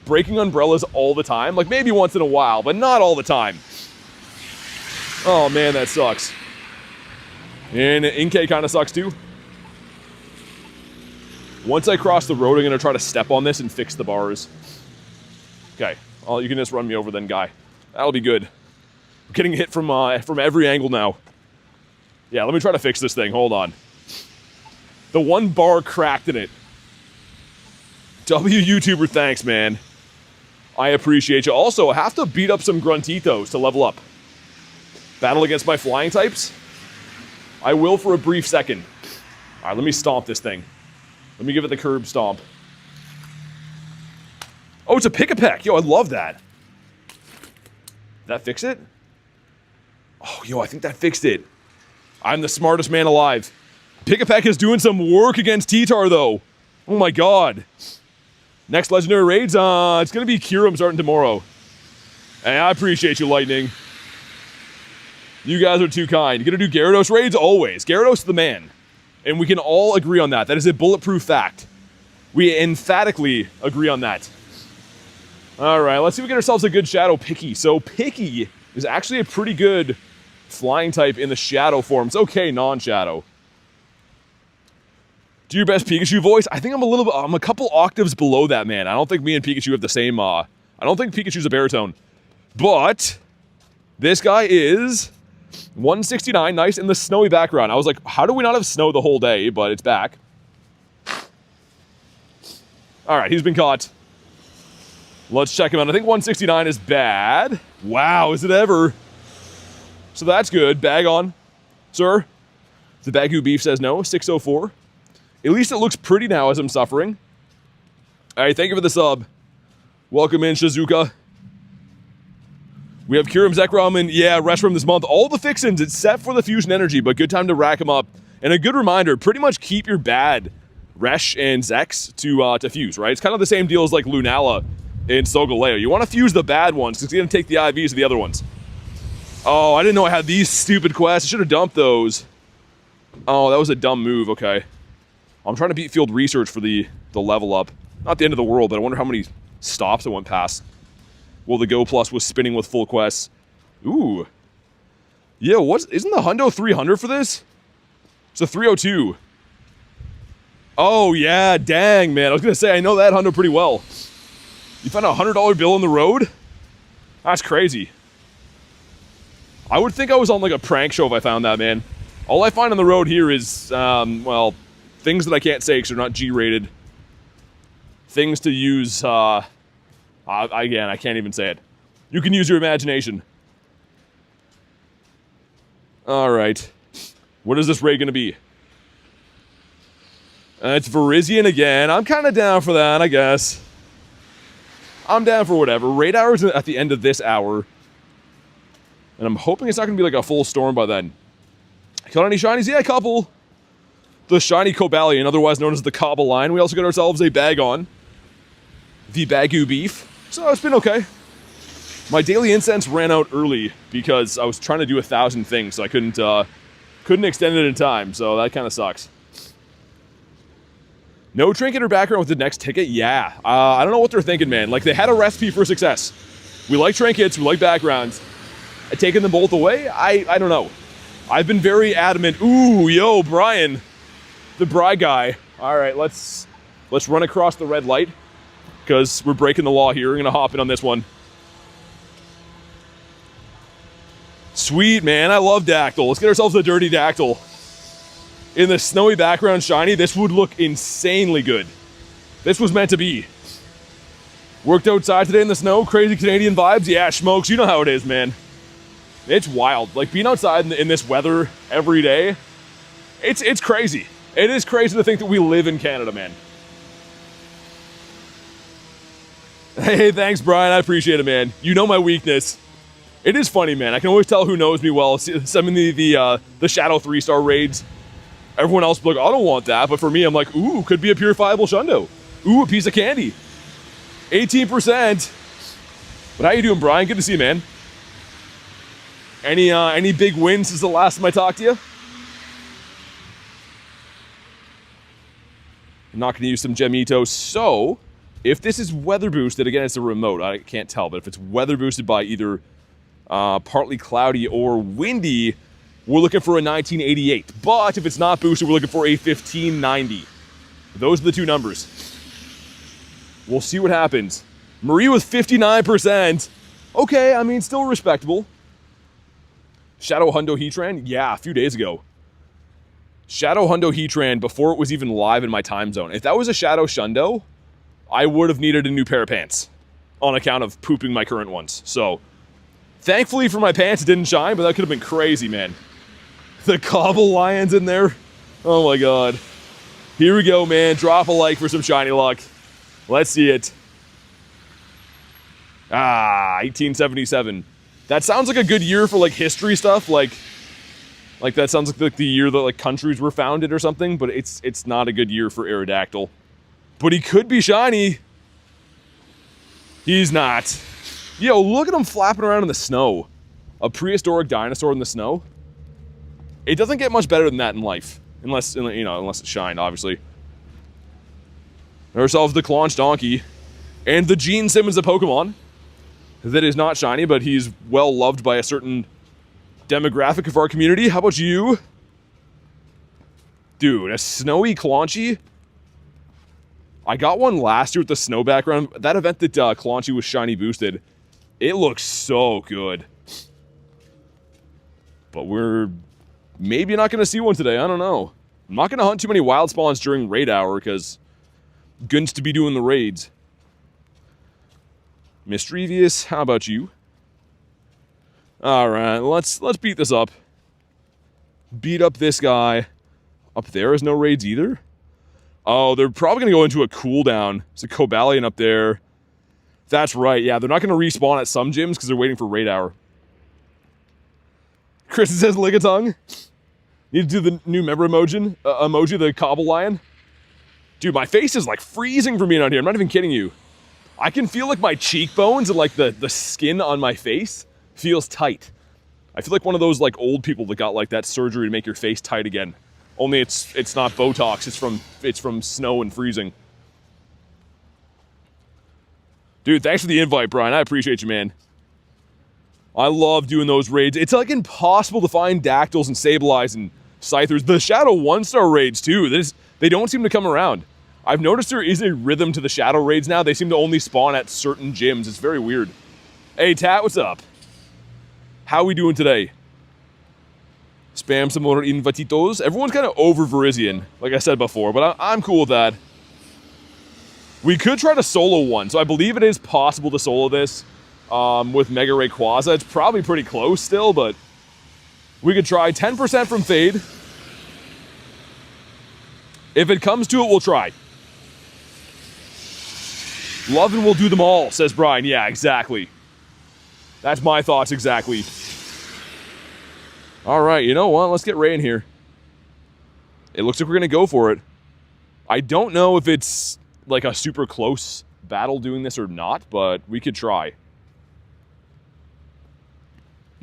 Breaking umbrellas all the time. Like, maybe once in a while, but not all the time. Oh, man, that sucks. And Inkay kind of sucks, too. Once I cross the road, I'm going to try to step on this and fix the bars. Okay. Oh, you can just run me over then, guy. That'll be good. I'm getting hit from every angle now. Yeah, let me try to fix this thing. Hold on. The one bar cracked in it. YouTuber, thanks, man. I appreciate you. Also, I have to beat up some Gruntitos to level up. Battle against my flying types? I will for a brief second. All right, let me stomp this thing. Let me give it the curb stomp. Oh, it's a pick-a-peck. Yo, I love that. Did that fix it? Oh, yo, I think that fixed it. I'm the smartest man alive. Pick-a-peck is doing some work against T-Tar, though. Oh, my God. Next legendary raids, it's going to be Kyurem starting tomorrow. Hey, I appreciate you, Lightning. You guys are too kind. You going to do Gyarados raids? Always. Gyarados is the man. And we can all agree on that. That is a bulletproof fact. We emphatically agree on that. All right, let's see if we get ourselves a good Shadow Picky. So Picky is actually a pretty good flying type in the Shadow form. It's okay, non-Shadow. Do your best Pikachu voice? I think I'm a couple octaves below that, man. I don't think me and Pikachu have the same, I don't think Pikachu's a baritone. But this guy is 169, nice in the snowy background. I was like, how do we not have snow the whole day? But it's back. All right, he's been caught. Let's check him out. I think 169 is bad. Wow, is it ever? So that's good. Bag on. Sir? The Bagu Beef says no. 604. At least it looks pretty now as I'm suffering. All right, thank you for the sub. Welcome in, Shizuka. We have Kyurem, Zekrom, and yeah, Reshiram this month. All the fixins, it's set for the Fusion Energy, but good time to rack them up. And a good reminder, pretty much keep your bad Resh and Zex to fuse, right? It's kind of the same deal as like Lunala and Solgaleo. You want to fuse the bad ones, because it's going to take the IVs of the other ones. Oh, I didn't know I had these stupid quests. I should have dumped those. Oh, that was a dumb move, okay. I'm trying to beat field research for the level up. Not the end of the world, but I wonder how many stops I went past. Well, the Go Plus was spinning with full quests. Ooh. Yeah, isn't the Hundo 300 for this? It's a 302. Oh, yeah, dang, man. I was going to say, I know that Hundo pretty well. You found a $100 bill on the road? That's crazy. I would think I was on like a prank show if I found that, man. All I find on the road here is, well, things that I can't say because they're not G-rated. Things to use, again, I can't even say it. You can use your imagination. All right. What is this raid going to be? It's Virizion again. I'm kind of down for that, I guess. I'm down for whatever. Raid hour is at the end of this hour. And I'm hoping it's not going to be like a full storm by then. Got any shinies? Yeah, a couple. The shiny Cobalion, otherwise known as the Cobalion. We also got ourselves a bag on. The Bagu Beef. So it's been okay. My daily incense ran out early because I was trying to do 1,000 things, so I couldn't extend it in time, so that kind of sucks. No trinket or background with the next ticket? Yeah. I don't know what they're thinking, man. Like, they had a recipe for success. We like trinkets, we like backgrounds. Taking them both away? I don't know. I've been very adamant. Ooh, yo, Brian. The Bry guy. All right, let's run across the red light because we're breaking the law here. We're going to hop in on this one. Sweet, man. I love Dactyl. Let's get ourselves a dirty Dactyl. In the snowy background shiny, this would look insanely good. This was meant to be. Worked outside today in the snow. Crazy Canadian vibes. Yeah, Smokes, you know how it is, man. It's wild. Like, being outside in this weather every day, it's crazy. It is crazy to think that we live in Canada, man. Hey, thanks, Brian. I appreciate it, man. You know my weakness. It is funny, man. I can always tell who knows me well. Some of the Shadow 3-star raids. Everyone else will be like, I don't want that. But for me, I'm like, ooh, could be a purifiable Shundo. Ooh, a piece of candy. 18%. But how you doing, Brian? Good to see you, man. Any big wins since the last time I talked to you? I'm not going to use some Gemitos. So, if this is weather boosted, again, it's a remote. I can't tell. But if it's weather boosted by either partly cloudy or windy, we're looking for a 1988. But if it's not boosted, we're looking for a 1590. Those are the two numbers. We'll see what happens. Marie with 59%. Okay, I mean, still respectable. Shadow Hundo Heatran? Yeah, a few days ago. Shadow Hundo Heatran, before it was even live in my time zone. If that was a Shadow Shundo, I would have needed a new pair of pants on account of pooping my current ones. So, thankfully for my pants, it didn't shine, but that could have been crazy, man. The Cobalion's in there. Oh my god. Here we go, man. Drop a like for some shiny luck. Let's see it. 1877. That sounds like a good year for, like, history stuff. Like that sounds like the year that, like, countries were founded or something, but it's not a good year for Aerodactyl. But he could be shiny. He's not. Yo, look at him flapping around in the snow. A prehistoric dinosaur in the snow. It doesn't get much better than that in life. Unless it's shined, obviously. Ourselves the Claunch Donkey. And the Gene Simmons of Pokemon. That is not shiny, but he's well loved by a certain demographic of our community. How about you? Dude, a snowy Claunchy? I got one last year with the snow background. That event that Claunchy was shiny boosted. It looks so good. But we're maybe not going to see one today. I don't know. I'm not going to hunt too many wild spawns during raid hour because Gun's to be doing the raids. Mischievous, how about you? Alright, let's beat this up. Beat up this guy. Up there is no raids either? Oh, they're probably going to go into a cooldown. There's a Cobalion up there. That's right, yeah, they're not going to respawn at some gyms because they're waiting for raid hour. Kristen says Lickitung. Need to do the new member emoji, the Cobalion. Dude, my face is like freezing from being out here. I'm not even kidding you. I can feel like my cheekbones and like the skin on my face feels tight. I feel like one of those like old people that got like that surgery to make your face tight again. Only it's not Botox, it's from snow and freezing. Dude, thanks for the invite, Brian. I appreciate you, man. I love doing those raids. It's like impossible to find Dactyls and Sableyes and Scythers. The Shadow 1-star raids too. They don't seem to come around. I've noticed there is a rhythm to the Shadow raids now. They seem to only spawn at certain gyms. It's very weird. Hey, Tat, what's up? How we doing today? Spam some more invititos. Everyone's kind of over Virizion, like I said before, but I'm cool with that. We could try to solo one, so I believe it is possible to solo this with Mega Rayquaza. It's probably pretty close still, but we could try 10% from Fade. If it comes to it, we'll try. Love and we'll do them all, says Brian. Yeah, exactly. That's my thoughts exactly. All right, you know what? Let's get Ray in here. It looks like we're going to go for it. I don't know if it's like a super close battle doing this or not, but we could try.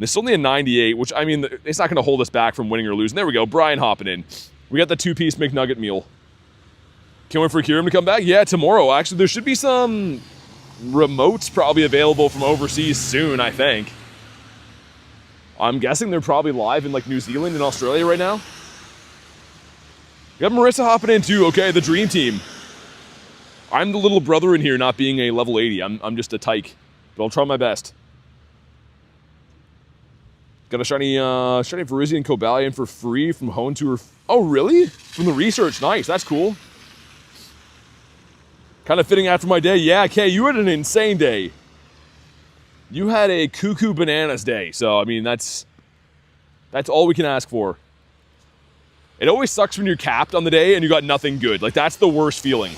This is only a 98, which, I mean, it's not going to hold us back from winning or losing. There we go. Brian hopping in. We got the 2-piece McNugget meal. Can't wait for Kieran to come back. Yeah, tomorrow. Actually, there should be some remotes probably available from overseas soon, I think. I'm guessing they're probably live in like New Zealand and Australia right now. We got Marissa hopping in too. Okay, the dream team. I'm the little brother in here not being a level 80. I'm just a tyke. But I'll try my best. Got a shiny Virizion Cobalion for free from Hone Tour. Oh, really? From the research. Nice. That's cool. Kind of fitting after my day. Yeah, Kay, you had an insane day. You had a cuckoo bananas day. So, I mean, that's all we can ask for. It always sucks when you're capped on the day and you got nothing good. Like, that's the worst feeling.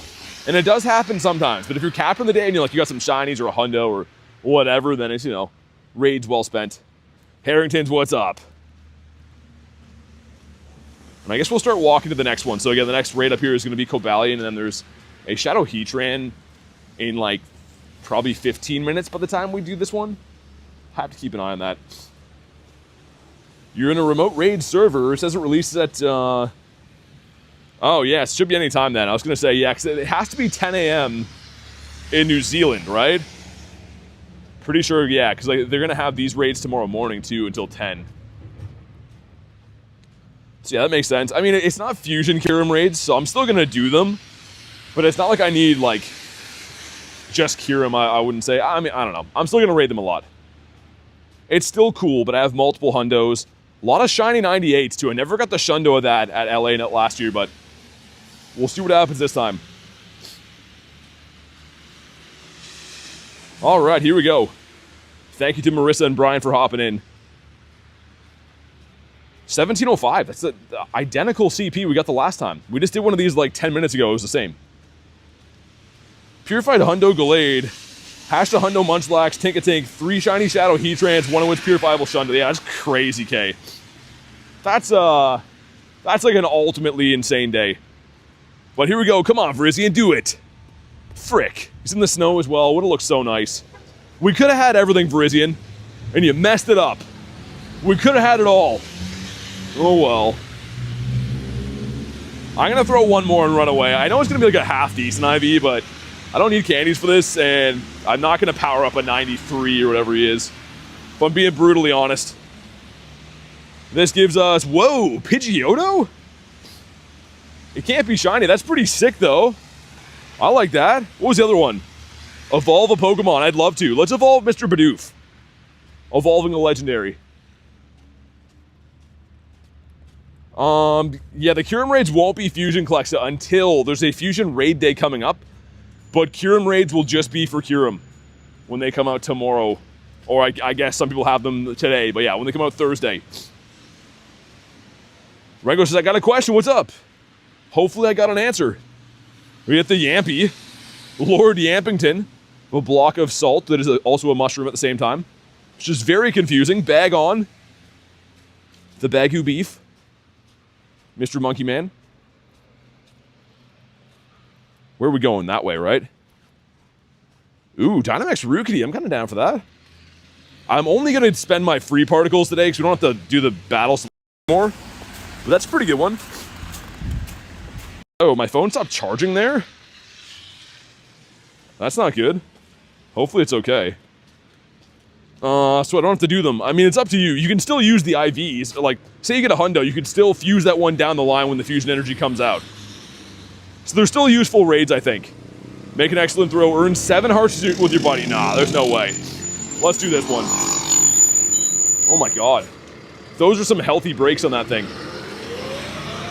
And it does happen sometimes, but if you're capping the day and you're like, you got some shinies or a hundo or whatever, then it's, you know, raids well spent. Harrington's, what's up? And I guess we'll start walking to the next one. So again, the next raid up here is going to be Cobalion, and then there's a Shadow Heatran in like probably 15 minutes by the time we do this one. Have to keep an eye on that. You're in a remote raid server. It says it releases at, oh yeah, it should be any time then. I was going to say, yeah, because it has to be 10 a.m. in New Zealand, right? Pretty sure, yeah, because they're going to have these raids tomorrow morning too until 10. So yeah, that makes sense. I mean, it's not Fusion Kyurem raids, so I'm still going to do them. But it's not like I need, like, just Kyurem, I wouldn't say. I mean, I don't know. I'm still going to raid them a lot. It's still cool, but I have multiple hundos. A lot of shiny 98s, too. I never got the shundo of that at LA last year, but we'll see what happens this time. All right, here we go. Thank you to Marissa and Brian for hopping in. 1705. That's the identical CP we got the last time. We just did one of these like 10 minutes ago. It was the same. Purified Hundo Gallade. Hashed a Hundo Munchlax, Tinkatink, 3 shiny Shadow Heatrans, 1 of which Purifiable Shundo. Yeah, that's crazy, K. That's like an ultimately insane day. But here we go. Come on, Virizion, do it. Frick. He's in the snow as well. Would have looked so nice. We could have had everything, Virizion, and you messed it up. We could have had it all. Oh well. I'm going to throw one more and run away. I know it's going to be like a half-decent IV, but I don't need candies for this, and I'm not going to power up a 93 or whatever he is. If I'm being brutally honest. This gives us... Whoa! Pidgeotto? It can't be shiny. That's pretty sick, though. I like that. What was the other one? Evolve a Pokemon. I'd love to. Let's evolve Mr. Bidoof. Evolving a legendary. Yeah, the Kyurem raids won't be Fusion Klexa until there's a Fusion raid day coming up. But Kyurem raids will just be for Kyurem when they come out tomorrow. Or I guess some people have them today. But yeah, when they come out Thursday. Rengo says, I got a question. What's up? Hopefully I got an answer. We get the Yampy. Lord Yampington. A block of salt that is also a mushroom at the same time. Which is very confusing. Bag on. The Bagu beef. Mr. Monkey Man. Where are we going? That way, right? Ooh, Dynamax Rookity. I'm kind of down for that. I'm only going to spend my free particles today because we don't have to do the battles anymore. But that's a pretty good one. Oh, my phone stopped charging there? That's not good. Hopefully it's okay. So I don't have to do them. I mean, it's up to you. You can still use the IVs. Like, say you get a hundo, you could still fuse that one down the line when the fusion energy comes out. So they're still useful raids, I think. Make an excellent throw. Earn 7 hearts with your buddy. Nah, there's no way. Let's do this one. Oh my god. Those are some healthy breaks on that thing.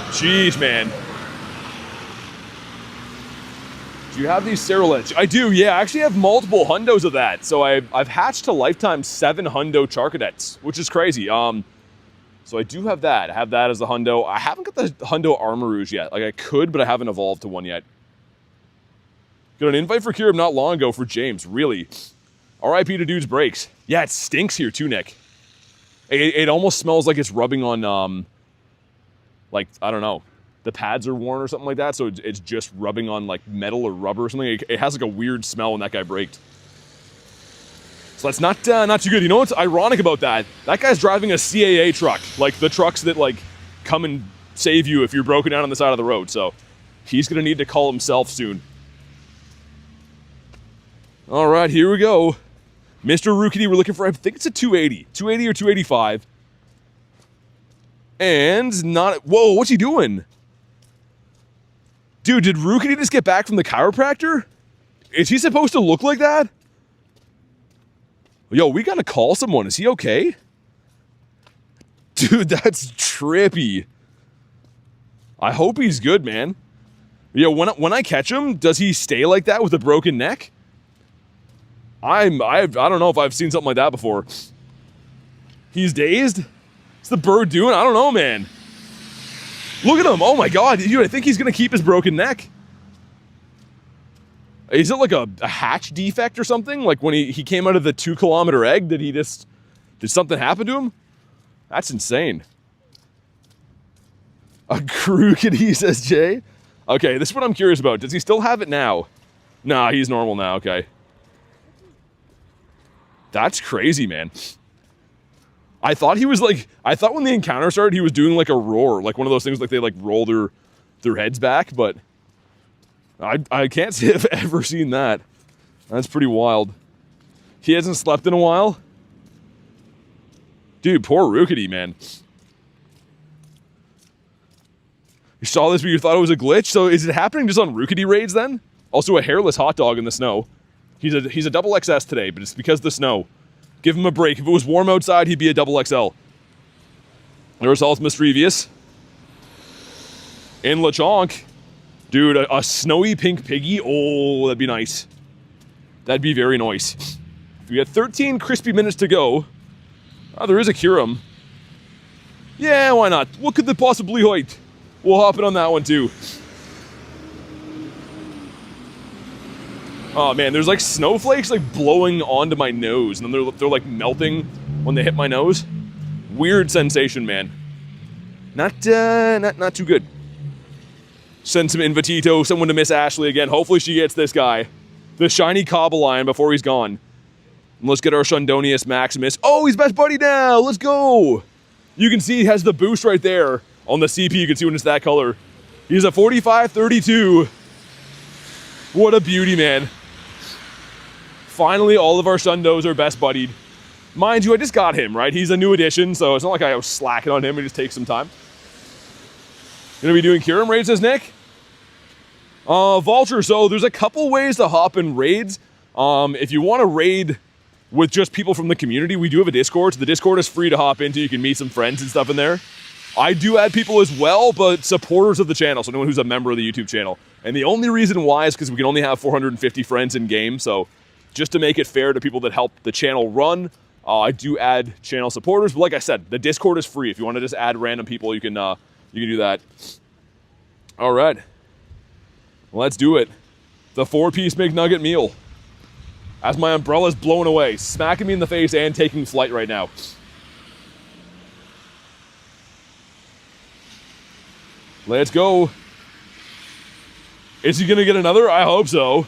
Jeez, man. Do you have these Cerulets? I do, yeah. I actually have multiple hundos of that. So I've hatched to lifetime 7 hundo Charcadets, which is crazy. So I do have that. I have that as a hundo. I haven't got the hundo Armarouge yet. Like, I could, but I haven't evolved to one yet. Got an invite for Kyurem not long ago for James. Really? RIP to Dude's Breaks. Yeah, it stinks here too, Nick. It almost smells like it's rubbing on, like, I don't know. The pads are worn or something like that, so it's just rubbing on like metal or rubber or something. It has like a weird smell when that guy braked. So that's not too good. You know what's ironic about that? That guy's driving a CAA truck, like the trucks that like come and save you if you're broken down on the side of the road. So he's gonna need to call himself soon. All right, here we go. Mr. Rookity, we're looking for, I think it's a 280. 280 or 285. And not, whoa, what's he doing? Dude, did Rookity just get back from the chiropractor? Is he supposed to look like that? Yo, we gotta call someone. Is he okay? Dude, that's trippy. I hope he's good, man. Yo, when I catch him, does he stay like that with a broken neck? I don't know if I've seen something like that before. He's dazed? What's the bird doing? I don't know, man. Look at him. Oh my god. Dude, I think he's going to keep his broken neck. Is it like a hatch defect or something? Like when he came out of the 2-kilometer egg, did something happen to him? That's insane. A crookedy, says Jay. Okay, this is what I'm curious about. Does he still have it now? Nah, he's normal now, okay. That's crazy, man. I thought when the encounter started, he was doing like a roar, like one of those things like they like roll their heads back, but I can't say I've ever seen that. That's pretty wild. He hasn't slept in a while? Dude, poor Rookity, man. You saw this but you thought it was a glitch? So is it happening just on Rookity raids then? Also a hairless hot dog in the snow. He's a double XS today, but it's because of the snow. Give him a break. If it was warm outside, he'd be a double XL. There's also Mischievous. In Lechonk. Dude, a snowy pink piggy. Oh, that'd be nice. That'd be very nice. We got 13 crispy minutes to go. Oh, there is a Kyurem. Yeah, why not? What could they possibly hide? We'll hop in on that one too. Oh man, there's like snowflakes like blowing onto my nose, and then they're like melting when they hit my nose. Weird sensation, man. Not too good. Send some invitito, someone to Miss Ashley again. Hopefully she gets this guy, the shiny Cobalion, before he's gone. And let's get our Shundonius Maximus. Oh, he's best buddy now. Let's go. You can see he has the boost right there on the CP. You can see when it's that color. He's a 45-32. What a beauty, man. Finally, all of our Shundos are best buddied. Mind you, I just got him, right? He's a new addition, so it's not like I was slacking on him. It just takes some time. Gonna be doing Kyurem raids, says Nick. Vulture, so there's a couple ways to hop in raids. If you want to raid with just people from the community, we do have a Discord. So the Discord is free to hop into. You can meet some friends and stuff in there. I do add people as well, but supporters of the channel, so anyone who's a member of the YouTube channel. And the only reason why is because we can only have 450 friends in game, so just to make it fair to people that help the channel run, I do add channel supporters. But like I said, the Discord is free. If you want to just add random people, you can do that. All right, let's do it. The 4-piece McNugget meal. As my umbrella's blowing away, smacking me in the face and taking flight right now. Let's go. Is he gonna get another? I hope so.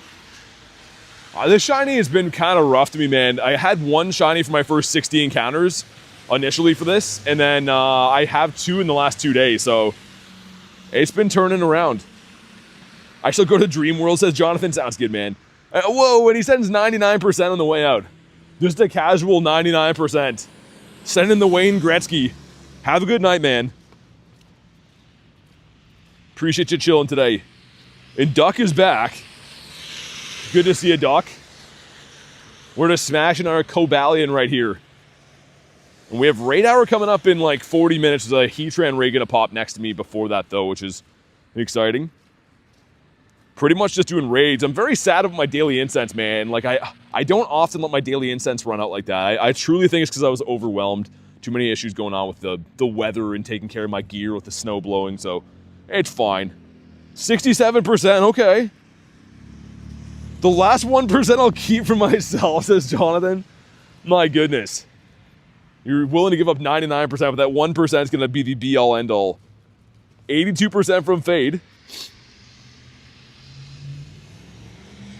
This shiny has been kind of rough to me, man. I had one shiny for my first 60 encounters initially for this, and then I have 2 in the last 2 days, so it's been turning around. I shall go to Dream World, says Jonathan. Sounds good, man. Whoa, and he sends 99% on the way out. Just a casual 99%. Send in the Wayne Gretzky. Have a good night, man. Appreciate you chilling today. And Duck is back. Good to see you, Duck. We're just smashing our Cobalion right here. And we have raid hour coming up in like 40 minutes. There's a Heatran raid gonna pop next to me before that though, which is exciting. Pretty much just doing raids. I'm very sad about my daily incense, man. Like I don't often let my daily incense run out like that. I truly think it's because I was overwhelmed. Too many issues going on with the weather and taking care of my gear with the snow blowing, so it's fine. 67%, okay. The last 1% I'll keep for myself, says Jonathan. My goodness. You're willing to give up 99%, but that 1% is going to be the be-all, end-all. 82% from Fade.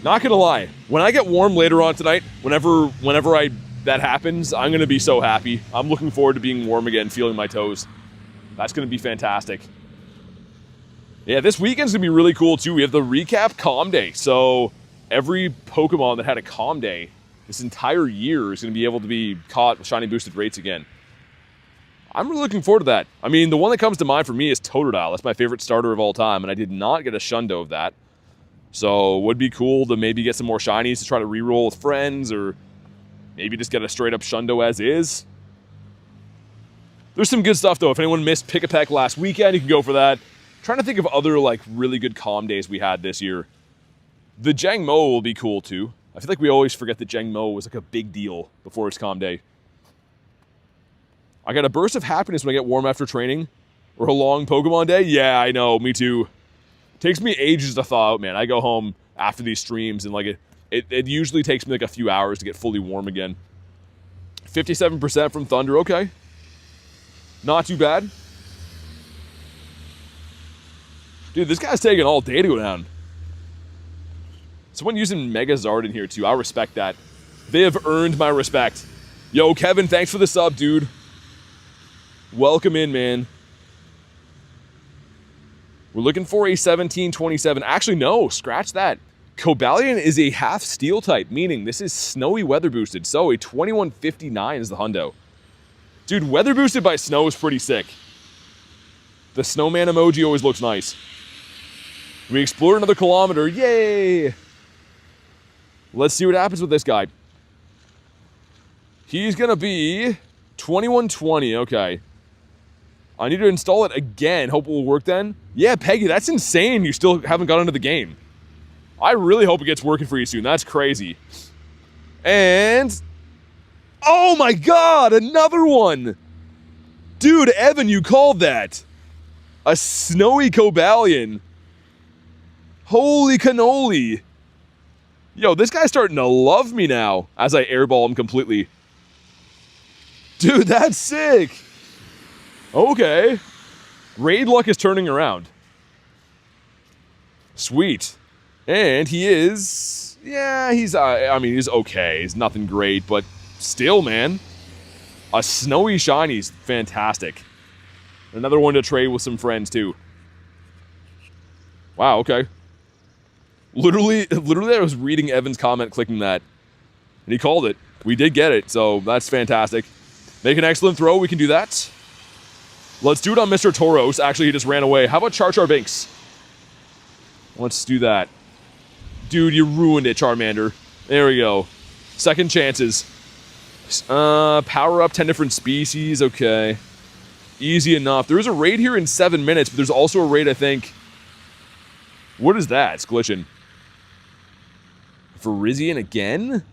Not going to lie. When I get warm later on tonight, whenever that happens, I'm going to be so happy. I'm looking forward to being warm again, feeling my toes. That's going to be fantastic. Yeah, this weekend's going to be really cool, too. We have the recap Calm Day. So every Pokemon that had a Calm Day this entire year is going to be able to be caught with shiny boosted rates again. I'm really looking forward to that. I mean, the one that comes to mind for me is Totodile. That's my favorite starter of all time, and I did not get a Shundo of that. So it would be cool to maybe get some more shinies to try to reroll with friends, or maybe just get a straight up Shundo as is. There's some good stuff, though. If anyone missed Pick-a-Peck last weekend, you can go for that. Trying to think of other like really good Calm Days we had this year. The Jangmo will be cool too. I feel like we always forget that Jangmo was like a big deal before its Calm Day. I got a burst of happiness when I get warm after training. Or a long Pokemon day. Yeah, I know, me too. Takes me ages to thaw out, man. I go home after these streams, and like it usually takes me like a few hours to get fully warm again. 57% from Thunder, okay. Not too bad. Dude, this guy's taking all day to go down. Someone using Mega Zard in here too. I respect that. They have earned my respect. Yo, Kevin, thanks for the sub, dude. Welcome in, man. We're looking for a 1727. Actually, no, scratch that. Cobalion is a half steel type, meaning this is snowy weather boosted. So a 2159 is the hundo. Dude, weather boosted by snow is pretty sick. The snowman emoji always looks nice. We explored another kilometer. Yay! Let's see what happens with this guy. He's going to be 2120. Okay. I need to install it again. Hope it will work then. Yeah, Peggy, that's insane. You still haven't got into the game. I really hope it gets working for you soon. That's crazy. And... oh my god, another one! Dude, Evan, you called that. A snowy Cobalion. Holy cannoli. Yo, this guy's starting to love me now as I airball him completely. Dude, that's sick. Okay. Raid luck is turning around. Sweet. And he is... yeah, he's... I mean, he's okay. He's nothing great, but still, man. A snowy shiny's fantastic. Another one to trade with some friends, too. Wow, okay. Literally, I was reading Evan's comment, clicking that. And he called it. We did get it, so that's fantastic. Make an excellent throw, we can do that. Let's do it on Mr. Tauros. Actually, he just ran away. How about Char Binks? Let's do that. Dude, you ruined it, Charmander. There we go. Second chances. Power up 10 different species. Okay. Easy enough. There is a raid here in 7 minutes, but there's also a raid, I think. What is that? It's glitching. Virizion again?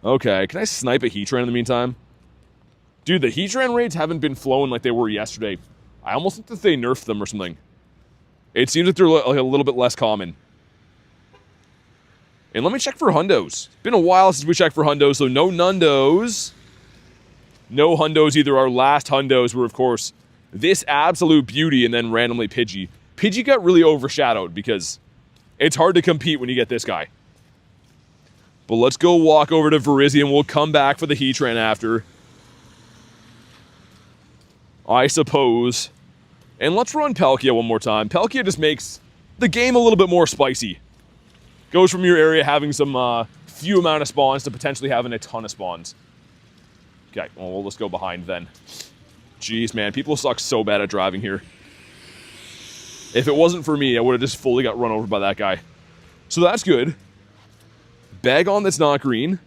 Okay. Can I snipe a Heatran in the meantime? Dude, the Heatran raids haven't been flowing like they were yesterday. I almost think that they nerfed them or something. It seems like they're like a little bit less common. And let me check for hundos. It's been a while since we checked for hundos, so no nundos. No hundos either. Our last hundos were, of course, this absolute beauty and then randomly Pidgey. Pidgey got really overshadowed because it's hard to compete when you get this guy. But let's go walk over to Virizion. We'll come back for the Heatran after. I suppose. And let's run Palkia one more time. Palkia just makes the game a little bit more spicy. Goes from your area having some few amount of spawns to potentially having a ton of spawns. Okay, well, we'll just go behind then. Jeez, man, people suck so bad at driving here. If it wasn't for me, I would have just fully got run over by that guy. So that's good. Bagon that's not green.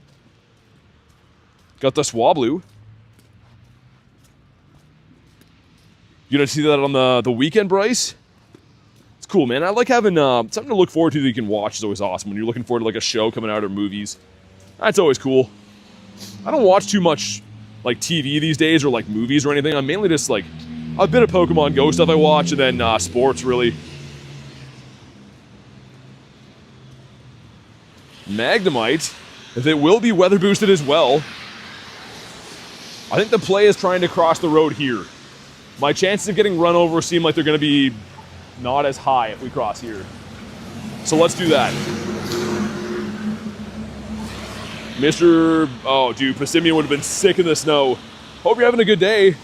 Got the Swablu. You gonna see that on the weekend, Bryce? It's cool, man. I like having something to look forward to that you can watch is always awesome. When you're looking forward to like a show coming out or movies. That's always cool. I don't watch too much like TV these days or like movies or anything. I'm mainly just like a bit of Pokemon GO stuff I watch and then sports really. Magnemite. If it will be weather boosted as well. I think the play is trying to cross the road here. My chances of getting run over seem like they're going to be not as high if we cross here. So let's do that. Oh, dude, Passimian would have been sick in the snow. Hope you're having a good day.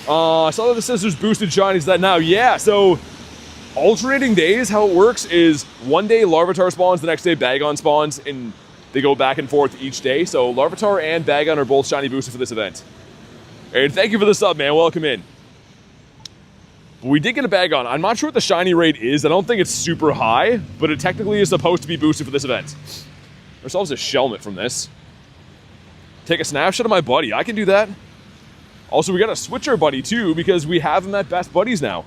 I saw that the Scissors boosted shinies that now. Yeah, so alternating days, how it works is one day Larvitar spawns, the next day Bagon spawns, and they go back and forth each day. So Larvitar and Bagon are both shiny boosted for this event. And thank you for the sub, man. Welcome in. We did get a Bagon. I'm not sure what the shiny rate is. I don't think it's super high, but it technically is supposed to be boosted for this event. Ourselves a Shelmet from this. Take a snapshot of my buddy. I can do that. Also, we gotta switch our buddy too because we have him at Best Buddies now.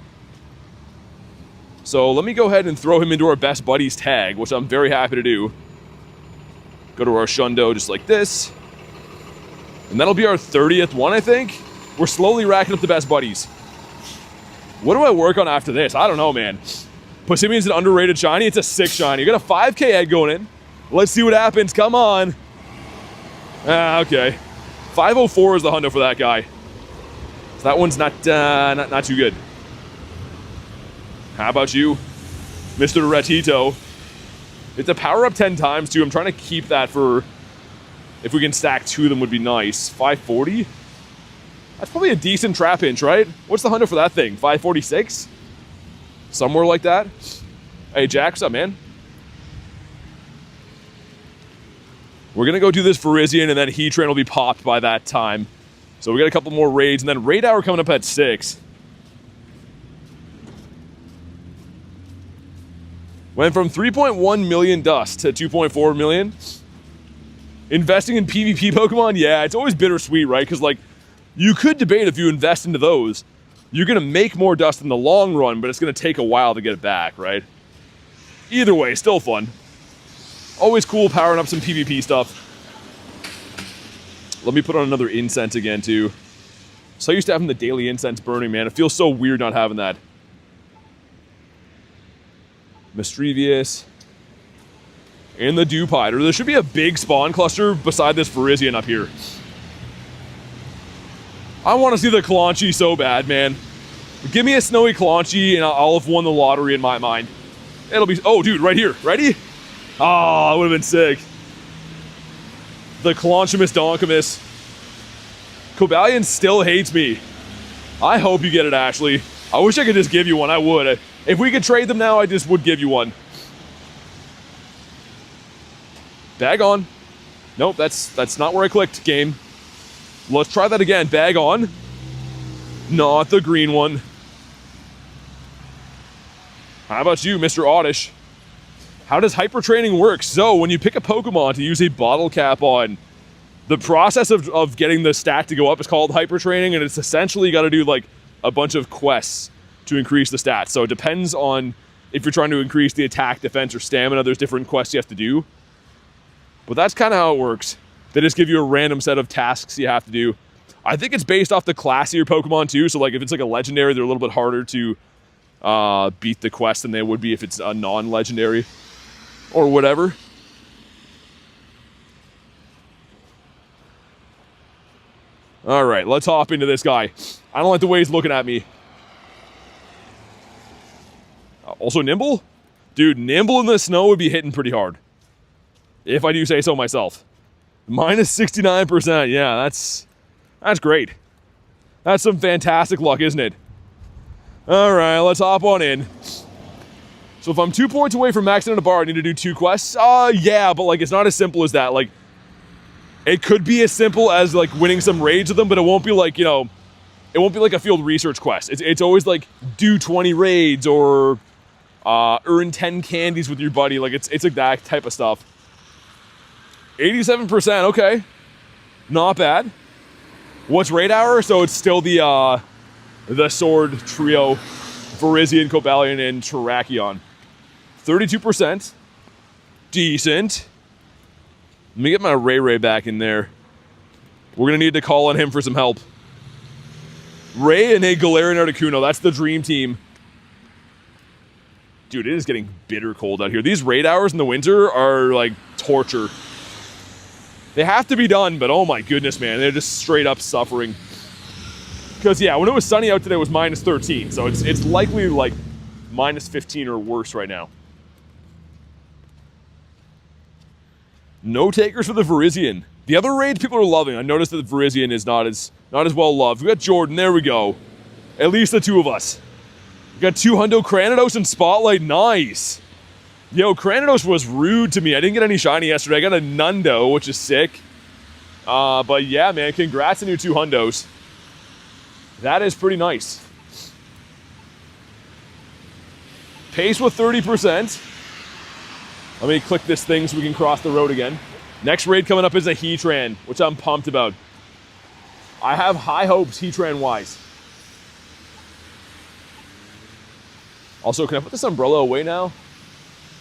So let me go ahead and throw him into our Best Buddies tag, which I'm very happy to do. Go to our Shundo just like this. And that'll be our 30th one, I think. We're slowly racking up the Best Buddies. What do I work on after this? I don't know, man. Passimian's an underrated shiny. It's a 6 shiny. You got a 5K egg going in. Let's see what happens. Come on. Ah, okay. 504 is the hundo for that guy. So that one's not too good. How about you, Mr. Retito? It's a power up 10 times too. I'm trying to keep that for if we can stack 2 of them would be nice. 540? That's probably a decent trap inch, right? What's the hundo for that thing? 546? Somewhere like that. Hey, Jack, what's up, man? We're going to go do this Virizion, and then Heatran will be popped by that time. So we got a couple more raids, and then raid hour coming up at 6. Went from 3.1 million dust to 2.4 million. Investing in PvP Pokemon, yeah, it's always bittersweet, right? Because, like, you could debate if you invest into those, you're going to make more dust in the long run, but it's going to take a while to get it back, right? Either way, still fun. Always cool powering up some PvP stuff. Let me put on another incense again, too. So used to having the daily incense burning, man. It feels so weird not having that. Mischievous. And the Dewpider. There should be a big spawn cluster beside this Virizion up here. I want to see the Clanchi so bad, man. Give me a snowy Clanchi and I'll have won the lottery in my mind. It'll be... Oh, dude, right here. Ready? Oh, that would have been sick. The Clonchimus Donkimus. Cobalion still hates me. I hope you get it, Ashley. I wish I could just give you one. I would. If we could trade them now, I just would give you one. Bag on. Nope, that's not where I clicked, game. Let's try that again. Bag on. Not the green one. How about you, Mr. Oddish? How does hyper training work? So, when you pick a Pokemon to use a bottle cap on, the process of getting the stat to go up is called hyper training, and it's essentially got to do like a bunch of quests to increase the stats. So it depends on if you're trying to increase the attack, defense, or stamina. There's different quests you have to do. But that's kind of how it works. They just give you a random set of tasks you have to do. I think it's based off the class of your Pokemon too. So like if it's like a legendary, they're a little bit harder to beat the quest than they would be if it's a non-legendary or whatever. All right, let's hop into this guy. I don't like the way he's looking at me. Also nimble? Dude, nimble in the snow would be hitting pretty hard. If I do say so myself. Minus 69%, yeah, that's great. That's some fantastic luck, isn't it? All right, let's hop on in. So if I'm 2 points away from maxing out a bar, I need to do 2 quests? Yeah, but like it's not as simple as that. Like, it could be as simple as like winning some raids with them, but it won't be like, you know, it won't be like a field research quest. It's always like do 20 raids or earn 10 candies with your buddy. Like it's like that type of stuff. 87%, okay. Not bad. What's raid hour? So it's still the sword trio, Virizion, Cobalion, and Terrakion. 32%. Decent. Let me get my Ray back in there. We're going to need to call on him for some help. Ray and a Galarian Articuno. That's the dream team. Dude, it is getting bitter cold out here. These raid hours in the winter are like torture. They have to be done, but oh my goodness, man. They're just straight up suffering. Because, yeah, when it was sunny out today, it was minus 13. So it's likely like minus 15 or worse right now. No takers for the Virizion. The other raids people are loving. I noticed that the Virizion is not as well loved. We got Jordan. There we go. At least the 2 of us. We got 2 hundo Cranidos and Spotlight. Nice. Yo, Cranidos was rude to me. I didn't get any shiny yesterday. I got a Nundo, which is sick. But yeah, man, congrats on your 2 hundos. That is pretty nice. Pace with 30%. Let me click this thing so we can cross the road again. Next raid coming up is a Heatran, which I'm pumped about. I have high hopes Heatran-wise. Also, can I put this umbrella away now?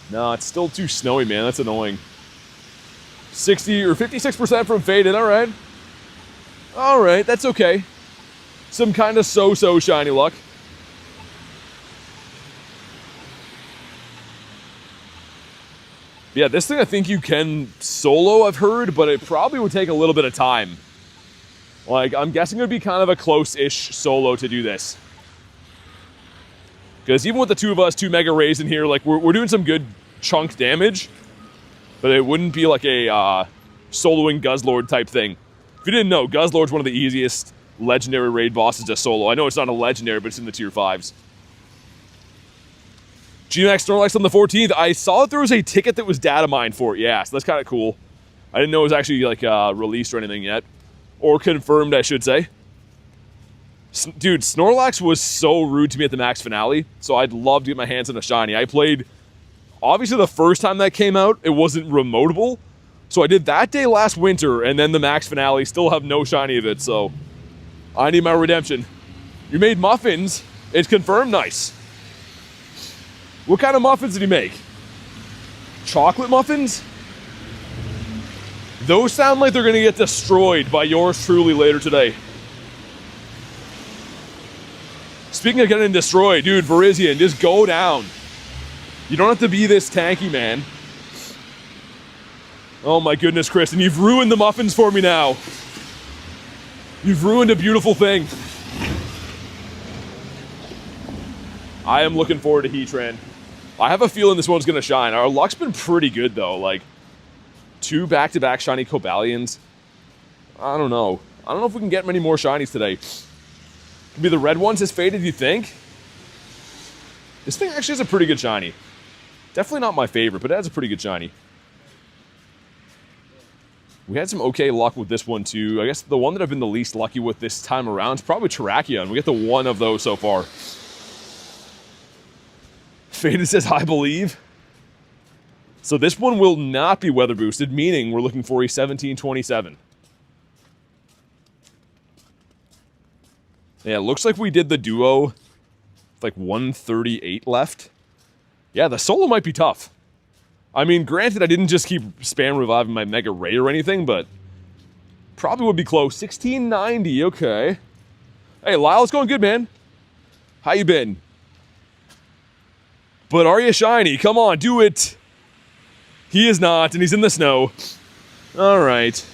No, it's still too snowy, man. That's annoying. 60 or 56% from Faded. All right. All right, that's okay. Some kind of so-so shiny luck. Yeah, this thing I think you can solo, I've heard, but it probably would take a little bit of time. Like, I'm guessing it would be kind of a close-ish solo to do this. Because even with the two of us, 2 Mega Rays in here, like, we're doing some good chunk damage. But it wouldn't be like a soloing Guzzlord type thing. If you didn't know, Guzzlord's one of the easiest legendary raid bosses to solo. I know it's not a legendary, but it's in the tier 5s. GMAX Snorlax on the 14th. I saw that there was a ticket that was data mined for it. Yeah, so that's kind of cool. I didn't know it was actually like released or anything yet. Or confirmed, I should say. Dude, Snorlax was so rude to me at the Max Finale, so I'd love to get my hands on a shiny. I played, obviously the first time that came out, it wasn't remotable. So I did that day last winter, and then the Max Finale, still have no shiny of it, so I need my redemption. You made muffins. It's confirmed, nice. What kind of muffins did he make? Chocolate muffins? Those sound like they're gonna get destroyed by yours truly later today. Speaking of getting destroyed, dude, Virizion, just go down. You don't have to be this tanky, man. Oh my goodness, Kristen, you've ruined the muffins for me now. You've ruined a beautiful thing. I am looking forward to Heatran. I have a feeling this one's gonna shine. Our luck's been pretty good though, like 2 back-to-back shiny Cobalions. I don't know. I don't know if we can get many more shinies today. Could be the red ones has faded, you think? This thing actually has a pretty good shiny. Definitely not my favorite, but it has a pretty good shiny. We had some okay luck with this one too. I guess the one that I've been the least lucky with this time around is probably Terrakion. We get the one of those so far. Faded says, I believe. So this one will not be weather boosted, meaning we're looking for a 1727. Yeah, it looks like we did the duo with like 138 left. Yeah, the solo might be tough. I mean, granted, I didn't just keep spam reviving my Mega Ray or anything, but probably would be close. 1690, okay. Hey, Lyle, it's going good, man. How you been? But are you shiny? Come on, do it. He is not, and he's in the snow. All right.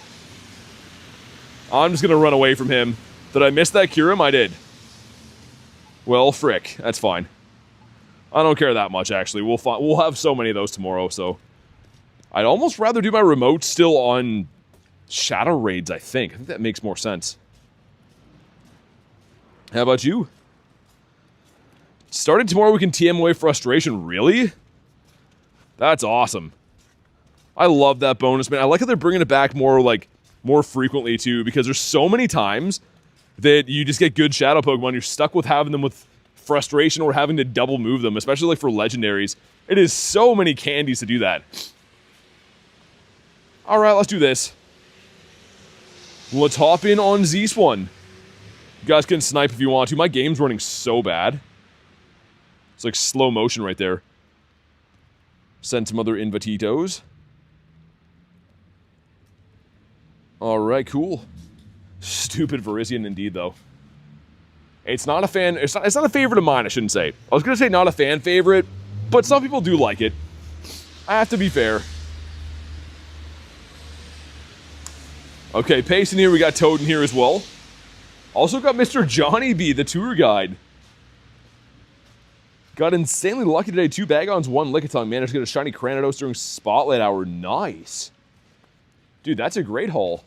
I'm just going to run away from him. Did I miss that Kyurem? I did. Well, frick. That's fine. I don't care that much, actually. We'll have so many of those tomorrow, so... I'd almost rather do my remote still on Shadow Raids, I think. I think that makes more sense. How about you? Starting tomorrow, we can TM away frustration. Really? That's awesome. I love that bonus, man. I like how they're bringing it back more frequently, too, because there's so many times that you just get good Shadow Pokemon. You're stuck with having them with frustration or having to double move them, especially like for legendaries. It is so many candies to do that. All right, let's do this. Let's hop in on Z-Swan. You guys can snipe if you want to. My game's running so bad. It's like slow motion right there. Send some other invititos. All right, cool. Stupid Virizion indeed, though. It's not a fan. It's not a favorite of mine, I shouldn't say. I was going to say not a fan favorite, but some people do like it. I have to be fair. Okay, pace in here. We got Toad in here as well. Also got Mr. Johnny B, the tour guide. Got insanely lucky today. 2 Bagons, 1 Lickitung. Managed to get a shiny Cranidos during Spotlight Hour. Nice. Dude, that's a great haul.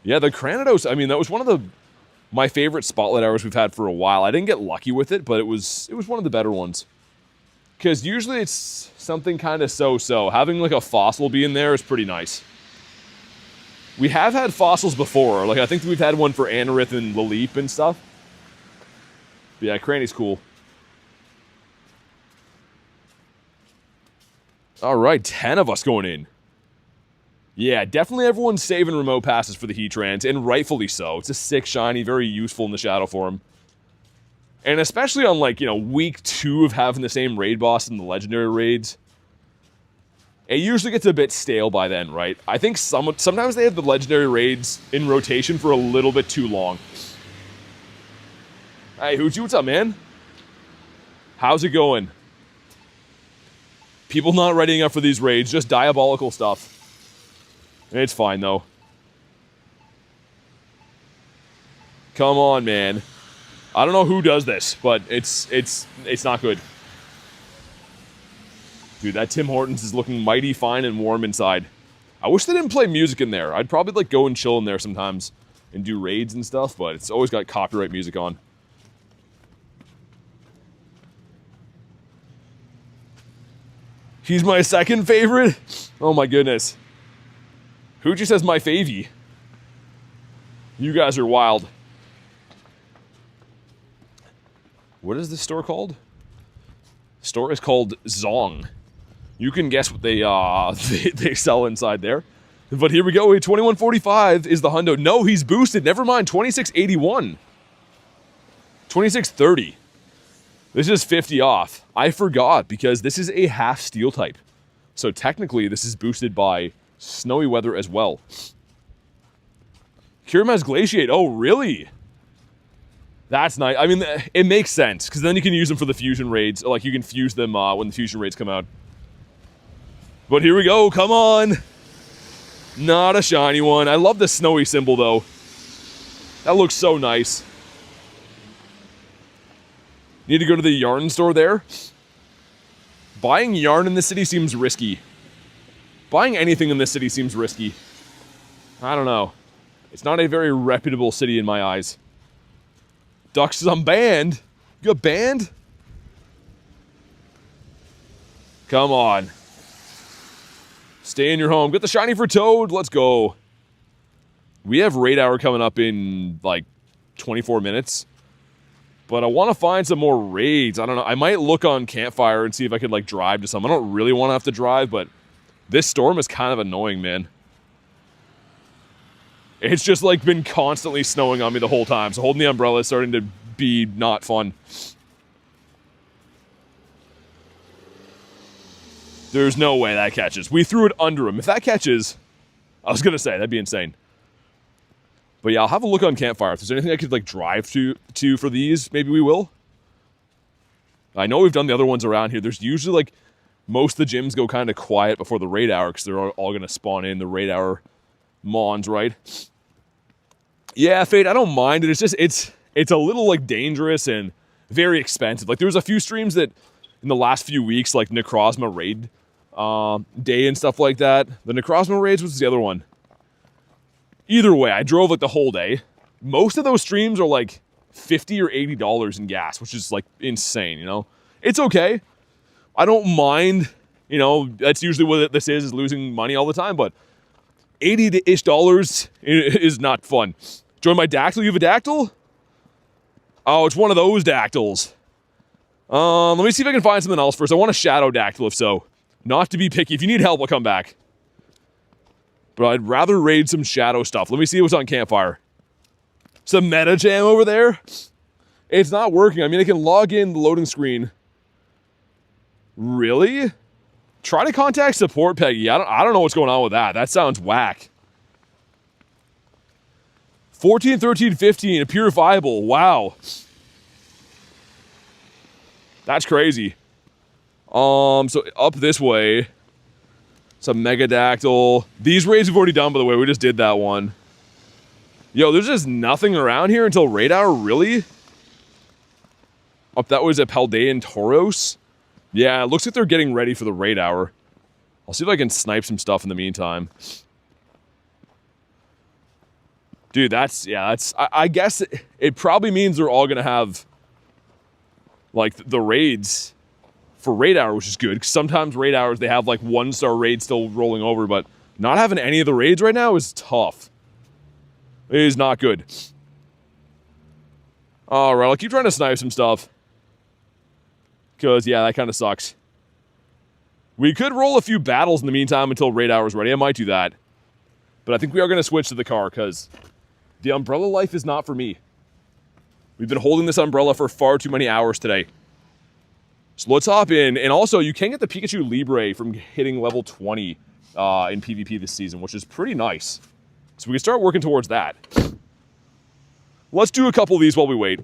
Yeah, the Cranidos, I mean, that was one of my favorite Spotlight Hours we've had for a while. I didn't get lucky with it, but it was one of the better ones. Because usually it's something kind of so-so. Having like a fossil be in there is pretty nice. We have had fossils before. Like, I think we've had one for Anorith and Laleep and stuff. But yeah, Cranny's cool. All right, 10 of us going in. Yeah, definitely everyone's saving remote passes for the Heatrans, and rightfully so. It's a 6 shiny, very useful in the Shadow form. And especially on, like, you know, week 2 of having the same raid boss in the legendary raids. It usually gets a bit stale by then, right? I think sometimes they have the legendary raids in rotation for a little bit too long. Hey, Hoochie, what's up, man? How's it going? People not readying up for these raids, just diabolical stuff. It's fine, though. Come on, man. I don't know who does this, but it's not good. Dude, that Tim Hortons is looking mighty fine and warm inside. I wish they didn't play music in there. I'd probably like go and chill in there sometimes and do raids and stuff, but it's always got copyright music on. He's my second favorite? Oh my goodness. Who just says my favy? You guys are wild. What is this store called? The store is called Zong. You can guess what they sell inside there. But here we go. 2145 is the hundo. No, he's boosted. Never mind. 2681. 2630. This is 50 off. I forgot because this is a half steel type. So technically, this is boosted by snowy weather as well. Kiramaz Glaciate. Oh, really? That's nice. I mean, it makes sense because then you can use them for the fusion raids. Like, you can fuse them when the fusion raids come out. But here we go, come on. Not a shiny one. I love the snowy symbol, though. That looks so nice. Need to go to the yarn store there. Buying yarn in this city seems risky. Buying anything in this city seems risky. I don't know. It's not a very reputable city in my eyes. Ducks says I'm banned. You got banned? Come on. Stay in your home. Get the shiny for Toad. Let's go. We have raid hour coming up in like 24 minutes. But I want to find some more raids. I don't know. I might look on Campfire and see if I could like drive to some. I don't really want to have to drive, but this storm is kind of annoying, man. It's just like been constantly snowing on me the whole time. So holding the umbrella is starting to be not fun. There's no way that catches. We threw it under him. If that catches, I was going to say, that'd be insane. But yeah, I'll have a look on Campfire. If there's anything I could like drive to for these, maybe we will. I know we've done the other ones around here. There's usually like, most of the gyms go kind of quiet before the raid hour because they're all going to spawn in the raid hour mons, right? Yeah, Fate, I don't mind it. It's just, it's a little like dangerous and very expensive. Like there was a few streams that in the last few weeks, like Necrozma raid day and stuff like that. The Necrozma raids was the other one. Either way, I drove like the whole day. Most of those streams are like $50 or $80 in gas, which is like insane, you know? It's okay. I don't mind, you know, that's usually what this is losing money all the time, but $80-ish is not fun. Join my Dactyl. You have a Dactyl? Oh, it's one of those Dactyls. Let me see if I can find something else first. I want a Shadow Dactyl, if so. Not to be picky. If you need help, I'll come back. But I'd rather raid some Shadow stuff. Let me see what's on Campfire. Some meta jam over there? It's not working. I mean, I can log in the loading screen. Really? Try to contact support, Peggy. I don't know what's going on with that. That sounds whack. 14, 13, 15, a purifiable. Wow. That's crazy. So up this way. Some Megadactyl. These raids we've already done, by the way. We just did that one. Yo, there's just nothing around here until raid hour? Really? Up that way is a Paldean Tauros. Yeah, it looks like they're getting ready for the raid hour. I'll see if I can snipe some stuff in the meantime. Dude, I guess it probably means they're all going to have, like, the raids for raid hour, which is good. Because sometimes raid hours, they have, like, 1-star raids still rolling over. But not having any of the raids right now is tough. It is not good. Alright, I'll keep trying to snipe some stuff. Because, yeah, that kind of sucks. We could roll a few battles in the meantime until raid hour is ready. I might do that. But I think we are going to switch to the car, because the umbrella life is not for me. We've been holding this umbrella for far too many hours today. So let's hop in. And also, you can get the Pikachu Libre from hitting level 20 in PvP this season, which is pretty nice. So we can start working towards that. Let's do a couple of these while we wait.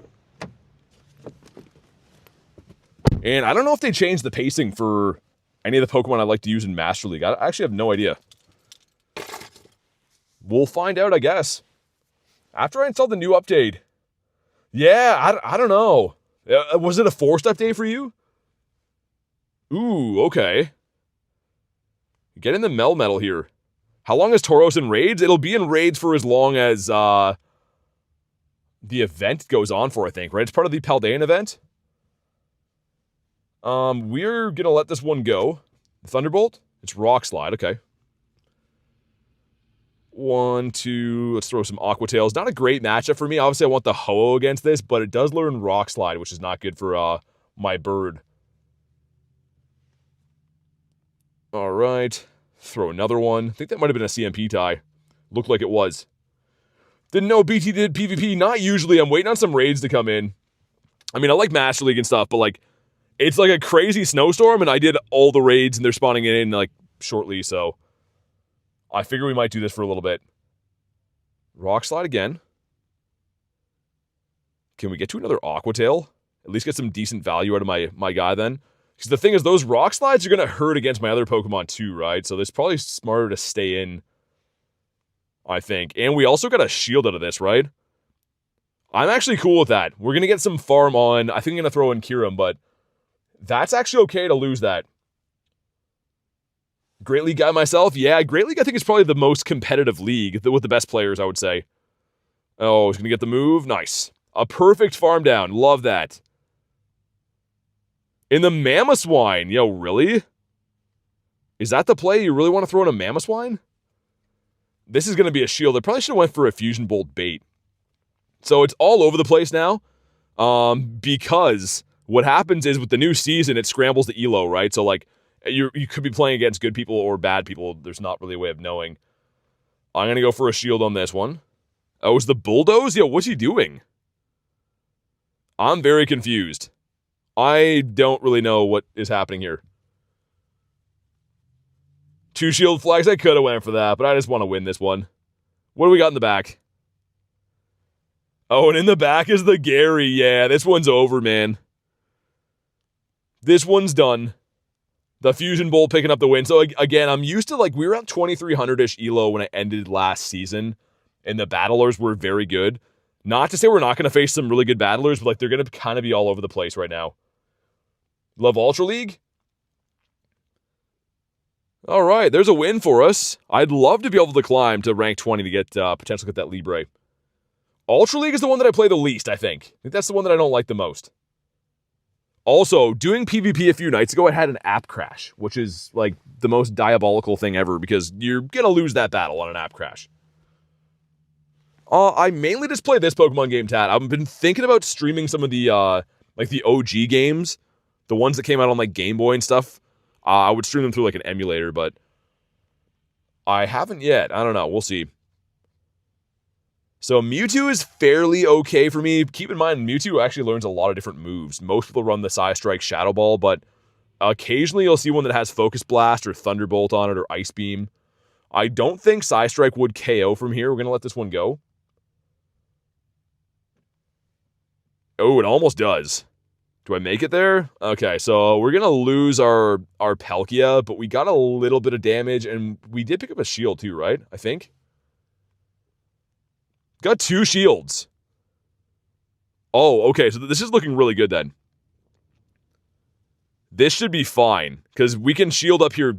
And I don't know if they changed the pacing for any of the Pokemon I like to use in Master League. I actually have no idea. We'll find out, I guess. After I install the new update. Yeah, I don't know. Was it a forced update for you? Ooh, okay. Get in the Melmetal here. How long is Tauros in raids? It'll be in raids for as long as the event goes on for, I think, right? It's part of the Paldean event. We're gonna let this one go. Thunderbolt? It's Rock Slide, okay. 1, 2, let's throw some Aqua Tails. Not a great matchup for me. Obviously, I want the Ho-Oh against this, but it does learn Rock Slide, which is not good for my bird. All right. Throw another one. I think that might have been a CMP tie. Looked like it was. Didn't know BT did PvP. Not usually. I'm waiting on some raids to come in. I mean, I like Master League and stuff, but like, it's like a crazy snowstorm, and I did all the raids, and they're spawning in like shortly, so I figure we might do this for a little bit. Rock Slide again. Can we get to another Aqua Tail? At least get some decent value out of my guy then. Because the thing is, those Rock Slides are going to hurt against my other Pokemon too, right? So it's probably smarter to stay in, I think. And we also got a shield out of this, right? I'm actually cool with that. We're going to get some farm on. I think I'm going to throw in Kyurem, but that's actually okay to lose that. Great League guy myself? Yeah, Great League I think is probably the most competitive league with the best players, I would say. Oh, he's going to get the move. Nice. A perfect farm down. Love that. In the Mamoswine. Yo, really? Is that the play? You really want to throw in a Mamoswine? This is going to be a shield. I probably should have went for a Fusion Bolt bait. So it's all over the place now. Because what happens is with the new season, it scrambles the elo, right? So like, you could be playing against good people or bad people. There's not really a way of knowing. I'm going to go for a shield on this one. Oh, is the Bulldoze? Yo, what's he doing? I'm very confused. I don't really know what is happening here. 2 shield flags. I could have went for that, but I just want to win this one. What do we got in the back? Oh, and in the back is the Gary. Yeah, this one's over, man. This one's done. The Fusion Bolt picking up the win. So again, I'm used to like, we were at 2300-ish elo when I ended last season, and the battlers were very good. Not to say we're not going to face some really good battlers, but like they're going to kind of be all over the place right now. Love Ultra League? All right, there's a win for us. I'd love to be able to climb to rank 20 to get potentially get that Libre. Ultra League is the one that I play the least, I think. I think that's the one that I don't like the most. Also, doing PvP a few nights ago, I had an app crash, which is like the most diabolical thing ever because you're going to lose that battle on an app crash. I mainly just play this Pokemon game, Tat. I've been thinking about streaming some of the like the OG games, the ones that came out on like Game Boy and stuff. I would stream them through like an emulator, but I haven't yet. I don't know. We'll see. So Mewtwo is fairly okay for me. Keep in mind, Mewtwo actually learns a lot of different moves. Most people run the Psy Strike Shadow Ball, but occasionally you'll see one that has Focus Blast or Thunderbolt on it or Ice Beam. I don't think Psy Strike would KO from here. We're going to let this one go. Oh, it almost does. Do I make it there? Okay, so we're going to lose our Palkia, but we got a little bit of damage, and we did pick up a shield too, right? I think. Got 2 shields. Oh, okay, so this is looking really good then. This should be fine, because we can shield up here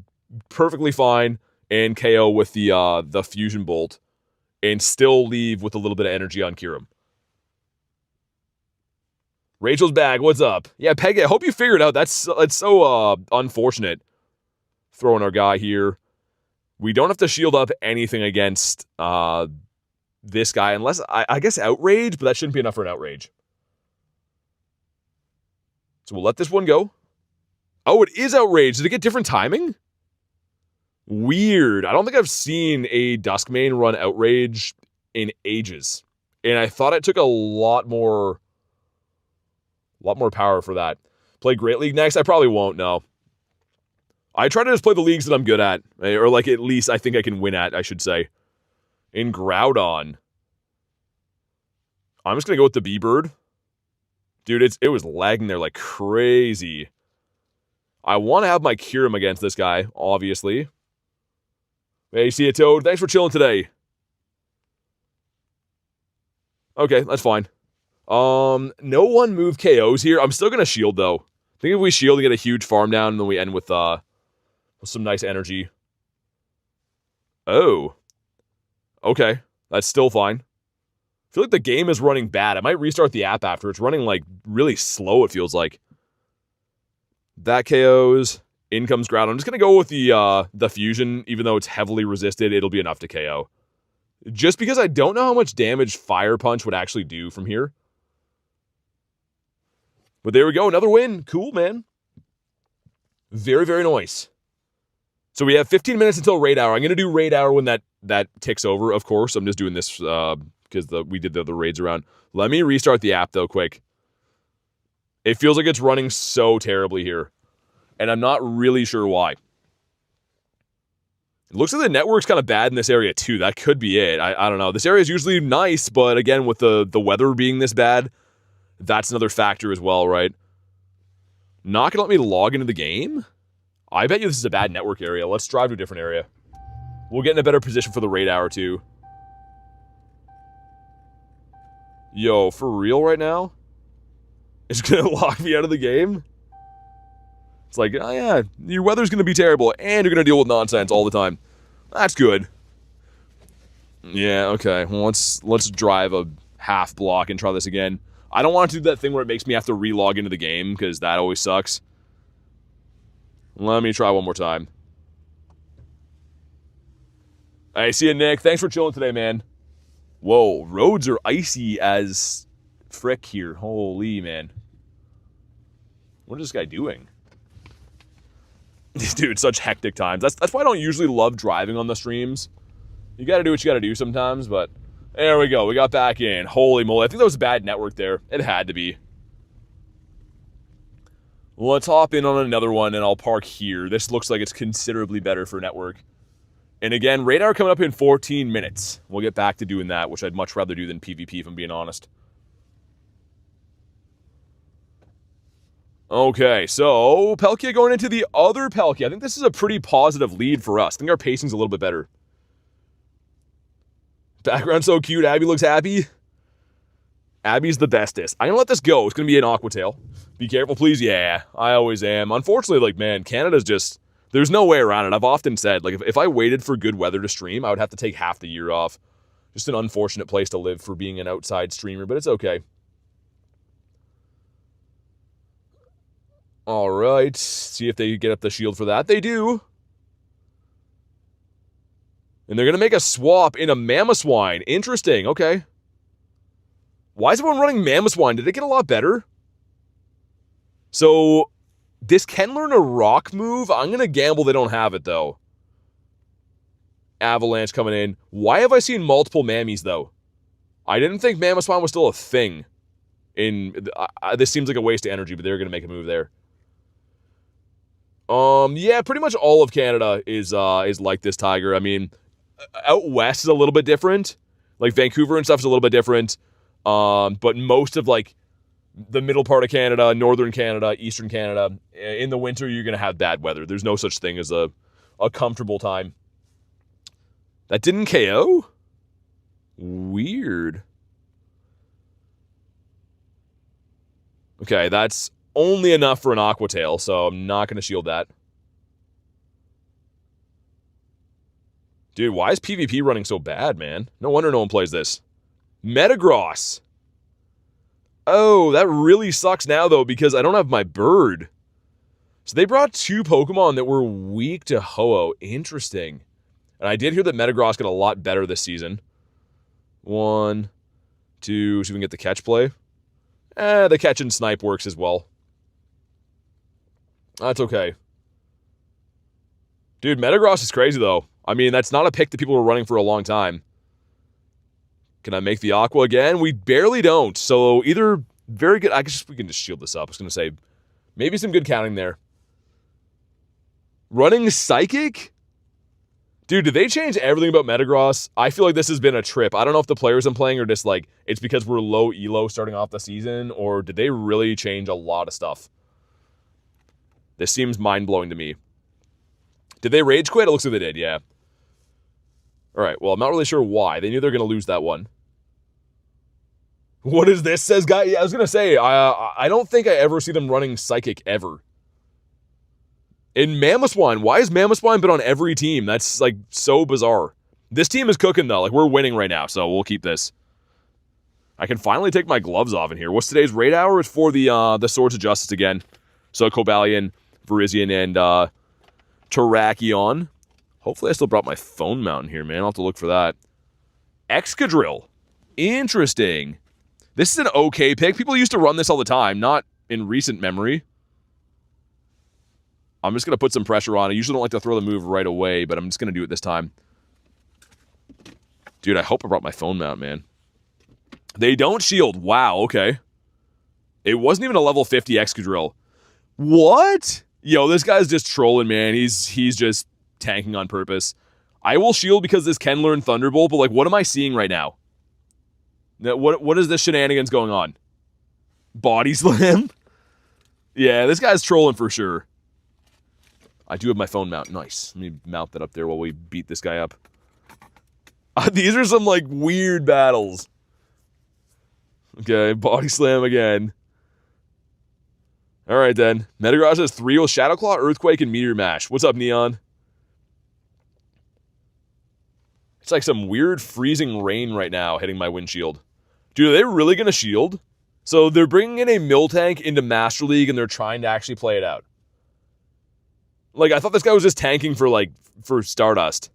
perfectly fine and KO with the Fusion Bolt, and still leave with a little bit of energy on Kyurem. Rachel's back. What's up? Yeah, Peggy, I hope you figured out. That's so unfortunate. Throwing our guy here. We don't have to shield up anything against this guy, unless, I guess, Outrage, but that shouldn't be enough for an Outrage. So we'll let this one go. Oh, it is Outrage. Did it get different timing? Weird. I don't think I've seen a Duskmane run Outrage in ages. And I thought it took a lot more power for that. Play Great League next? I probably won't, no. I try to just play the leagues that I'm good at. Or like at least I think I can win at, I should say. In Groudon. I'm just going to go with the B-Bird. Dude, it was lagging there like crazy. I want to have my Kyurem against this guy, obviously. Hey, see ya, Toad. Thanks for chilling today. Okay, that's fine. No one move KOs here. I'm still going to shield, though. I think if we shield and get a huge farm down, and then we end with some nice energy. Oh. Okay, that's still fine. I feel like the game is running bad. I might restart the app after. It's running, like, really slow, it feels like. That KOs. In comes Ground. I'm just going to go with the Fusion. Even though it's heavily resisted, it'll be enough to KO. Just because I don't know how much damage Fire Punch would actually do from here. But there we go. Another win. Cool, man. Very, very nice. So we have 15 minutes until Raid Hour. I'm going to do Raid Hour when that ticks over, of course. I'm just doing this because we did the other raids around. Let me restart the app, though, quick. It feels like it's running so terribly here. And I'm not really sure why. It looks like the network's kind of bad in this area, too. That could be it. I don't know. This area is usually nice, but again, with the weather being this bad, that's another factor as well, right? Not going to let me log into the game? I bet you this is a bad network area. Let's drive to a different area. We'll get in a better position for the Raid Hour, too. Yo, for real right now? It's going to lock me out of the game? It's like, oh yeah, your weather's going to be terrible, and you're going to deal with nonsense all the time. That's good. Yeah, okay. Well, let's drive a half block and try this again. I don't want to do that thing where it makes me have to re-log into the game, because that always sucks. Let me try one more time. Hey, see you, Nick. Thanks for chilling today, man. Whoa, roads are icy as frick here. Holy, man. What is this guy doing? Dude, such hectic times. That's why I don't usually love driving on the streams. You gotta do what you gotta do sometimes, but there we go. We got back in. Holy moly. I think that was a bad network there. It had to be. Let's hop in on another one, and I'll park here. This looks like it's considerably better for network. And again, Raid Hour coming up in 14 minutes. We'll get back to doing that, which I'd much rather do than PvP, if I'm being honest. Okay, so Palkia going into the other Palkia. I think this is a pretty positive lead for us. I think our pacing's a little bit better. Background so cute. Abby looks happy. Abby's the bestest. I'm going to let this go. It's going to be an Aqua Tail. Be careful, please. Yeah, I always am. Unfortunately, like, man, Canada's just... There's no way around it. I've often said, like, if I waited for good weather to stream, I would have to take half the year off. Just an unfortunate place to live for being an outside streamer, but it's okay. All right, see if they get up the shield for that. They do. And they're going to make a swap in a Mamoswine. Interesting, okay. Why is everyone running Mamoswine? Did it get a lot better? So, this can learn a rock move. I'm going to gamble they don't have it, though. Avalanche coming in. Why have I seen multiple Mammies, though? I didn't think Mamoswine was still a thing. This seems like a waste of energy, but they're going to make a move there. Yeah, pretty much all of Canada is like this, Tiger. I mean, out west is a little bit different. Like, Vancouver and stuff is a little bit different. But most of, like, the middle part of Canada, northern Canada, eastern Canada, in the winter, you're going to have bad weather. There's no such thing as a comfortable time. That didn't KO? Weird. Okay, that's only enough for an Aqua Tail, so I'm not going to shield that. Dude, why is PvP running so bad, man? No wonder no one plays this. Metagross. Oh, that really sucks now, though, because I don't have my bird. So they brought two Pokemon that were weak to Ho-Oh. Interesting. And I did hear that Metagross got a lot better this season. 1, 2, so we can get the catch play. The catch and snipe works as well. That's okay. Dude, Metagross is crazy, though. I mean, that's not a pick that people were running for a long time. Can I make the Aqua again? We barely don't. So either very good... we can just shield this up. I was going to say, maybe some good counting there. Running Psychic? Dude, did they change everything about Metagross? I feel like this has been a trip. I don't know if the players I'm playing are just like, it's because we're low elo starting off the season, or did they really change a lot of stuff? This seems mind-blowing to me. Did they rage quit? It looks like they did, yeah. Alright, well, I'm not really sure why. They knew they were going to lose that one. What is this, says guy? Yeah, I was going to say, I don't think I ever see them running Psychic ever. In Mamoswine, why has Mamoswine been on every team? That's, like, so bizarre. This team is cooking, though. Like, we're winning right now, so we'll keep this. I can finally take my gloves off in here. What's today's raid hour? It's for the Swords of Justice again. So, Cobalion, Virizion, and Terrakion. Hopefully I still brought my phone mount in here, man. I'll have to look for that. Excadrill. Interesting. This is an okay pick. People used to run this all the time, not in recent memory. I'm just going to put some pressure on. I usually don't like to throw the move right away, but I'm just going to do it this time. Dude, I hope I brought my phone mount, man. They don't shield. Wow, okay. It wasn't even a level 50 Excadrill. What? Yo, this guy's just trolling, man. He's just tanking on purpose. I will shield because this can learn Thunderbolt, but like, what am I seeing right now? What is this shenanigans going on? Body Slam? Yeah, this guy's trolling for sure. I do have my phone mount. Nice. Let me mount that up there while we beat this guy up. These are some, like, weird battles. Okay, Body Slam again. Alright then. Metagross has 3 with Shadow Claw, Earthquake, and Meteor Mash. What's up, Neon? It's like some weird freezing rain right now hitting my windshield. Dude, are they really going to shield? So they're bringing in a Miltank into Master League and they're trying to actually play it out. Like, I thought this guy was just tanking for Stardust.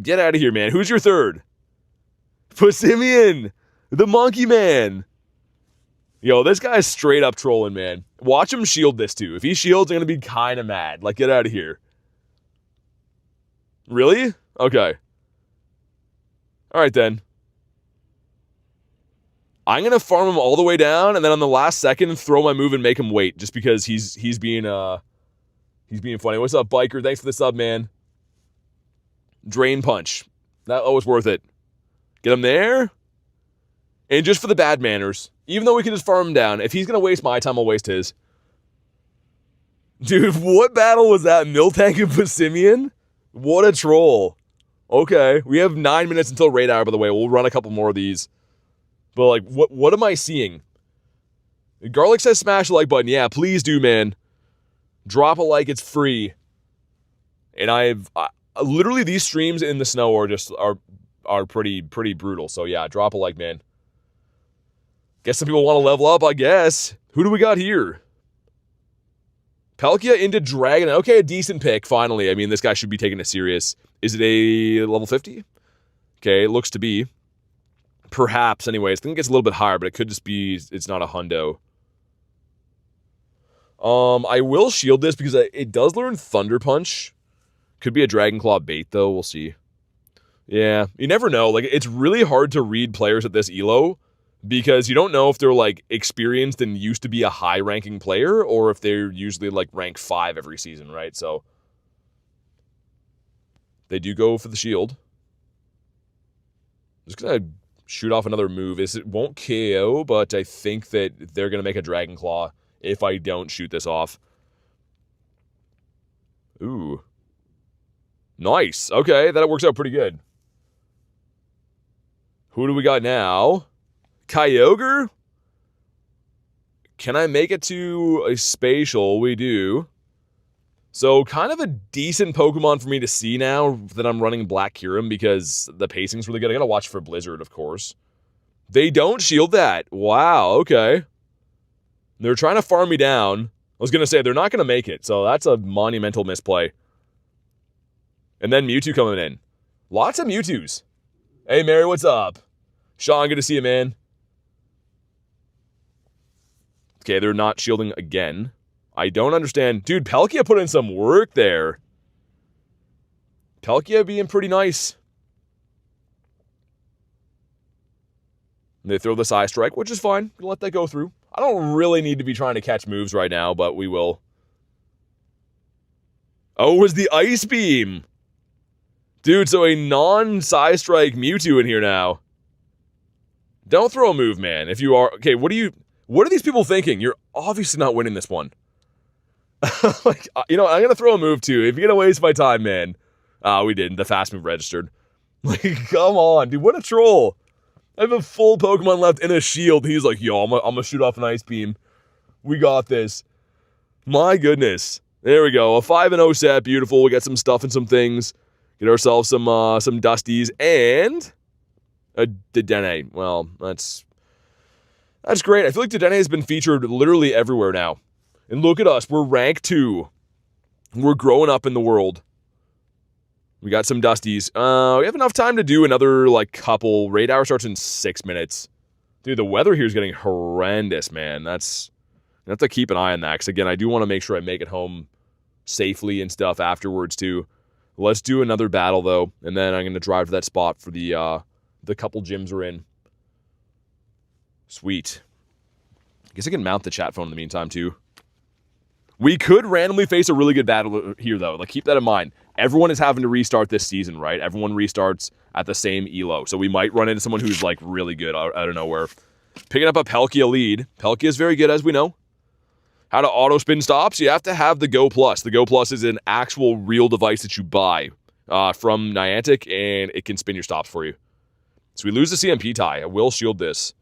Get out of here, man. Who's your third? Passimian! The Monkey Man! Yo, this guy's straight up trolling, man. Watch him shield this too. If he shields, I'm going to be kind of mad. Like, get out of here. Really? Okay. Alright then. I'm going to farm him all the way down, and then on the last second, throw my move and make him wait, just because he's being funny. What's up, Biker? Thanks for the sub, man. Drain Punch. That was worth it. Get him there. And just for the bad manners, even though we can just farm him down, if he's going to waste my time, I'll waste his. Dude, what battle was that? Miltank and Passimian? What a troll. Okay, we have 9 minutes until raid hour, by the way. We'll run a couple more of these. But, like, what am I seeing? Garlic says smash the like button. Yeah, please do, man. Drop a like, it's free. And literally, these streams in the snow are pretty brutal. So, yeah, drop a like, man. Guess some people want to level up, I guess. Who do we got here? Palkia into Dragon. Okay, a decent pick, finally. I mean, this guy should be taking it serious. Is it a level 50? Okay, looks to be. Perhaps, anyways. I think it's a little bit higher, but it could just be it's not a hundo. I will shield this because it does learn Thunder Punch. Could be a Dragon Claw bait, though. We'll see. Yeah, you never know. Like, it's really hard to read players at this elo because you don't know if they're, like, experienced and used to be a high-ranking player or if they're usually, like, rank 5 every season, right? So, they do go for the shield. Just gonna shoot off another move. It won't KO, but I think that they're gonna make a Dragon Claw if I don't shoot this off. Ooh. Nice. Okay, that works out pretty good. Who do we got now? Kyogre? Can I make it to a spatial? We do. So, kind of a decent Pokemon for me to see now that I'm running Black Kyurem because the pacing's really good. I gotta watch for Blizzard, of course. They don't shield that. Wow, okay. They're trying to farm me down. I was gonna say, they're not gonna make it, so that's a monumental misplay. And then Mewtwo coming in. Lots of Mewtwo's. Hey, Mary, what's up? Sean, good to see you, man. Okay, they're not shielding again. I don't understand. Dude, Palkia put in some work there. Palkia being pretty nice. And they throw the Psy Strike, which is fine. We'll let that go through. I don't really need to be trying to catch moves right now, but we will. Oh, it was the Ice Beam. Dude, so a non-Psy Strike Mewtwo in here now. Don't throw a move, man. If you are... Okay, what are these people thinking? You're obviously not winning this one. Like, you know, I'm going to throw a move too. If you're going to waste my time, man. We didn't. The fast move registered. Like, come on, dude. What a troll. I have a full Pokemon left and a shield. He's like, yo, I'm going to shoot off an Ice Beam. We got this. My goodness. There we go. A 5-0 set. Beautiful. We got some stuff and some things. Get ourselves some Dusties and a Dedenne. Well, that's great. I feel like Dedenne has been featured literally everywhere now. And look at us. We're rank 2. We're growing up in the world. We got some Dusties. We have enough time to do another, like, couple. Raid hour starts in 6 minutes. Dude, the weather here is getting horrendous, man. I have to keep an eye on that. Because, again, I do want to make sure I make it home safely and stuff afterwards, too. Let's do another battle, though. And then I'm going to drive to that spot for the couple gyms we're in. Sweet. I guess I can mount the chat phone in the meantime, too. We could randomly face a really good battle here, though. Like, keep that in mind. Everyone is having to restart this season, right? Everyone restarts at the same elo. So we might run into someone who's, like, really good out of nowhere. Picking up a Palkia lead. Palkia is very good, as we know. How to auto-spin stops? You have to have the Go Plus. The Go Plus is an actual real device that you buy from Niantic, and it can spin your stops for you. So we lose the CMP tie. I will shield this.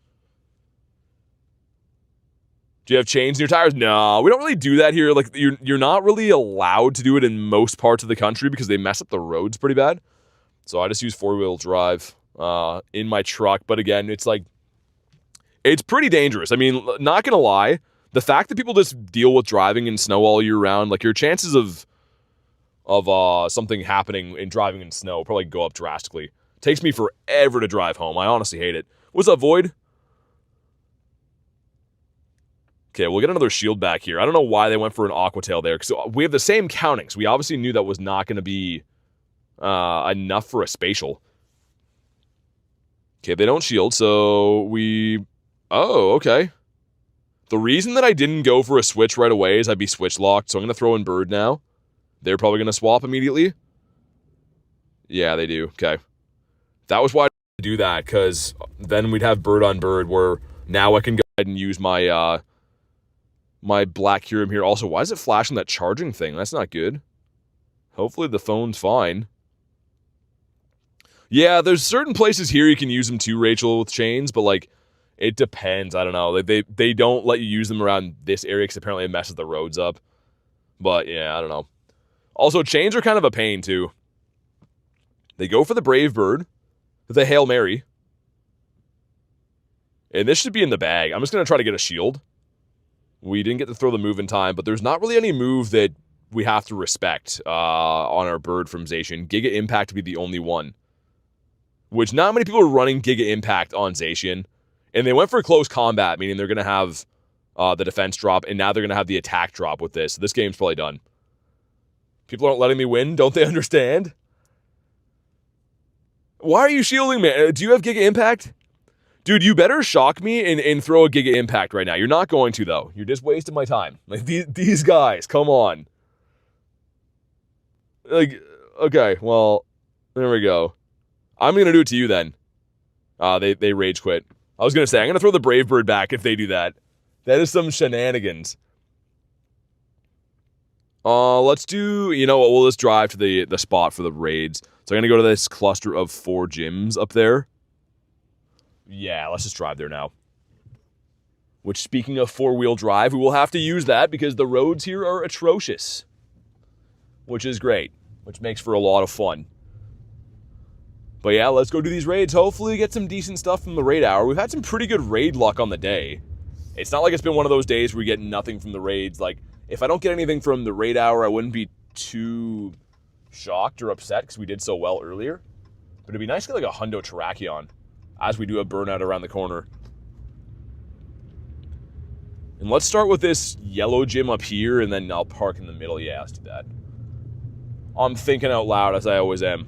Do you have chains in your tires? No, we don't really do that here. Like, you're not really allowed to do it in most parts of the country because they mess up the roads pretty bad. So I just use 4-wheel drive in my truck. But again, it's like, it's pretty dangerous. I mean, not gonna lie, the fact that people just deal with driving in snow all year round, like, your chances of something happening in driving in snow probably go up drastically. It takes me forever to drive home. I honestly hate it. What's up, Void? Okay, we'll get another shield back here. I don't know why they went for an Aqua Tail there, because we have the same countings. We obviously knew that was not going to be enough for a spatial. Okay, they don't shield, so we... Oh, okay. The reason that I didn't go for a switch right away is I'd be switch locked, so I'm going to throw in Bird now. They're probably going to swap immediately. Yeah, they do. Okay. That was why I didn't do that, because then we'd have Bird on Bird, where now I can go ahead and use my... my Black Kyurem here. Also, why is it flashing that charging thing? That's not good. Hopefully the phone's fine. Yeah, there's certain places here you can use them too, Rachel, with chains, but, like, it depends. I don't know. They don't let you use them around this area because apparently it messes the roads up. But, yeah, I don't know. Also, chains are kind of a pain, too. They go for the Brave Bird with a Hail Mary. And this should be in the bag. I'm just going to try to get a shield. We didn't get to throw the move in time, but there's not really any move that we have to respect on our bird from Zacian. Giga Impact would be the only one. Which not many people are running Giga Impact on Zacian. And they went for close combat, meaning they're going to have the defense drop, and now they're going to have the attack drop with this. So this game's probably done. People aren't letting me win. Don't they understand? Why are you shielding me? Do you have Giga Impact? Dude, you better shock me and throw a Giga Impact right now. You're not going to, though. You're just wasting my time. Like, these guys, come on. Like, okay, well, there we go. I'm going to do it to you then. They rage quit. I was going to say, I'm going to throw the Brave Bird back if they do that. That is some shenanigans. Let's do, you know what, we'll just drive to the spot for the raids. So I'm going to go to this cluster of 4 gyms up there. Yeah, let's just drive there now. Which, speaking of 4-wheel drive, we will have to use that because the roads here are atrocious. Which is great. Which makes for a lot of fun. But yeah, let's go do these raids. Hopefully get some decent stuff from the raid hour. We've had some pretty good raid luck on the day. It's not like it's been one of those days where we get nothing from the raids. Like, if I don't get anything from the raid hour, I wouldn't be too shocked or upset because we did so well earlier. But it'd be nice to get like a Hundo Terrakion as we do a burnout around the corner. And let's start with this yellow gym up here, and then I'll park in the middle. Yeah, let's do that. I'm thinking out loud, as I always am.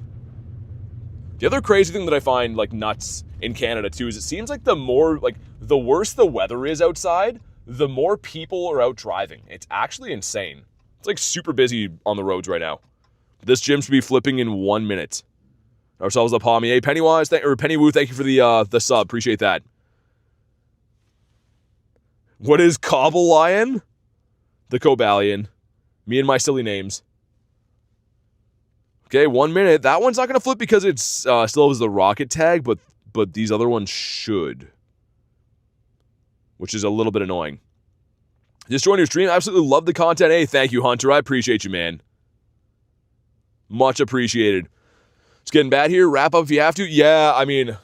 The other crazy thing that I find, like, nuts in Canada, too, is it seems like the worse the weather is outside, the more people are out driving. It's actually insane. It's, like, super busy on the roads right now. This gym should be flipping in 1 minute. Ourselves a Pommy. Hey, Pennywise, or Pennywoo, thank you for the sub. Appreciate that. What is Cobalion? The Cobalion. Me and my silly names. Okay, 1 minute. That one's not going to flip because it's still has the rocket tag, but these other ones should. Which is a little bit annoying. Just joined your stream. Absolutely love the content. Hey, thank you, Hunter. I appreciate you, man. Much appreciated. It's getting bad here. Wrap up if you have to. Yeah, I mean,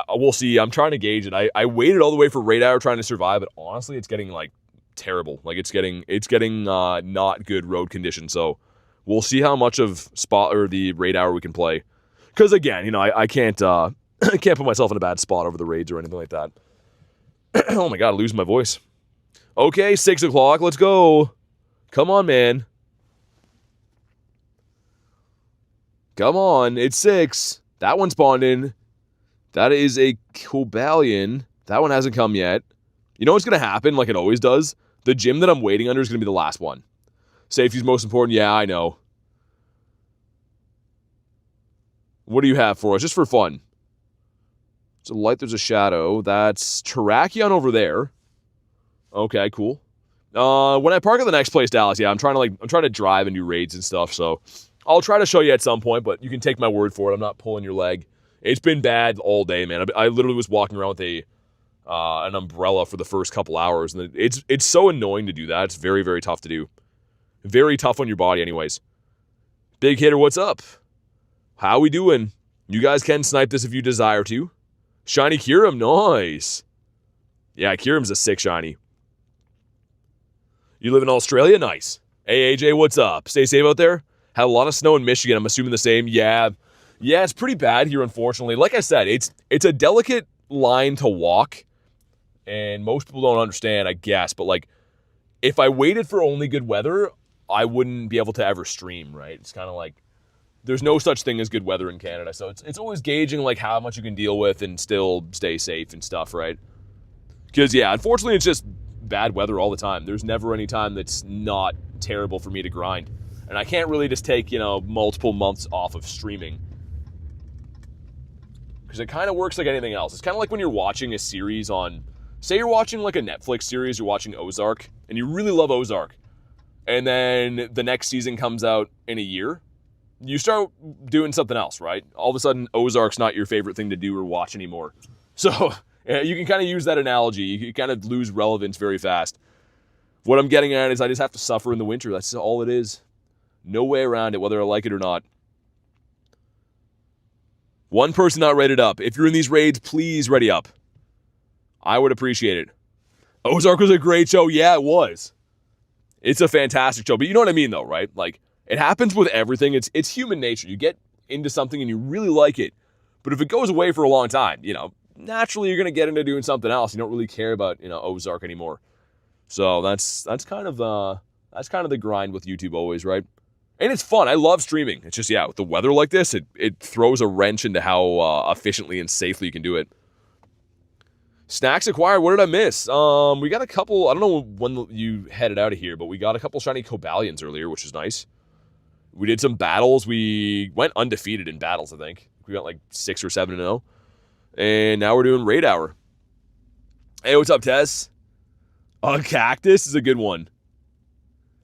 we'll see. I'm trying to gauge it. I waited all the way for raid hour trying to survive, but honestly, it's getting, like, terrible. Like, it's getting not good road conditions, so we'll see how much of spot or the raid hour we can play. Because, again, you know, I can't I can't put myself in a bad spot over the raids or anything like that. Oh, my God, I'm losing my voice. Okay, 6 o'clock. Let's go. Come on, man. Come on. It's 6. That one spawned in. That is a Cobalion. That one hasn't come yet. You know what's going to happen like it always does? The gym that I'm waiting under is going to be the last one. Safety's most important. Yeah, I know. What do you have for us? Just for fun. There's a light, there's a shadow. That's Terrakion over there. Okay, cool. When I park at the next place, Dallas, yeah, I'm trying to drive and do raids and stuff, so I'll try to show you at some point, but you can take my word for it. I'm not pulling your leg. It's been bad all day, man. I literally was walking around with an umbrella for the first couple hours, and it's so annoying to do that. It's very, very tough to do. Very tough on your body anyways. Big Hitter, what's up? How we doing? You guys can snipe this if you desire to. Shiny Kyurem, nice. Yeah, Kyurem's a sick shiny. You live in Australia? Nice. Hey, AJ, what's up? Stay safe out there? Had a lot of snow in Michigan. I'm assuming the same. Yeah, it's pretty bad here, unfortunately. Like I said, it's a delicate line to walk, and most people don't understand, I guess. But, like, if I waited for only good weather, I wouldn't be able to ever stream, right? It's kind of like there's no such thing as good weather in Canada. So it's always gauging, like, how much you can deal with and still stay safe and stuff, right? Because, yeah, unfortunately, it's just bad weather all the time. There's never any time that's not terrible for me to grind. And I can't really just take, you know, multiple months off of streaming. Because it kind of works like anything else. It's kind of like when you're watching a series on, say you're watching like a Netflix series, you're watching Ozark, and you really love Ozark. And then the next season comes out in a year. You start doing something else, right? All of a sudden, Ozark's not your favorite thing to do or watch anymore. So you can kind of use that analogy. You kind of lose relevance very fast. What I'm getting at is I just have to suffer in the winter. That's all it is. No way around it, whether I like it or not. One person not rated up. If you're in these raids, please ready up. I would appreciate it. Ozark was a great show. Yeah, it was. It's a fantastic show. But you know what I mean, though, right? Like, it happens with everything. It's human nature. You get into something and you really like it. But if it goes away for a long time, you know, naturally you're going to get into doing something else. You don't really care about, you know, Ozark anymore. So that's kind of the grind with YouTube always, right? And it's fun. I love streaming. It's just, yeah, with the weather like this, it throws a wrench into how efficiently and safely you can do it. Snacks acquired. What did I miss? We got a couple. I don't know when you headed out of here, but we got a couple shiny Cobalions earlier, which is nice. We did some battles. We went undefeated in battles, I think. We got like 6 or 7-0. And now we're doing raid hour. Hey, what's up, Tess? A cactus is a good one.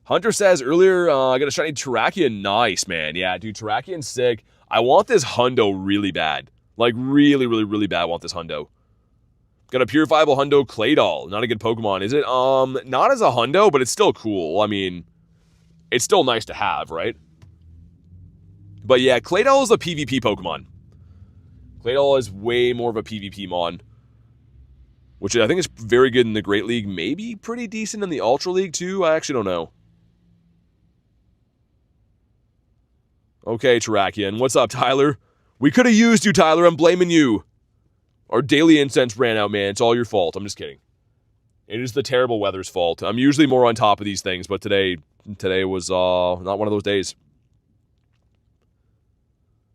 Hunter says earlier, I got a shiny Terrakion. Nice, man. Yeah, dude, Terrakion's sick. I want this hundo really bad. Like, really, really, really bad. I want this hundo. Got a purifiable hundo Claydol. Not a good Pokemon, is it? Not as a hundo, but it's still cool. I mean, it's still nice to have, right? But yeah, Claydol is a PvP Pokemon. Claydol is way more of a PvP mon. Which I think is very good in the Great League. Maybe pretty decent in the Ultra League, too. I actually don't know. Okay, Terrakion. What's up, Tyler? We could have used you, Tyler. I'm blaming you. Our daily incense ran out, man. It's all your fault. I'm just kidding. It is the terrible weather's fault. I'm usually more on top of these things, but today was not one of those days.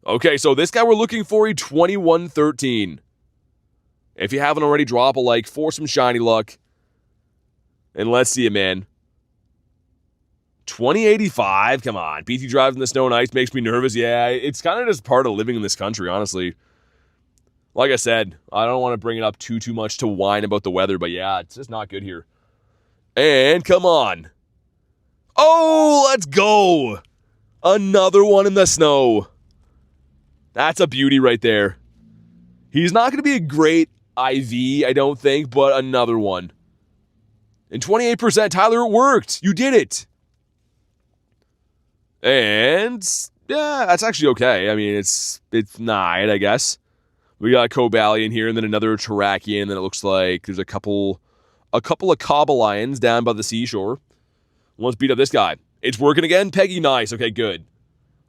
Okay, so this guy we're looking for, a 2113. If you haven't already, drop a like for some shiny luck. And let's see it, man. 2085? Come on. BT drives in the snow and ice makes me nervous. Yeah, it's kind of just part of living in this country, honestly. Like I said, I don't want to bring it up too much to whine about the weather, but yeah, it's just not good here. And come on. Oh, let's go. Another one in the snow. That's a beauty right there. He's not going to be a great IV, I don't think, but another one. And 28%, Tyler, it worked. You did it. And yeah, that's actually okay. I mean, it's 9, I guess. We got Cobalion here, and then another Terrakion, and then it looks like there's a couple of Cobalions down by the seashore. Let's beat up this guy. It's working again? Peggy, nice. Okay, good.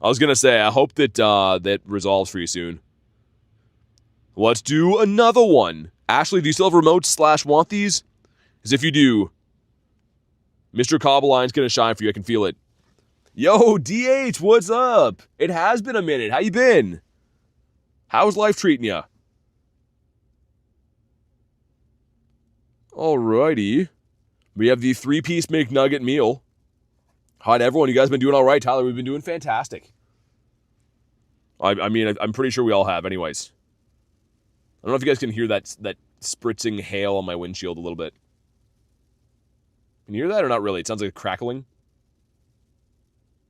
I was going to say, I hope that that resolves for you soon. Let's do another one. Ashley, do you still have remotes / want these? Because if you do, Mr. Cobalion's going to shine for you. I can feel it. Yo, DH, what's up? It has been a minute. How you been? How's life treating you? Alrighty. We have the 3-piece McNugget meal. Hi to everyone. You guys been doing all right? Tyler, we've been doing fantastic. I mean, I'm pretty sure we all have anyways. I don't know if you guys can hear that spritzing hail on my windshield a little bit. Can you hear that or not really? It sounds like a crackling.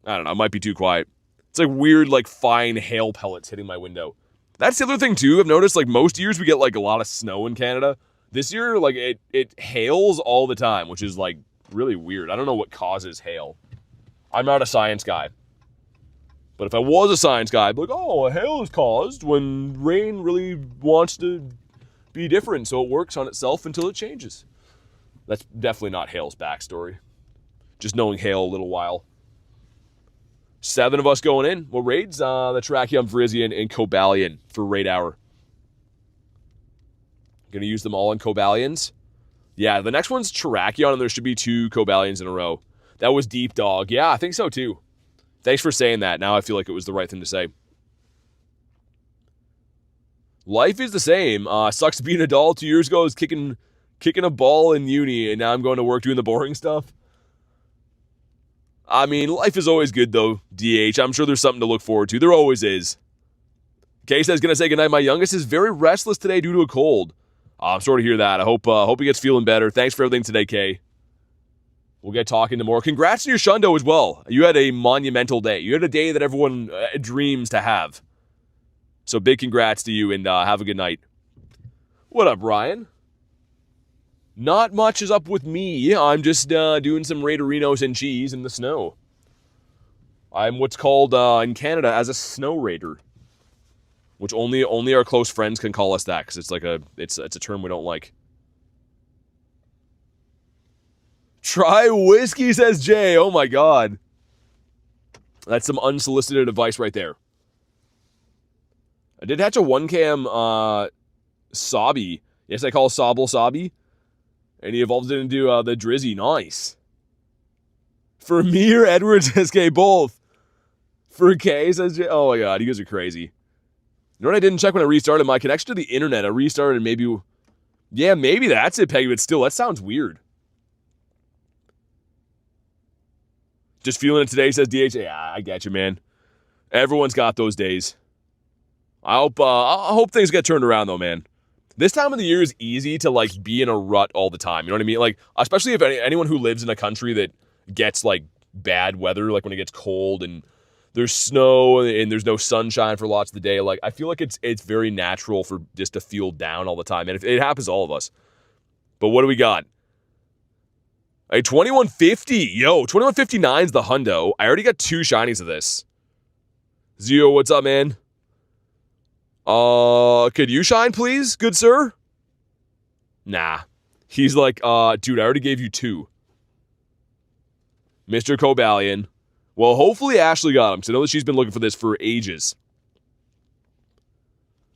I don't know. It might be too quiet. It's like weird, like fine hail pellets hitting my window. That's the other thing too. I've noticed like most years we get like a lot of snow in Canada. This year, like it hails all the time, which is like really weird. I don't know what causes hail. I'm not a science guy. But if I was a science guy, I'd be like, oh, hail is caused when rain really wants to be different, so it works on itself until it changes. That's definitely not hail's backstory. Just knowing hail a little while. 7 of us going in. What raids? The Terrakion, Virizion, and Cobalion for raid hour. Gonna use them all on Cobalions. Yeah, the next one's Terrakion, and there should be 2 Cobalions in a row. That was Deep Dog. Yeah, I think so too. Thanks for saying that. Now I feel like it was the right thing to say. Life is the same. Sucks to be an adult. 2 years ago I was kicking a ball in uni, and now I'm going to work doing the boring stuff. I mean, life is always good, though, DH. I'm sure there's something to look forward to. There always is. Kay says, gonna say goodnight. My youngest is very restless today due to a cold. I'm sorry to hear that. I hope he gets feeling better. Thanks for everything today, Kay. We'll get talking to more. Congrats to your Shundo as well. You had a monumental day. You had a day that everyone dreams to have. So big congrats to you, and have a good night. What up, Ryan? Not much is up with me. I'm just doing some Raiderinos and cheese in the snow. I'm what's called in Canada as a snow raider, which only our close friends can call us that because it's like it's a term we don't like. Try whiskey, says Jay. Oh my god, that's some unsolicited advice right there. I did hatch a 1-cam Sobby. Yes, I call Sobble Sobby. And he evolved it into the Drizzy. Nice. For me or Edwards, SK, both. For K, says J. Oh my god, you guys are crazy. You know what I didn't check when I restarted? My connection to the internet. I restarted maybe... Yeah, maybe that's it, Peggy, but still, that sounds weird. Just feeling it today, says DH. Yeah, I get you, man. Everyone's got those days. I hope things get turned around, though, man. This time of the year is easy to, like, be in a rut all the time. You know what I mean? Like, especially if anyone who lives in a country that gets, like, bad weather, like when it gets cold and there's snow and there's no sunshine for lots of the day. Like, I feel like it's very natural for just to feel down all the time. And it happens to all of us. But what do we got? A 2150. Yo, 2159 is the hundo. I already got 2 shinies of this. Zio, what's up, man? Could you shine, please, good sir? Nah. He's like, dude, I already gave you 2. Mr. Cobalion. Well, hopefully Ashley got him, because I know that she's been looking for this for ages.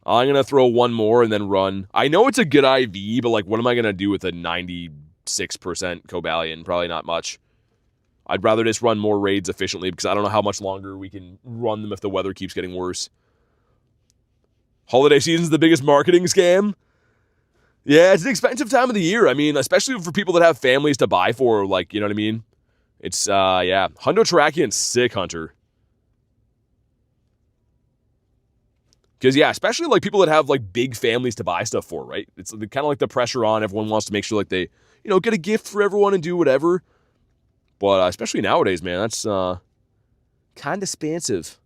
I'm going to throw 1 more and then run. I know it's a good IV, but, like, what am I going to do with a 96% Cobalion? Probably not much. I'd rather just run more raids efficiently, because I don't know how much longer we can run them if the weather keeps getting worse. Holiday season's the biggest marketing scam. Yeah, it's an expensive time of the year. I mean, especially for people that have families to buy for, like, you know what I mean? It's, yeah. Hundo Terrakion, sick hunter. Because, yeah, especially, like, people that have, like, big families to buy stuff for, right? It's kind of like the pressure on. Everyone wants to make sure, like, they, you know, get a gift for everyone and do whatever. But especially nowadays, man, that's kind of expensive.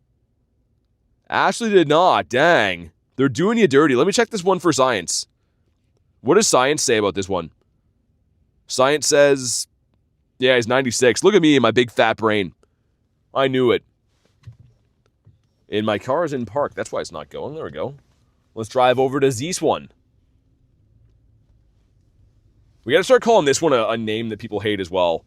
Ashley did not. Dang. They're doing you dirty. Let me check this one for science. What does science say about this one? Science says, yeah, he's 96. Look at me and my big fat brain. I knew it. And my car is in park. That's why it's not going. There we go. Let's drive over to Zeus one. We got to start calling this one a name that people hate as well.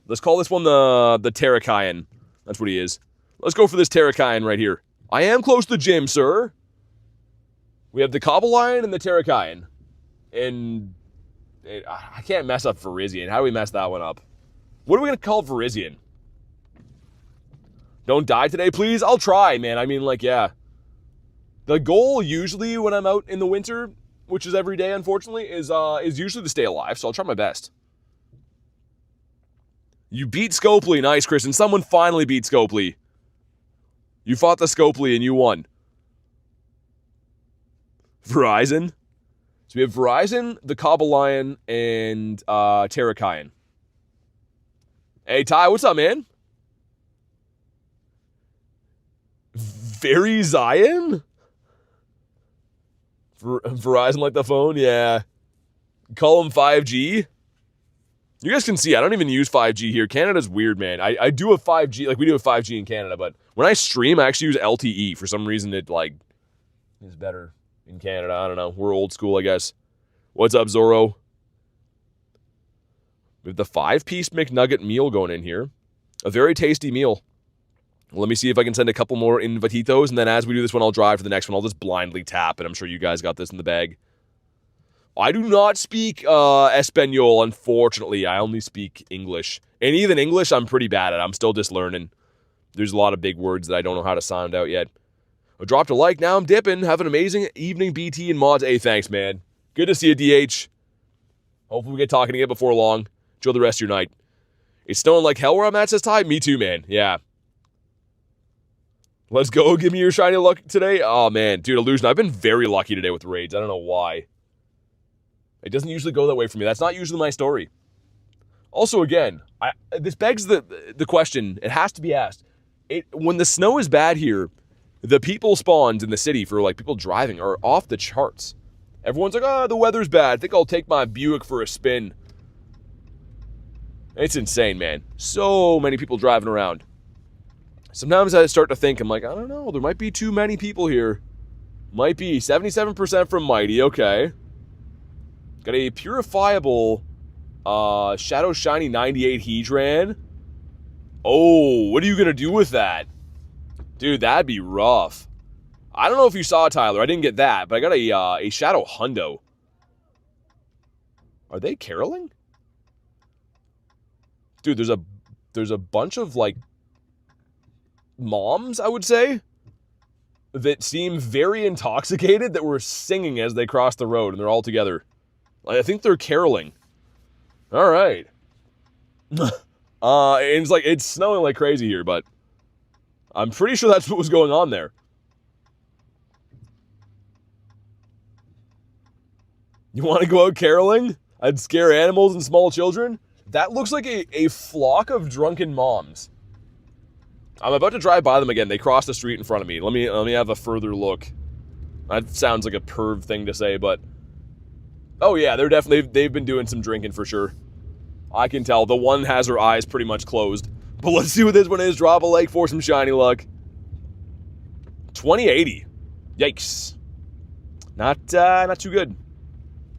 Let's call this one the Terrakion. That's what he is. Let's go for this Terrakion right here. I am close to the gym, sir. We have the Cobalion and the Terrakion. And I can't mess up Virizion. How do we mess that one up? What are we going to call Virizion? Don't die today, please? I'll try, man. I mean, like, yeah. The goal usually when I'm out in the winter, which is every day, unfortunately, is usually to stay alive. So I'll try my best. You beat Scopely. Nice, Kristen. Someone finally beat Scopely. You fought the Scopely and you won. Virizion. So we have Virizion, the Cobalion, and Terrakion. Hey, Ty, what's up, man? Virizion? Verizon like the phone? Yeah. Call him 5G? You guys can see, I don't even use 5G here. Canada's weird, man. I do a 5G, like we do a 5G in Canada, but when I stream, I actually use LTE. For some reason, it, like, is better in Canada. I don't know. We're old school, I guess. What's up, Zorro? We have the 5-piece McNugget meal going in here. A very tasty meal. Let me see if I can send a couple more invititos, and then as we do this one, I'll drive to the next one. I'll just blindly tap, and I'm sure you guys got this in the bag. I do not speak Espanol, unfortunately. I only speak English. And even English, I'm pretty bad at. I'm still just learning. There's a lot of big words that I don't know how to sound out yet. I dropped a like, now I'm dipping. Have an amazing evening, BT and mods. Hey, thanks, man. Good to see you, DH. Hopefully we get talking again before long. Enjoy the rest of your night. It's snowing like hell where I'm at, says Ty. Me too, man. Yeah. Let's go. Give me your shiny luck today. Oh, man. Dude, Illusion, I've been very lucky today with raids. I don't know why. It doesn't usually go that way for me. That's not usually my story. Also, again, this begs the question. It has to be asked. When the snow is bad here, the people spawns in the city for, like, people driving are off the charts. Everyone's like, oh, the weather's bad. I think I'll take my Buick for a spin. It's insane, man. So many people driving around. Sometimes I start to think, I'm like, I don't know. There might be too many people here. Might be. 77% from Mighty. Okay. Got a purifiable Shadow Shiny 98 Hedran. Oh, what are you going to do with that? Dude, that'd be rough. I don't know if you saw, Tyler. I didn't get that, but I got a Shadow Hundo. Are they caroling? Dude, there's a bunch of, like, moms, I would say, that seem very intoxicated that were singing as they crossed the road, and they're all together. I think they're caroling. All right. And it's like, it's snowing like crazy here, but I'm pretty sure that's what was going on there. You want to go out caroling? I'd scare animals and small children? That looks like a flock of drunken moms. I'm about to drive by them again. They crossed the street in front of me. Let me have a further look. That sounds like a perv thing to say, but oh yeah, they've been doing some drinking for sure. I can tell. The one has her eyes pretty much closed. But let's see what this one is. Drop a like for some shiny luck. 2080. Yikes. Not too good.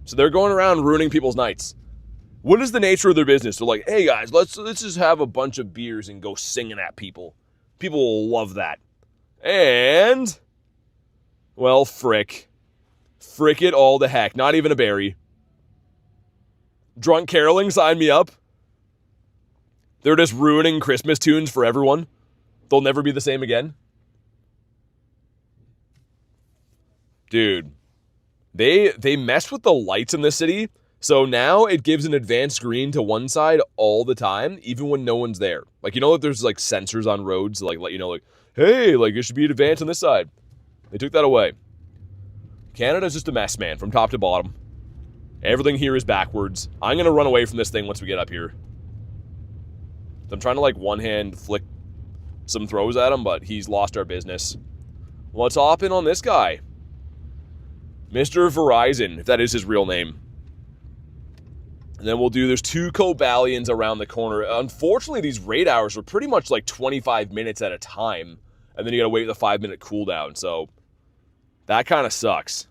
So they're going around ruining people's nights. What is the nature of their business? They're like, hey guys, let's just have a bunch of beers and go singing at people. People will love that. And, well, frick. Frick it all to heck. Not even a berry. Drunk caroling, sign me up. They're just ruining Christmas tunes for everyone. They'll never be the same again. Dude. They mess with the lights in this city. So now it gives an advanced green to one side all the time, even when no one's there. Like, you know that there's, like, sensors on roads to, like, let you know, like, hey, like, it should be advanced on this side. They took that away. Canada's just a mess, man, from top to bottom. Everything here is backwards. I'm going to run away from this thing once we get up here. So I'm trying to like one-hand flick some throws at him, but he's lost our business. Let's hop in on this guy. Mr. Virizion, if that is his real name. And then there's 2 Cobalions around the corner. Unfortunately, these raid hours are pretty much like 25 minutes at a time. And then you gotta wait the 5-minute cooldown, so that kind of sucks.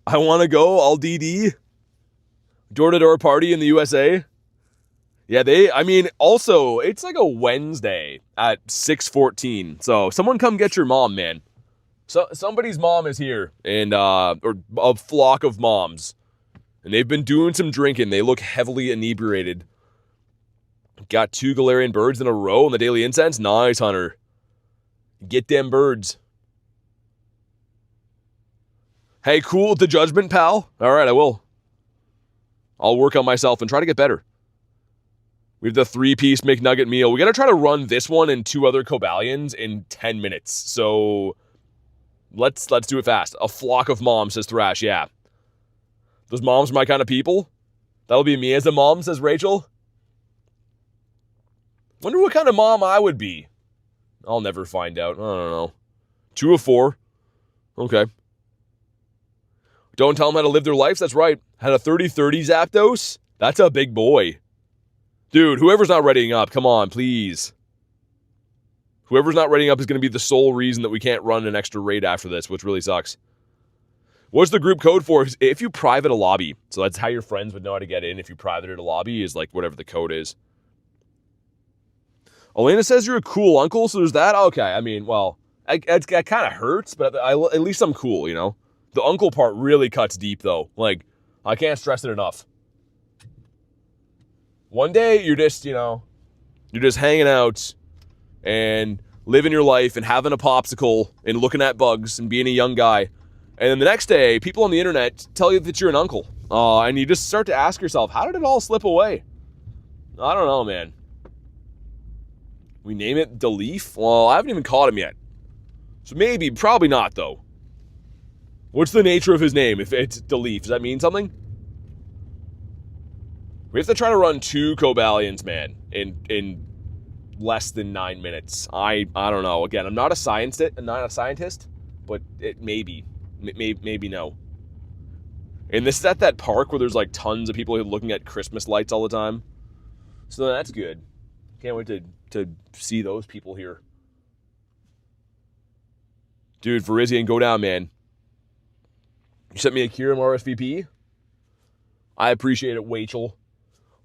I want to go all DD. Door-to-door party in the USA. Yeah, also, it's like a Wednesday at 6:14. So, someone come get your mom, man. So, somebody's mom is here. And, or a flock of moms. And they've been doing some drinking. They look heavily inebriated. Got 2 Galarian birds in a row on the Daily Incense. Nice, Hunter. Get them birds. Hey, cool with the judgment, pal? Alright, I will. I'll work on myself and try to get better. We have the 3-piece McNugget meal. We gotta try to run this one and 2 other Cobalions in 10 minutes. So, let's do it fast. A flock of moms, says Thrash, yeah. Those moms are my kind of people. That'll be me as a mom, says Rachel. Wonder what kind of mom I would be. I'll never find out. I don't know. 2 of 4. Okay. Don't tell them how to live their lives. That's right. Had a 30-30 Zapdos. That's a big boy. Dude, whoever's not readying up, come on, please. Whoever's not readying up is going to be the sole reason that we can't run an extra raid after this, which really sucks. What's the group code for? If you private a lobby. So that's how your friends would know how to get in. If you privated a lobby is like whatever the code is. Elena says you're a cool uncle, so there's that. Okay, I mean, well, it kind of hurts, but at least I'm cool, you know? The uncle part really cuts deep, though. Like, I can't stress it enough. One day, you're just hanging out and living your life and having a popsicle and looking at bugs and being a young guy. And then the next day, people on the internet tell you that you're an uncle. And you just start to ask yourself, how did it all slip away? I don't know, man. We name it the Leaf? Well, I haven't even caught him yet. So maybe, probably not, though. What's the nature of his name if it's the Leaf? Does that mean something? We have to try to run 2 Cobalions, man, in less than 9 minutes. I don't know. Again, I'm not a scientist, but it maybe no. And this is at that park where there's like tons of people looking at Christmas lights all the time. So that's good. Can't wait to see those people here. Dude, Virizion, go down, man. You sent me a Kyurem RSVP. I appreciate it, Rachel.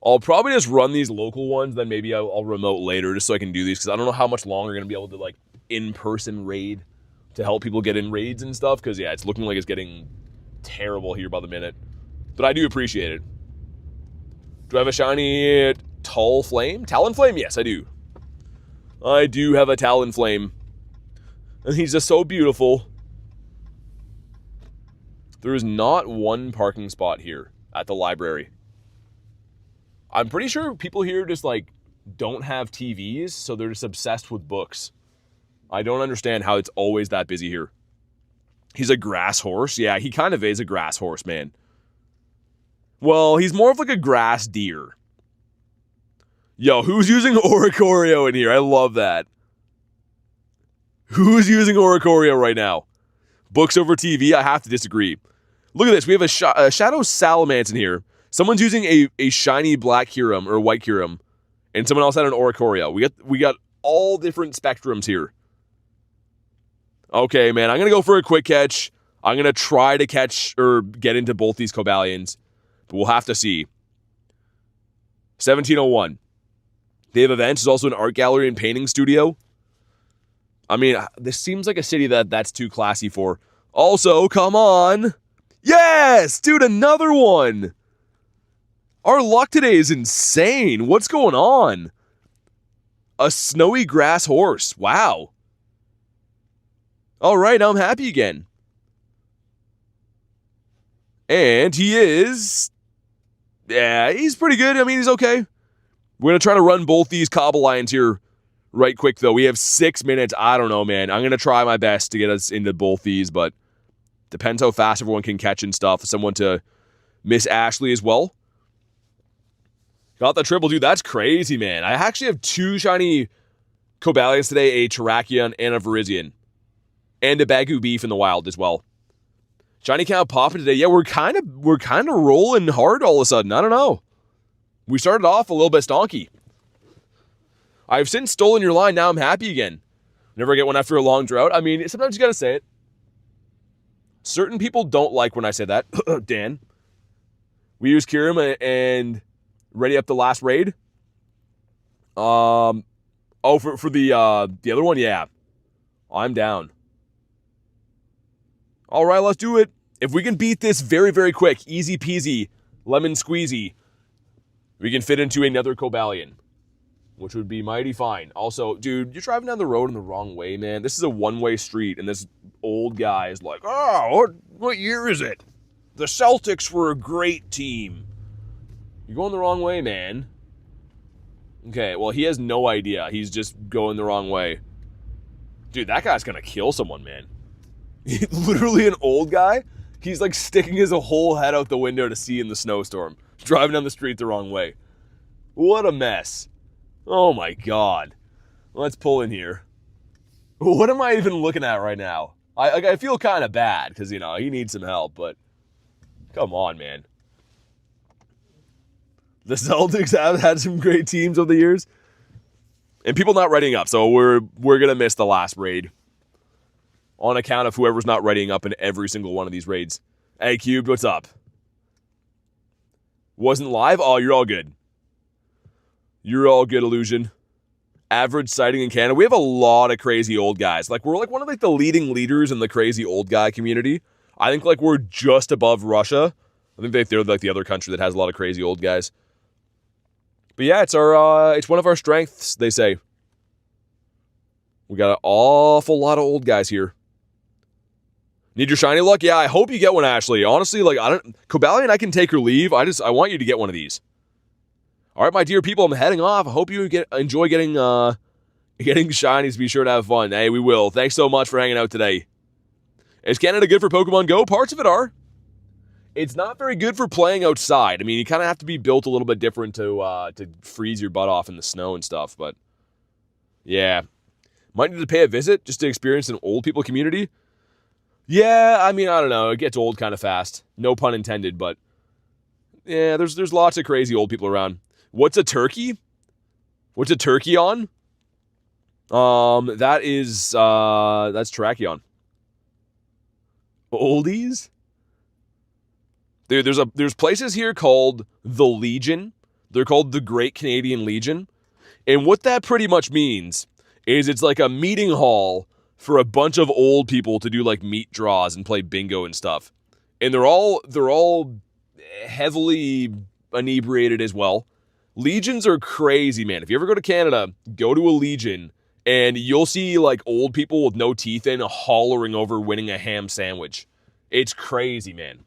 I'll probably just run these local ones, then maybe I'll remote later just so I can do these, because I don't know how much longer we're going to be able to, like, in-person raid to help people get in raids and stuff, because, yeah, it's looking like it's getting terrible here by the minute. But I do appreciate it. Do I have a shiny Talonflame? Yes, I do. I do have a Talonflame. And he's just so beautiful. There is not one parking spot here at the library. I'm pretty sure people here just, like, don't have TVs, so they're just obsessed with books. I don't understand how it's always that busy here. He's a grass horse? Yeah, he kind of is a grass horse, man. Well, he's more of like a grass deer. Yo, who's using Oricorio in here? I love that. Who's using Oricorio right now? Books over TV? I have to disagree. Look at this. We have a Shadow Salamence in here. Someone's using a shiny black Kyurem or white Kyurem, and someone else had an Oricorio. We got all different spectrums here. Okay, man, I'm going to go for a quick catch. I'm going to try to catch or get into both these Cobalions, but we'll have to see. 1701. They have events. There's also an art gallery and painting studio. I mean, this seems like a city that's too classy for. Also, come on. Yes! Dude, another one! Our luck today is insane. What's going on? A snowy grass horse. Wow. Alright, now I'm happy again. And he is... yeah, he's pretty good. I mean, he's okay. We're going to try to run both these Cobalions here right quick, though. We have 6 minutes. I don't know, man. I'm going to try my best to get us into both these, but depends how fast everyone can catch and stuff. Someone to Miss Ashley as well. Got the triple, dude. That's crazy, man. I actually have 2 shiny Cobalions today, a Terrakion and a Virizion. And a Bagu Beef in the wild as well. Shiny count popping today. Yeah, we're kind of rolling hard all of a sudden. I don't know. We started off a little bit stonky. I've since stolen your line. Now I'm happy again. Never get one after a long drought. I mean, sometimes you gotta say it. Certain people don't like when I say that. Dan. We use Kirim and ready up the last raid. Oh, for the other one, yeah. I'm down. All right, let's do it. If we can beat this very, very quick, easy peasy, lemon squeezy, we can fit into another Cobalion, which would be mighty fine. Also, dude, you're driving down the road in the wrong way, man. This is a one-way street, and this old guy is like, oh, what year is it? The Celtics were a great team. You're going the wrong way, man. Okay, well, he has no idea. He's just going the wrong way. Dude, that guy's gonna kill someone, man. Literally an old guy. He's like sticking his whole head out the window to see in the snowstorm. Driving down the street the wrong way. What a mess. Oh my god. Let's pull in here. What am I even looking at right now? I feel kind of bad because, you know, he needs some help, but come on, man. The Celtics have had some great teams over the years. And people not readying up, so we're going to miss the last raid. On account of whoever's not readying up in every single one of these raids. Hey, Cubed, what's up? Wasn't live? Oh, you're all good. You're all good, Illusion. Average sighting in Canada. We have a lot of crazy old guys. Like, we're like one of like the leading leaders in the crazy old guy community. I think like we're just above Russia. I think they're like the other country that has a lot of crazy old guys. But yeah, it's one of our strengths, they say. We got an awful lot of old guys here. Need your shiny luck? Yeah, I hope you get one, Ashley. Honestly, like, Cobalion, I can take or leave. I want you to get one of these. All right, my dear people, I'm heading off. I hope you enjoy getting shinies. Be sure to have fun. Hey, we will. Thanks so much for hanging out today. Is Canada good for Pokemon Go? Parts of it are. It's not very good for playing outside. I mean, you kind of have to be built a little bit different to freeze your butt off in the snow and stuff. But yeah, might need to pay a visit just to experience an old people community. Yeah, I mean, I don't know. It gets old kind of fast. No pun intended, but yeah, there's lots of crazy old people around. What's a turkey? What's a Terrakion? That's Terrakion. Oldies? Dude, there's places here called the Legion. They're called the Great Canadian Legion. And what that pretty much means is it's like a meeting hall for a bunch of old people to do like meat draws and play bingo and stuff. And they're all heavily inebriated as well. Legions are crazy, man. If you ever go to Canada, go to a Legion and you'll see like old people with no teeth in hollering over winning a ham sandwich. It's crazy, man.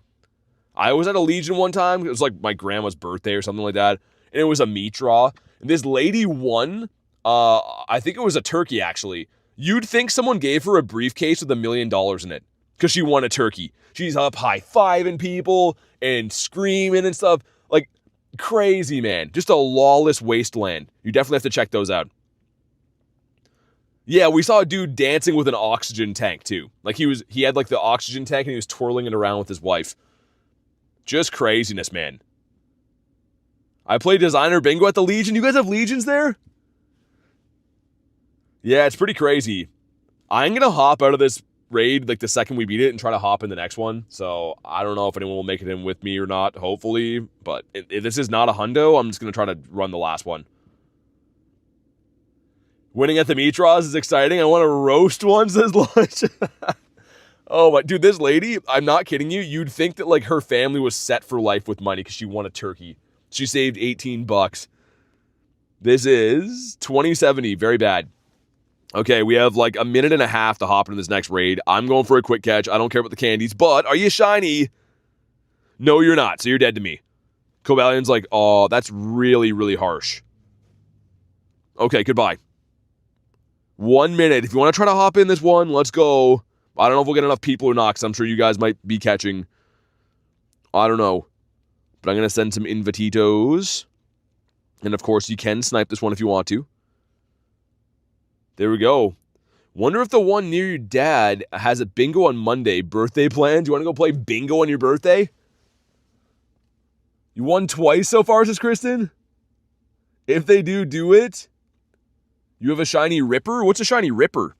I was at a Legion one time. It was like my grandma's birthday or something like that. And it was a meat draw. And this lady won, I think it was a turkey actually. You'd think someone gave her a briefcase with $1 million in it because she won a turkey. She's up high-fiving people and screaming and stuff. Like, crazy, man. Just a lawless wasteland. You definitely have to check those out. Yeah, we saw a dude dancing with an oxygen tank, too. Like, he had, like, the oxygen tank and he was twirling it around with his wife. Just craziness, man. I play designer bingo at the Legion. You guys have Legions there? Yeah, it's pretty crazy. I'm going to hop out of this raid like the second we beat it and try to hop in the next one. So I don't know if anyone will make it in with me or not, hopefully. But if this is not a hundo, I'm just going to try to run the last one. Winning at the meat draws is exciting. I want to roast one, says Lunch. Oh, my. Dude, this lady, I'm not kidding you. You'd think that like her family was set for life with money because she won a turkey. She saved $18. This is 2070. Very bad. Okay, we have like a minute and a half to hop into this next raid. I'm going for a quick catch. I don't care about the candies, but are you shiny? No, you're not, so you're dead to me. Cobalion's like, oh, that's really, really harsh. Okay, goodbye. 1 minute. If you want to try to hop in this one, let's go. I don't know if we'll get enough people or not, because I'm sure you guys might be catching. I don't know. But I'm going to send some invititos. And of course, you can snipe this one if you want to. There we go. Wonder if the one near your dad has a bingo on Monday. Birthday plans? You want to go play bingo on your birthday? You won twice so far, says Kristen? If they do it. You have a shiny Ripper? What's a shiny Ripper?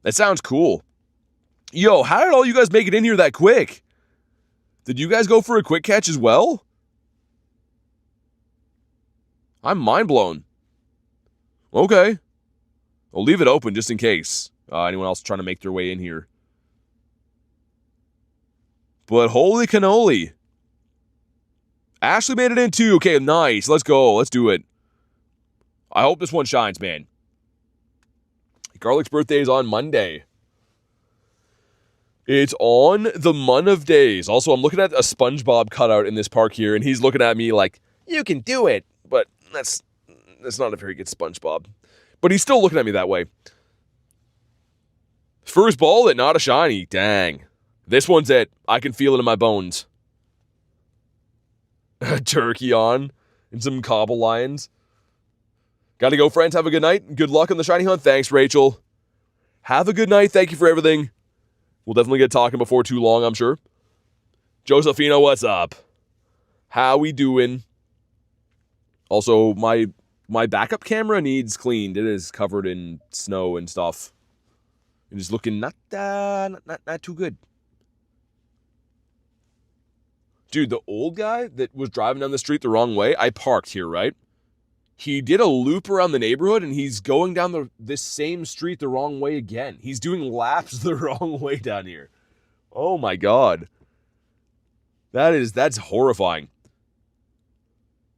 That sounds cool. Yo, how did all you guys make it in here that quick? Did you guys go for a quick catch as well? I'm mind blown. Okay. I'll leave it open just in case. Anyone else trying to make their way in here. But holy cannoli. Ashley made it in too. Okay, nice. Let's go. Let's do it. I hope this one shines, man. Garlic's birthday is on Monday. It's on the Mon of Days. Also, I'm looking at a SpongeBob cutout in this park here, and he's looking at me like, you can do it. But that's not a very good SpongeBob. But he's still looking at me that way. First ball that not a shiny. Dang. This one's it. I can feel it in my bones. Terrakion and some Cobalions. Gotta go, friends. Have a good night. Good luck on the shiny hunt. Thanks, Rachel. Have a good night. Thank you for everything. We'll definitely get talking before too long, I'm sure. Josephina, what's up? How we doing? Also, my backup camera needs cleaned. It is covered in snow and stuff. It is looking not too good. Dude, the old guy that was driving down the street the wrong way, I parked here, right? He did a loop around the neighborhood, and he's going down this same street the wrong way again. He's doing laps the wrong way down here. Oh my god. That's horrifying.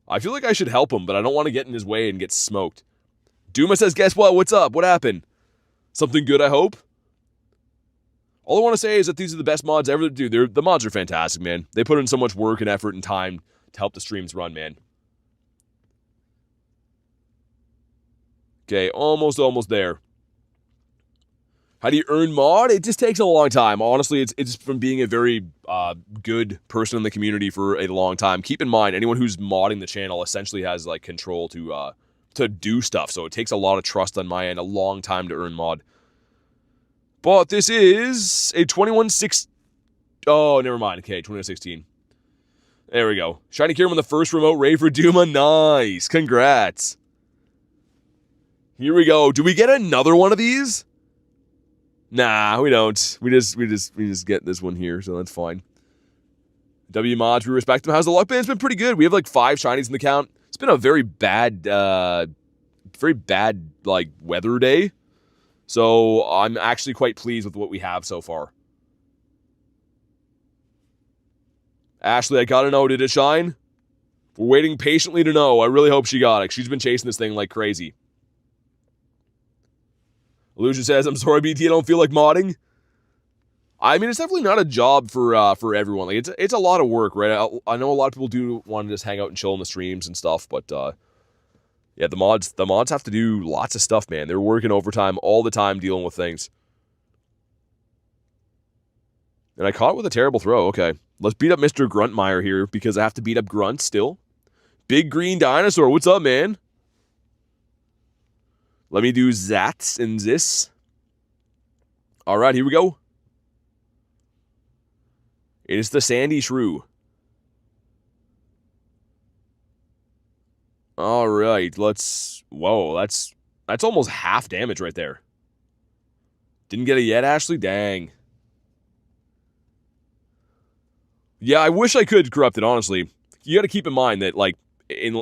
I feel like I should help him, but I don't want to get in his way and get smoked. Duma says, guess what? What's up? What happened? Something good, I hope? All I want to say is that these are the best mods ever to do. The mods are fantastic, man. They put in so much work and effort and time to help the streams run, man. Okay, almost there. How do you earn mod? It just takes a long time. Honestly, it's from being a very good person in the community for a long time. Keep in mind, anyone who's modding the channel essentially has like control to do stuff. So it takes a lot of trust on my end, a long time to earn mod. But this is a 21-6. Oh, never mind. Okay, 2016. There we go. Shiny Kieran on the first remote raid for Duma. Nice. Congrats. Here we go. Do we get another one of these? Nah, we don't. We just get this one here, so that's fine. W mods, we respect them. How's the luck been? It's been pretty good. We have like 5 shinies in the count. It's been a very bad like weather day. So I'm actually quite pleased with what we have so far. Ashley, I gotta know, did it shine? We're waiting patiently to know. I really hope she got it. She's been chasing this thing like crazy. Illusion says, I'm sorry, BT, I don't feel like modding. I mean, it's definitely not a job for everyone. Like, it's a lot of work, right? I know a lot of people do want to just hang out and chill in the streams and stuff, but yeah, the mods have to do lots of stuff, man. They're working overtime all the time dealing with things. And I caught it with a terrible throw. Okay, let's beat up Mr. Gruntmeyer here because I have to beat up Grunt still. Big Green Dinosaur, what's up, man? Let me do that and this. All right, here we go. It is the Sandy Shrew. All right, let's... Whoa, that's almost half damage right there. Didn't get it yet, Ashley? Dang. Yeah, I wish I could corrupt it, honestly. You got to keep in mind that, like,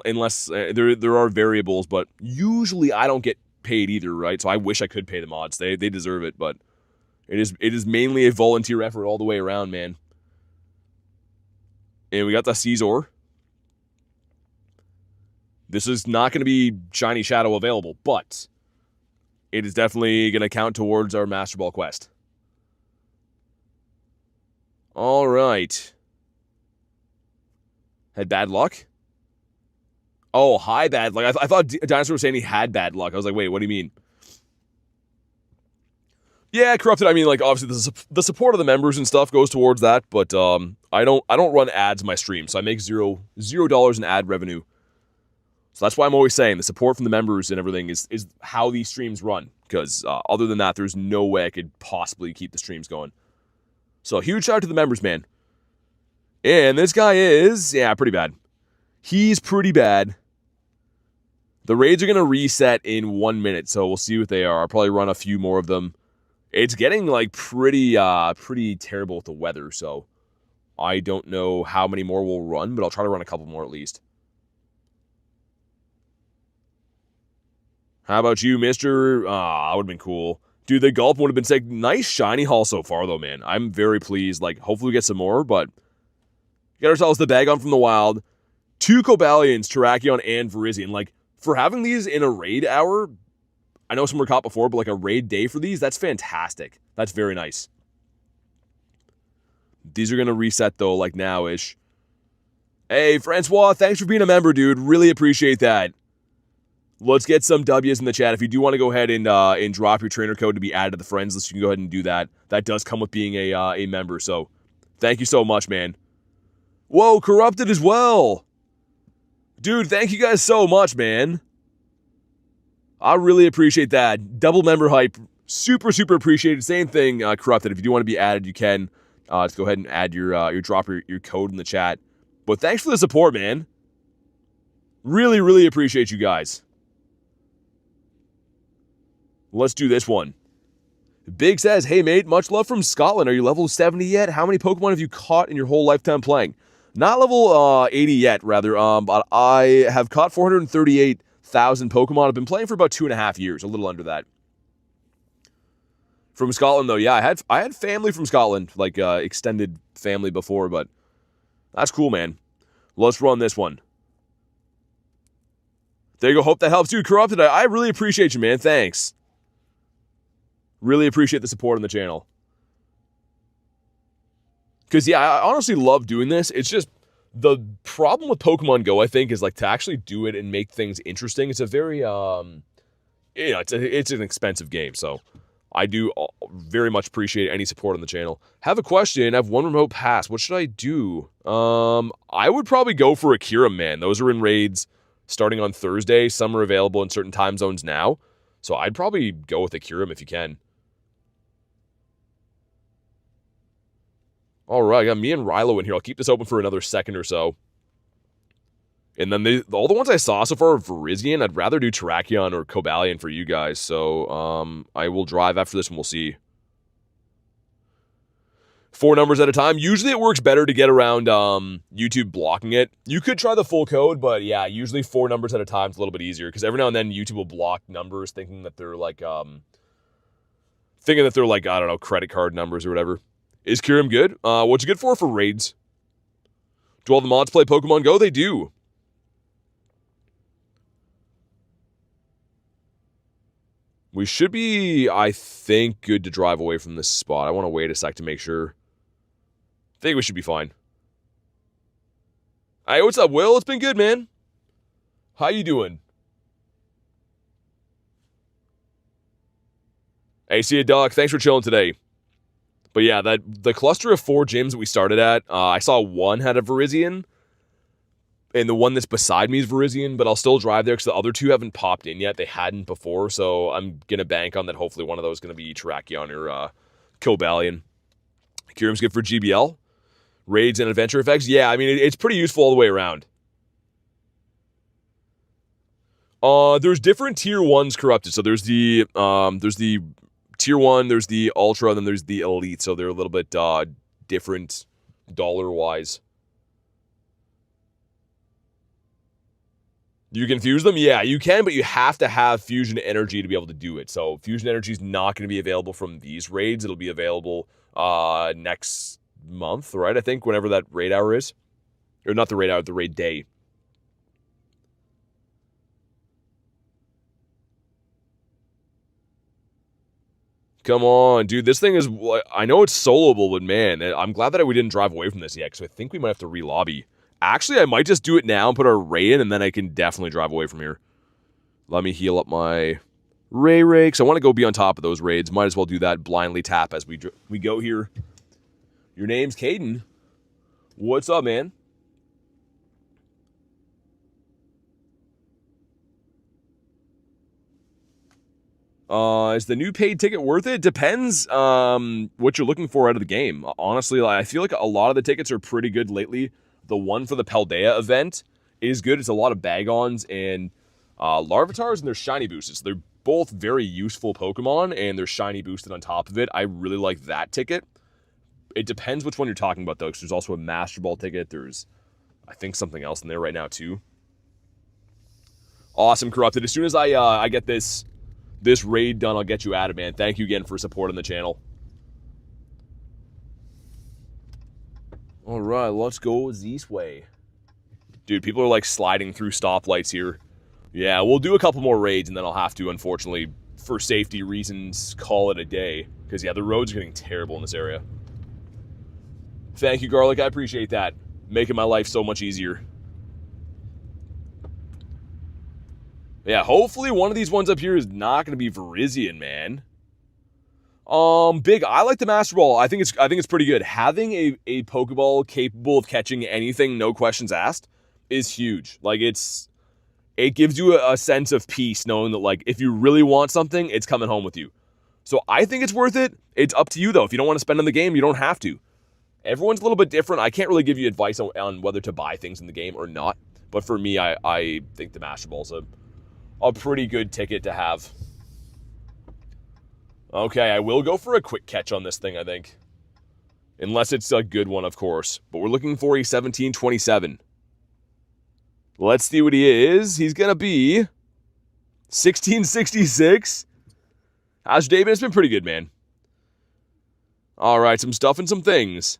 unless there are variables, but usually I don't get paid either, right? So I wish I could pay the mods. They deserve it, but it is mainly a volunteer effort all the way around, man. And we got the Caesar. This is not going to be Shiny Shadow available, but it is definitely going to count towards our Master Ball quest. All right. Had bad luck? Oh, hi, bad luck. I thought Dinosaur was saying he had bad luck. I was like, wait, what do you mean? Yeah, corrupted. I mean, like, obviously the support of the members and stuff goes towards that, but I don't run ads in my stream, so I make $0 in ad revenue. So that's why I'm always saying the support from the members and everything is how these streams run. Because other than that, there's no way I could possibly keep the streams going. So huge shout out to the members, man. And this guy is, yeah, pretty bad. He's pretty bad. The raids are going to reset in 1 minute, so we'll see what they are. I'll probably run a few more of them. It's getting, like, pretty terrible with the weather, so I don't know how many more we'll run, but I'll try to run a couple more at least. How about you, mister? That would have been cool. Dude, the gulp would have been sick. Nice shiny haul so far, though, man. I'm very pleased. Like, hopefully we get some more, but get ourselves the bag on from the wild. 2 Cobalions, Terrakion, and Virizion. Like, for having these in a raid hour, I know some were caught before, but like a raid day for these, that's fantastic. That's very nice. These are going to reset, though, like now-ish. Hey, Francois, thanks for being a member, dude. Really appreciate that. Let's get some W's in the chat. If you do want to go ahead and drop your trainer code to be added to the friends list, you can go ahead and do that. That does come with being a member, so thank you so much, man. Whoa, Corrupted as well. Dude, thank you guys so much, man. I really appreciate that. Double member hype. Super, super appreciated. Same thing, Corrupted. If you do want to be added, you can. Just go ahead and add your drop your code in the chat. But thanks for the support, man. Really, really appreciate you guys. Let's do this one. Big says, hey, mate, much love from Scotland. Are you level 70 yet? How many Pokemon have you caught in your whole lifetime playing? Not level 80 yet, rather. But I have caught 438,000 Pokemon. I've been playing for about 2.5 years, a little under that. From Scotland, though, yeah, I had family from Scotland, like extended family before, but that's cool, man. Let's run this one. There you go. Hope that helps you, Corrupted. I really appreciate you, man. Thanks. Really appreciate the support on the channel. Because, yeah, I honestly love doing this. It's just the problem with Pokemon Go, I think, is like to actually do it and make things interesting. It's a very, it's an expensive game. So I do very much appreciate any support on the channel. Have a question. I have 1 remote pass. What should I do? I would probably go for Akira, man. Those are in raids starting on Thursday. Some are available in certain time zones now. So I'd probably go with Akira if you can. All right, I got me and Rilo in here. I'll keep this open for another second or so. And then all the ones I saw so far are Virizion. I'd rather do Terrakion or Cobalion for you guys. So I will drive after this and we'll see. 4 numbers at a time. Usually it works better to get around YouTube blocking it. You could try the full code, but yeah, usually 4 numbers at a time is a little bit easier. Because every now and then YouTube will block numbers thinking that they're like, I don't know, credit card numbers or whatever. Is Kyurem good? What's it good for raids? Do all the mods play Pokemon Go? They do. We should be, I think, good to drive away from this spot. I want to wait a sec to make sure. I think we should be fine. Hey, what's up, Will? It's been good, man. How you doing? Hey, see you, Doc. Thanks for chilling today. But yeah, the cluster of 4 gyms that we started at, I saw 1 had a Virizion. And the one that's beside me is Virizion, but I'll still drive there because the other 2 haven't popped in yet. They hadn't before, so I'm going to bank on that. Hopefully one of those is going to be Terrakion or Cobalion. Kyurem's good for GBL. Raids and adventure effects. Yeah, I mean, it's pretty useful all the way around. There's different tier 1s corrupted. So there's the tier 1, there's the ultra, and then there's the elite. So they're a little bit different dollar-wise. You can fuse them? Yeah, you can, but you have to have fusion energy to be able to do it. So fusion energy is not going to be available from these raids. It'll be available next month, right? I think, whenever that raid hour is. Or not the raid hour, the raid day. Come on, dude. This thing is... I know it's soloable, but man, I'm glad that we didn't drive away from this yet, because I think we might have to re-lobby. Actually, I might just do it now and put our Ray in, and then I can definitely drive away from here. Let me heal up my Ray because I want to go be on top of those raids. Might as well do that. Blindly tap as we go here. Your name's Caden. What's up, man? Is the new paid ticket worth it? Depends what you're looking for out of the game. Honestly, I feel like a lot of the tickets are pretty good lately. The one for the Paldea event is good. It's a lot of Bagons and Larvatars, and there's Shiny boosted. So they're both very useful Pokemon, and they're Shiny boosted on top of it. I really like that ticket. It depends which one you're talking about, though, because there's also a Master Ball ticket. There's, I think, something else in there right now, too. Awesome, Corrupted. As soon as I get this raid done, I'll get you added, man. Thank you again for supporting the channel. All right, let's go this way. Dude, people are, like, sliding through stoplights here. Yeah, we'll do a couple more raids, and then I'll have to, unfortunately, for safety reasons, call it a day. Because, yeah, the roads are getting terrible in this area. Thank you, Garlic. I appreciate that. Making my life so much easier. Yeah, hopefully one of these ones up here is not going to be Virizion, man. Big, I like the Master Ball. I think it's pretty good. Having a Pokeball capable of catching anything, no questions asked, is huge. Like, it gives you a sense of peace knowing that, like, if you really want something, it's coming home with you. So I think it's worth it. It's up to you, though. If you don't want to spend on the game, you don't have to. Everyone's a little bit different. I can't really give you advice on whether to buy things in the game or not. But for me, I think the Master Ball's a pretty good ticket to have. Okay, I will go for a quick catch on this thing, I think. Unless it's a good one, of course. But we're looking for a 1727. Let's see what he is. He's going to be 1666. How's your day been? It's been pretty good, man. All right, some stuff and some things.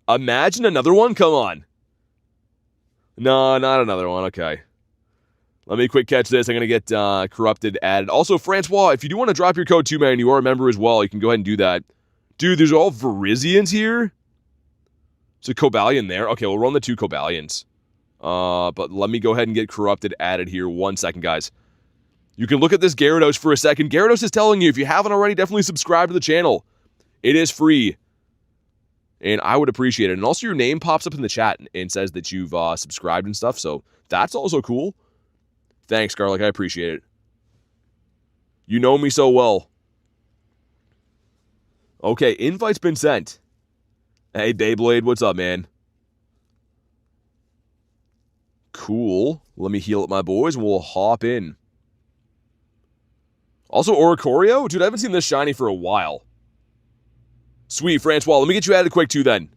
Imagine another one? Come on. No, not another one. Okay. Let me quick catch this. I'm going to get Corrupted added. Also, Francois, if you do want to drop your code too, man, you are a member as well. You can go ahead and do that. Dude, there's all Virizions here. There's a Cobalion there. Okay, we'll run the 2 Cobalions. But let me go ahead and get Corrupted added here. 1 second, guys. You can look at this Gyarados for a second. Gyarados is telling you, if you haven't already, definitely subscribe to the channel. It is free. And I would appreciate it. And also your name pops up in the chat and says that you've subscribed and stuff. So that's also cool. Thanks, Garlic. I appreciate it. You know me so well. Okay, invite's been sent. Hey, Beyblade, what's up, man? Cool. Let me heal up my boys and we'll hop in. Also, Oricorio? Dude, I haven't seen this shiny for a while. Sweet, Francois. Let me get you added quick, too, then.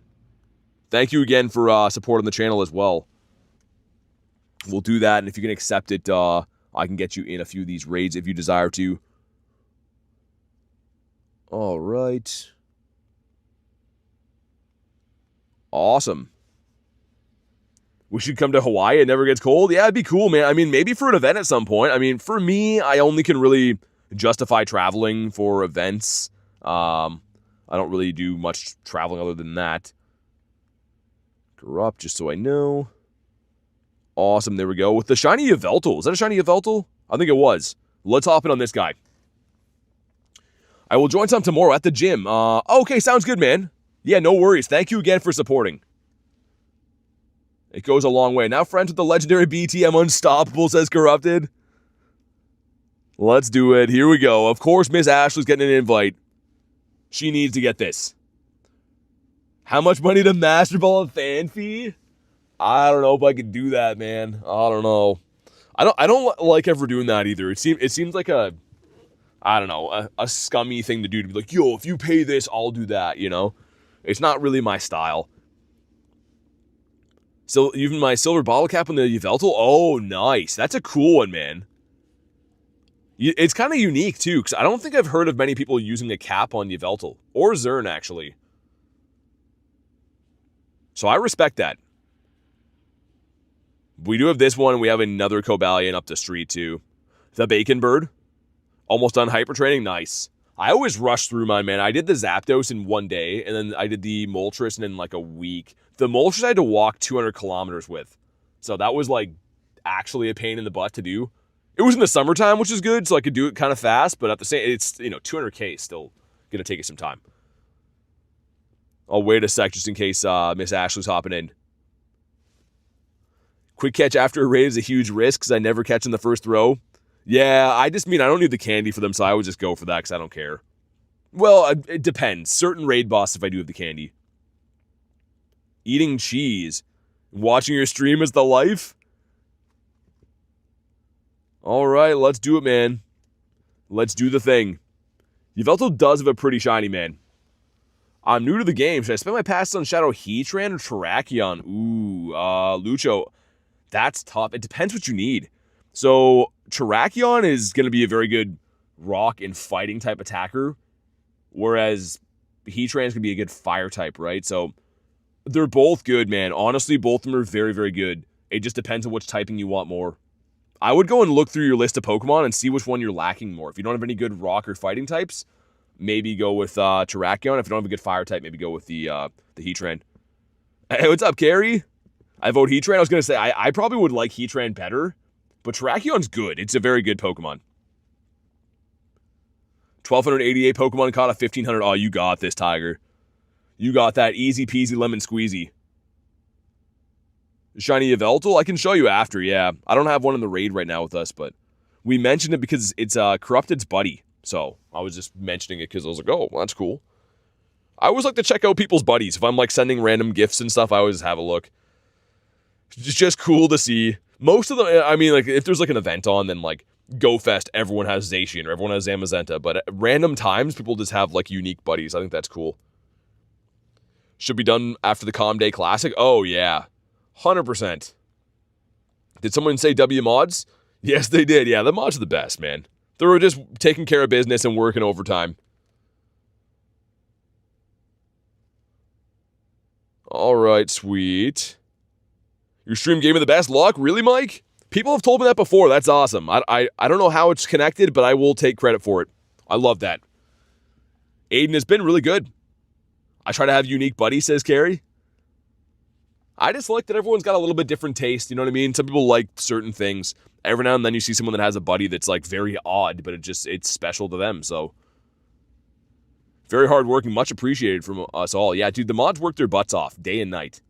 Thank you again for supporting the channel as well. We'll do that, and if you can accept it, I can get you in a few of these raids if you desire to. All right. Awesome. We should come to Hawaii. It never gets cold. Yeah, it'd be cool, man. I mean, maybe for an event at some point. I mean, for me, I only can really justify traveling for events. I don't really do much traveling other than that. Corrupt, just so I know. Awesome, there we go. With the Shiny Yveltal. Is that a Shiny Yveltal? I think it was. Let's hop in on this guy. I will join some tomorrow at the gym. Okay, sounds good, man. Yeah, no worries. Thank you again for supporting. It goes a long way. Now friends with the legendary BTM Unstoppable, says Corrupted. Let's do it. Here we go. Of course, Miss Ashley's getting an invite. She needs to get this. How much money to Master Ball and fan fee? I don't know if I could do that, man. I don't know. I don't like ever doing that either. It seems like a scummy thing to do, to be like, yo, if you pay this, I'll do that, you know? It's not really my style. So even my silver bottle cap on the Yveltal? Oh, nice. That's a cool one, man. It's kind of unique, too, because I don't think I've heard of many people using a cap on Yveltal. Or Zern, actually. So I respect that. We do have this one, and we have another Cobalion up the street, too. The Bacon Bird. Almost done hyper training. Nice. I always rush through mine, man. I did the Zapdos in 1 day, and then I did the Moltres in like a week. The Moltres I had to walk 200 kilometers with. So that was like actually a pain in the butt to do. It was in the summertime, which is good, so I could do it kind of fast, but at the same, it's, 200K is still going to take you some time. I'll wait a sec just in case Miss Ashley's hopping in. Quick catch after a raid is a huge risk because I never catch in the first throw. Yeah, I just mean I don't need the candy for them, so I would just go for that because I don't care. Well, it depends. Certain raid boss if I do have the candy. Eating cheese. Watching your stream is the life? Alright, let's do it, man. Let's do the thing. Yveltal does have a pretty shiny, man. I'm new to the game. Should I spend my passes on Shadow Heatran or Terrakion? Ooh, Lucho. That's tough. It depends what you need. So, Terrakion is going to be a very good rock and fighting type attacker. Whereas, Heatran is going to be a good fire type, right? So, they're both good, man. Honestly, both of them are very, very good. It just depends on which typing you want more. I would go and look through your list of Pokemon and see which one you're lacking more. If you don't have any good rock or fighting types, maybe go with Terrakion. If you don't have a good fire type, maybe go with the Heatran. Hey, what's up, Carrie? I vote Heatran. I was going to say, I probably would like Heatran better, but Terrakion's good. It's a very good Pokemon. 1,288 Pokemon caught a 1,500. Oh, you got this, Tiger. You got that easy peasy lemon squeezy. Shiny Yveltal? I can show you after, yeah. I don't have one in the raid right now with us, but we mentioned it because it's Corrupted's buddy. So, I was just mentioning it because I was like, oh, well, that's cool. I always like to check out people's buddies. If I'm, like, sending random gifts and stuff, I always have a look. It's just cool to see. Most of them, I mean, like, if there's, like, an event on, then, like, GoFest, everyone has Zacian or everyone has Zamazenta. But at random times, people just have, like, unique buddies. I think that's cool. Should be done after the Calm Day Classic? Oh, yeah. 100%. Did someone say W mods? Yes, they did. Yeah, the mods are the best, man. They were just taking care of business and working overtime. Alright, sweet. Your stream gave me the best luck? Really, Mike? People have told me that before. That's awesome. I don't know how it's connected, but I will take credit for it. I love that. Aiden has been really good. I try to have unique buddies, says Carrie. I just like that everyone's got a little bit different taste, you know what I mean? Some people like certain things. Every now and then you see someone that has a buddy that's like very odd, but it's special to them, so. Very hardworking, much appreciated from us all. Yeah, dude, the mods work their butts off, day and night.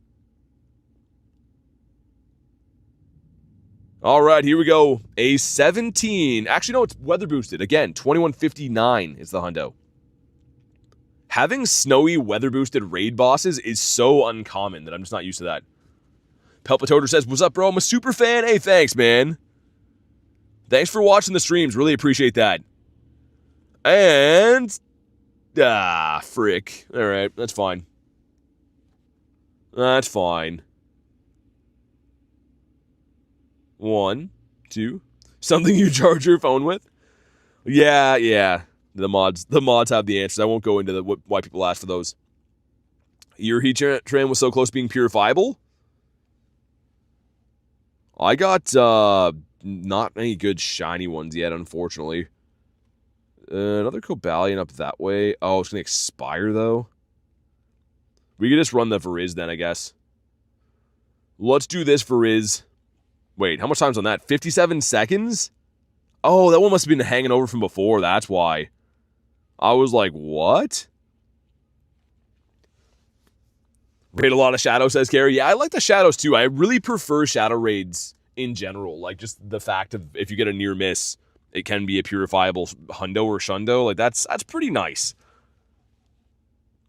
Alright, here we go. A 17. Actually, no, it's weather boosted. Again, 2159 is the hundo. Having snowy, weather-boosted raid bosses is so uncommon that I'm just not used to that. Pelpatoder says, what's up, bro? I'm a super fan. Hey, thanks, man. Thanks for watching the streams. Really appreciate that. And... frick. Alright, that's fine. That's fine. 1, 2. Something you charge your phone with? Yeah. The mods have the answers. I won't go into why people ask for those. Your Heatran was so close to being purifiable? I got not any good shiny ones yet, unfortunately. Another Cobalion up that way. Oh, it's going to expire, though. We could just run the Viriz then, I guess. Let's do this Viriz. Wait, how much time's on that? 57 seconds? Oh, that one must have been hanging over from before. That's why. I was like, what? Raid a lot of Shadow, says Gary. Yeah, I like the Shadows too. I really prefer Shadow raids in general. Like, just the fact of if you get a near miss, it can be a purifiable hundo or shundo. Like, that's pretty nice.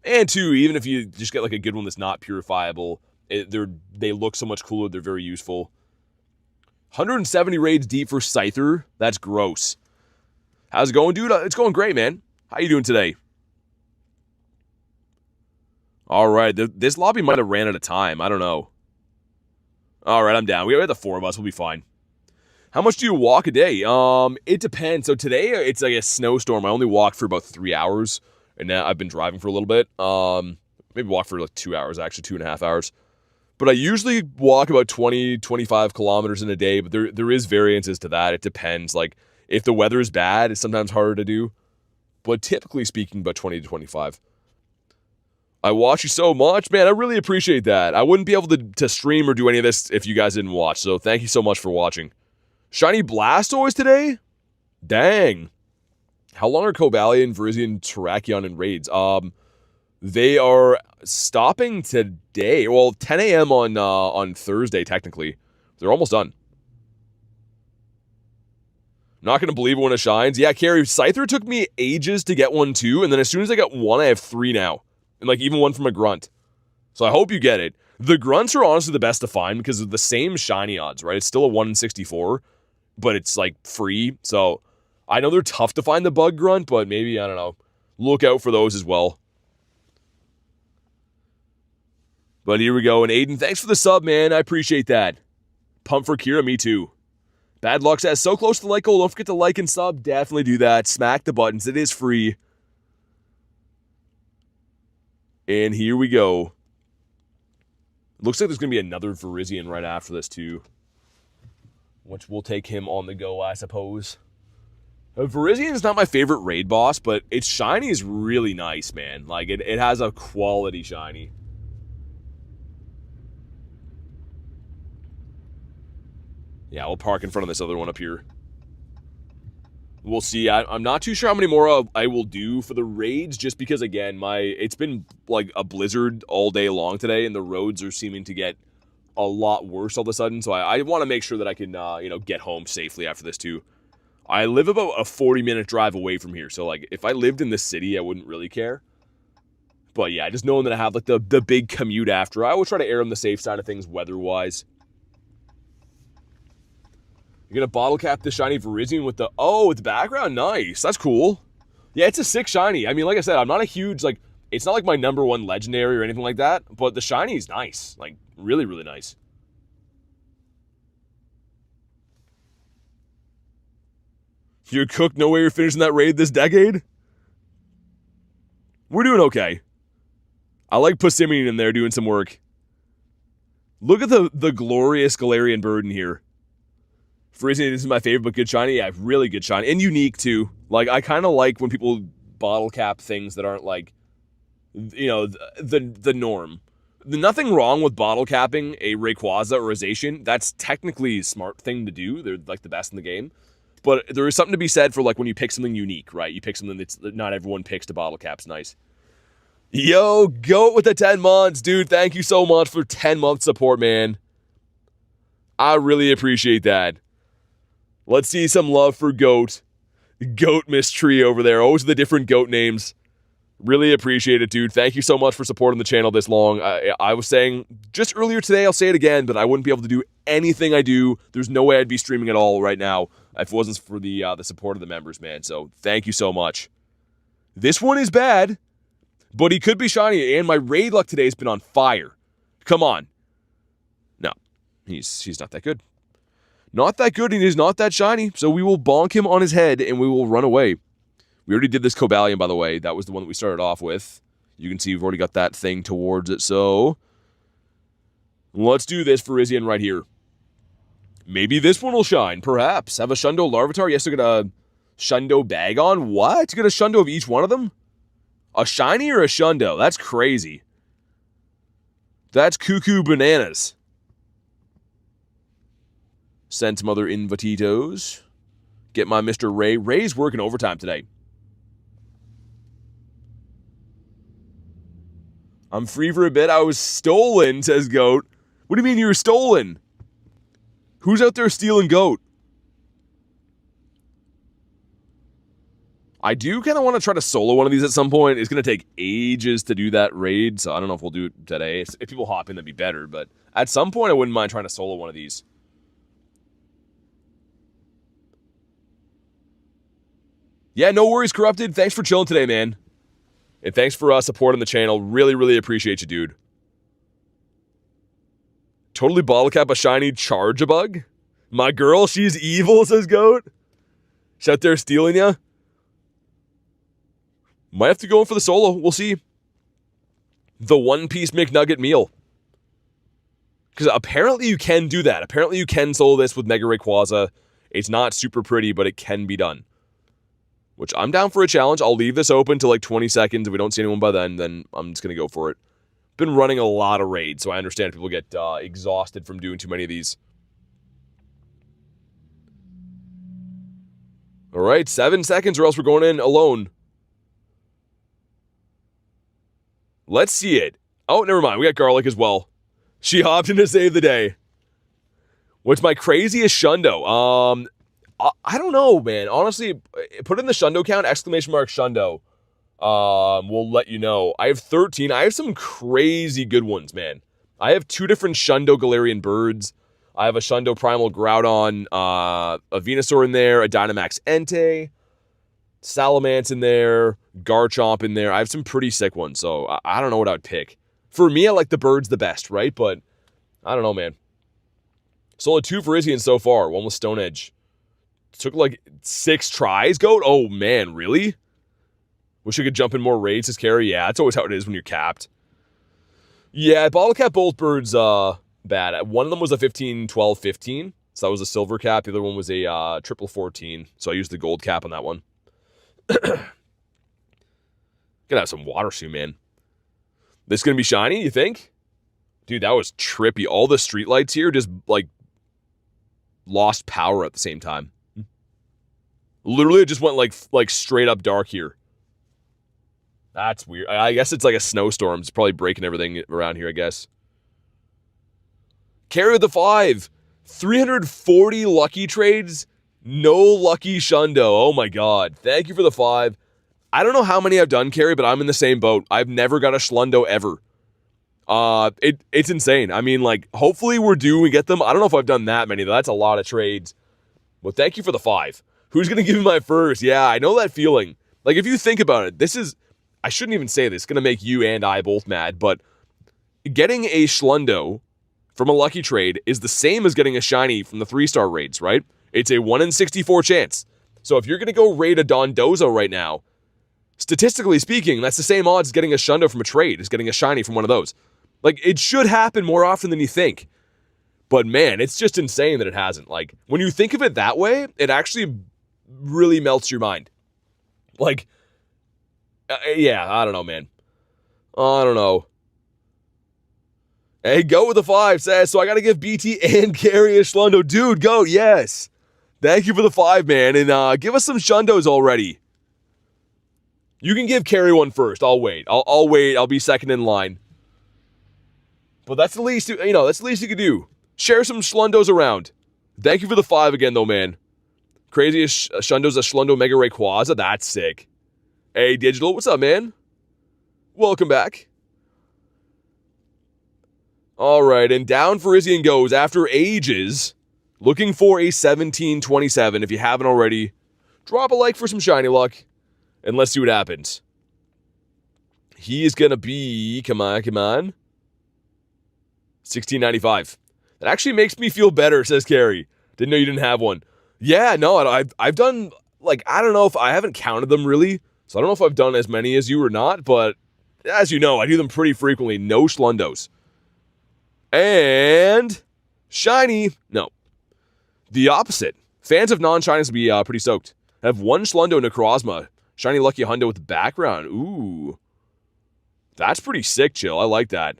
And two, even if you just get like a good one that's not purifiable, they look so much cooler. They're very useful. 170 raids deep for Scyther. That's gross. How's it going, dude? It's going great, man. How you doing today? All right, this lobby might have ran out of time. I don't know. All right, I'm down. We have the 4 of us. We'll be fine. How much do you walk a day? It depends. So today it's like a snowstorm. I only walked for about 3 hours, and now I've been driving for a little bit. Maybe walk for like 2 hours, actually 2.5 hours. But I usually walk about 20, 25 kilometers in a day, but there is variances to that. It depends. Like, if the weather is bad, it's sometimes harder to do. But typically speaking, about 20 to 25. I watch you so much. Man, I really appreciate that. I wouldn't be able to stream or do any of this if you guys didn't watch. So thank you so much for watching. Shiny Blastoise today? Dang. How long are Cobalion, Virizion, Terrakion, and raids? They are stopping today. Well, 10 a.m. on Thursday, technically. They're almost done. Not going to believe it when it shines. Yeah, Carrie, Scyther took me ages to get one too, and then as soon as I got one, I have 3 now. And like even one from a grunt. So I hope you get it. The grunts are honestly the best to find because of the same shiny odds, right? It's still a 1 in 64, but it's like free. So I know they're tough to find the bug grunt, but maybe, I don't know, look out for those as well. But here we go. And Aiden, thanks for the sub, man. I appreciate that. Pump for Kira, me too. Bad Luck says, so close to the like goal. Don't forget to like and sub. Definitely do that. Smack the buttons. It is free. And here we go. Looks like there's going to be another Virizion right after this too. Which will take him on the go, I suppose. Virizion is not my favorite raid boss, but its shiny is really nice, man. Like, it has a quality shiny. Yeah, we'll park in front of this other one up here. We'll see. I'm not too sure how many more I will do for the raids, just because, again, it's been like a blizzard all day long today, and the roads are seeming to get a lot worse all of a sudden. So I want to make sure that I can, get home safely after this too. I live about a 40-minute drive away from here, so like if I lived in the city, I wouldn't really care. But yeah, just knowing that I have like the big commute after, I will try to err on the safe side of things weather-wise. You're going to bottle cap the shiny Virizion with the background? Nice. That's cool. Yeah, it's a 6 shiny. I mean, like I said, I'm not a huge, like, it's not like my #1 legendary or anything like that, but the shiny is nice. Like, really, really nice. You're cooked, no way you're finishing that raid this decade? We're doing okay. I like Persimmon in there doing some work. Look at the glorious Galarian Bird in here. Virizion is my favorite, but good shiny. Yeah, really good shiny. And unique, too. Like, I kind of like when people bottle cap things that aren't, like, the norm. Nothing wrong with bottle capping a Rayquaza or a Zacian. That's technically a smart thing to do. They're, like, the best in the game. But there is something to be said for, like, when you pick something unique, right? You pick something that's not everyone picks to bottle caps. Nice. Yo, Goat with the 10 months. Dude, thank you so much for 10-month support, man. I really appreciate that. Let's see some love for Goat. Goat Mystery over there. Always the different Goat names. Really appreciate it, dude. Thank you so much for supporting the channel this long. I was saying just earlier today, I'll say it again, but I wouldn't be able to do anything I do. There's no way I'd be streaming at all right now if it wasn't for the support of the members, man. So thank you so much. This one is bad, but he could be shiny, and my raid luck today has been on fire. Come on. No, he's not that good. Not that good, and he's not that shiny, so we will bonk him on his head, and we will run away. We already did this Cobalion, by the way. That was the one that we started off with. You can see we've already got that thing towards it, so let's do this Virizion right here. Maybe this one will shine, perhaps. Have a Shundo Larvitar? Yes, to get a Shundo Bagon? What? To get a Shundo of each one of them? A shiny or a Shundo? That's crazy. That's cuckoo bananas. Send some other invititos. Get my Mr. Ray. Ray's working overtime today. I'm free for a bit. I was stolen, says Goat. What do you mean you were stolen? Who's out there stealing Goat? I do kind of want to try to solo one of these at some point. It's going to take ages to do that raid, so I don't know if we'll do it today. If people hop in, that'd be better, but at some point I wouldn't mind trying to solo one of these. Yeah, no worries, Corrupted. Thanks for chilling today, man. And thanks for supporting the channel. Really, really appreciate you, dude. Totally bottle cap a shiny Charge-a-Bug? My girl, she's evil, says Goat. She's out there stealing ya. Might have to go in for the solo. We'll see. The one-piece McNugget meal. Because apparently you can do that. Apparently you can solo this with Mega Rayquaza. It's not super pretty, but it can be done. Which I'm down for a challenge. I'll leave this open to like 20 seconds. If we don't see anyone by then I'm just going to go for it. Been running a lot of raids, so I understand people get exhausted from doing too many of these. All right, 7 seconds or else we're going in alone. Let's see it. Oh, never mind. We got Garlic as well. She hopped in to save the day. What's my craziest Shundo? I don't know, man. Honestly, put in the Shundo count, exclamation mark Shundo. We'll let you know. I have 13. I have some crazy good ones, man. I have 2 different Shundo Galarian birds. I have a Shundo Primal Groudon, a Venusaur in there, a Dynamax Entei, Salamence in there, Garchomp in there. I have some pretty sick ones, so I don't know what I would pick. For me, I like the birds the best, right? But I don't know, man. Sold 2 Virizion so far, 1 with Stone Edge. Took like 6 tries, Goat? Oh, man, really? Wish I could jump in more raids as carry. Yeah, that's always how it is when you're capped. Yeah, bottle cap both birds bad. One of them was a 15, 12, 15. So that was a silver cap. The other one was a triple 14. So I used the gold cap on that one. Gonna have some water soon, man. This gonna be shiny, you think? Dude, that was trippy. All the streetlights here just, like, lost power at the same time. Literally, it just went, like straight up dark here. That's weird. I guess it's like a snowstorm. It's probably breaking everything around here, I guess. Carry with the 5. 340 lucky trades. No lucky Shundo. Oh my god. Thank you for the 5. I don't know how many I've done, Carry, but I'm in the same boat. I've never got a Schlundo ever. It's insane. I mean, like, hopefully we're due and we get them. I don't know if I've done that many, though. That's a lot of trades. Well, thank you for the 5. Who's going to give me my first? Yeah, I know that feeling. Like, if you think about it, this is... I shouldn't even say this. It's going to make you and I both mad, but getting a Schlundo from a lucky trade is the same as getting a shiny from the 3-star raids, right? It's a 1 in 64 chance. So if you're going to go raid a Dondozo right now, statistically speaking, that's the same odds as getting a Shundo from a trade, as getting a shiny from one of those. Like, it should happen more often than you think. But man, it's just insane that it hasn't. Like, when you think of it that way, it actually really melts your mind. Like, yeah, I don't know, man. I don't know. Hey, Go with the 5 says, so I got to give BT and Carry a Schlundo. Dude, Go, yes. Thank you for the 5, man. And give us some Shundos already. You can give Carry one first. I'll wait. I'll wait. I'll be second in line. But that's the least, that's the least you can do. Share some Schlundos around. Thank you for the 5 again, though, man. Craziest Shundos, a Schlundo Mega Rayquaza. That's sick. Hey, Digital, what's up, man? Welcome back. All right, and down Virizion goes after ages, looking for a 1727. If you haven't already, drop a like for some shiny luck, and let's see what happens. He is going to be, come on, 1695. That actually makes me feel better, says Carrie. Didn't know you didn't have one. Yeah, no, I've done, like, I don't know if, I haven't counted them really, so I don't know if I've done as many as you or not, but as you know, I do them pretty frequently. No Schlundos. And shiny, no. The opposite. Fans of non-shinies will be pretty stoked. I have 1 Schlundo Necrozma. Shiny Lucky Hundo with the background. Ooh. That's pretty sick, Chill. I like that.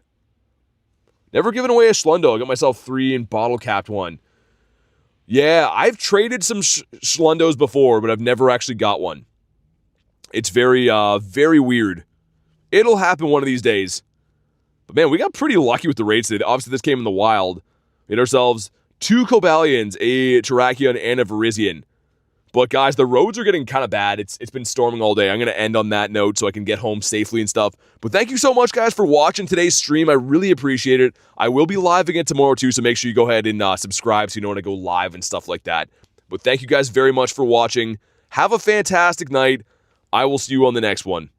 Never given away a Schlundo. I got myself 3 and bottle capped 1. Yeah, I've traded some Schlundos before, but I've never actually got one. It's very, very weird. It'll happen one of these days. But man, we got pretty lucky with the raids today. Obviously, this came in the wild. We had ourselves 2 Cobalions, a Terrakion, and a Virizion. But guys, the roads are getting kind of bad. It's been storming all day. I'm going to end on that note so I can get home safely and stuff. But thank you so much, guys, for watching today's stream. I really appreciate it. I will be live again tomorrow, too, so make sure you go ahead and subscribe so you know when I go live and stuff like that. But thank you guys very much for watching. Have a fantastic night. I will see you on the next one.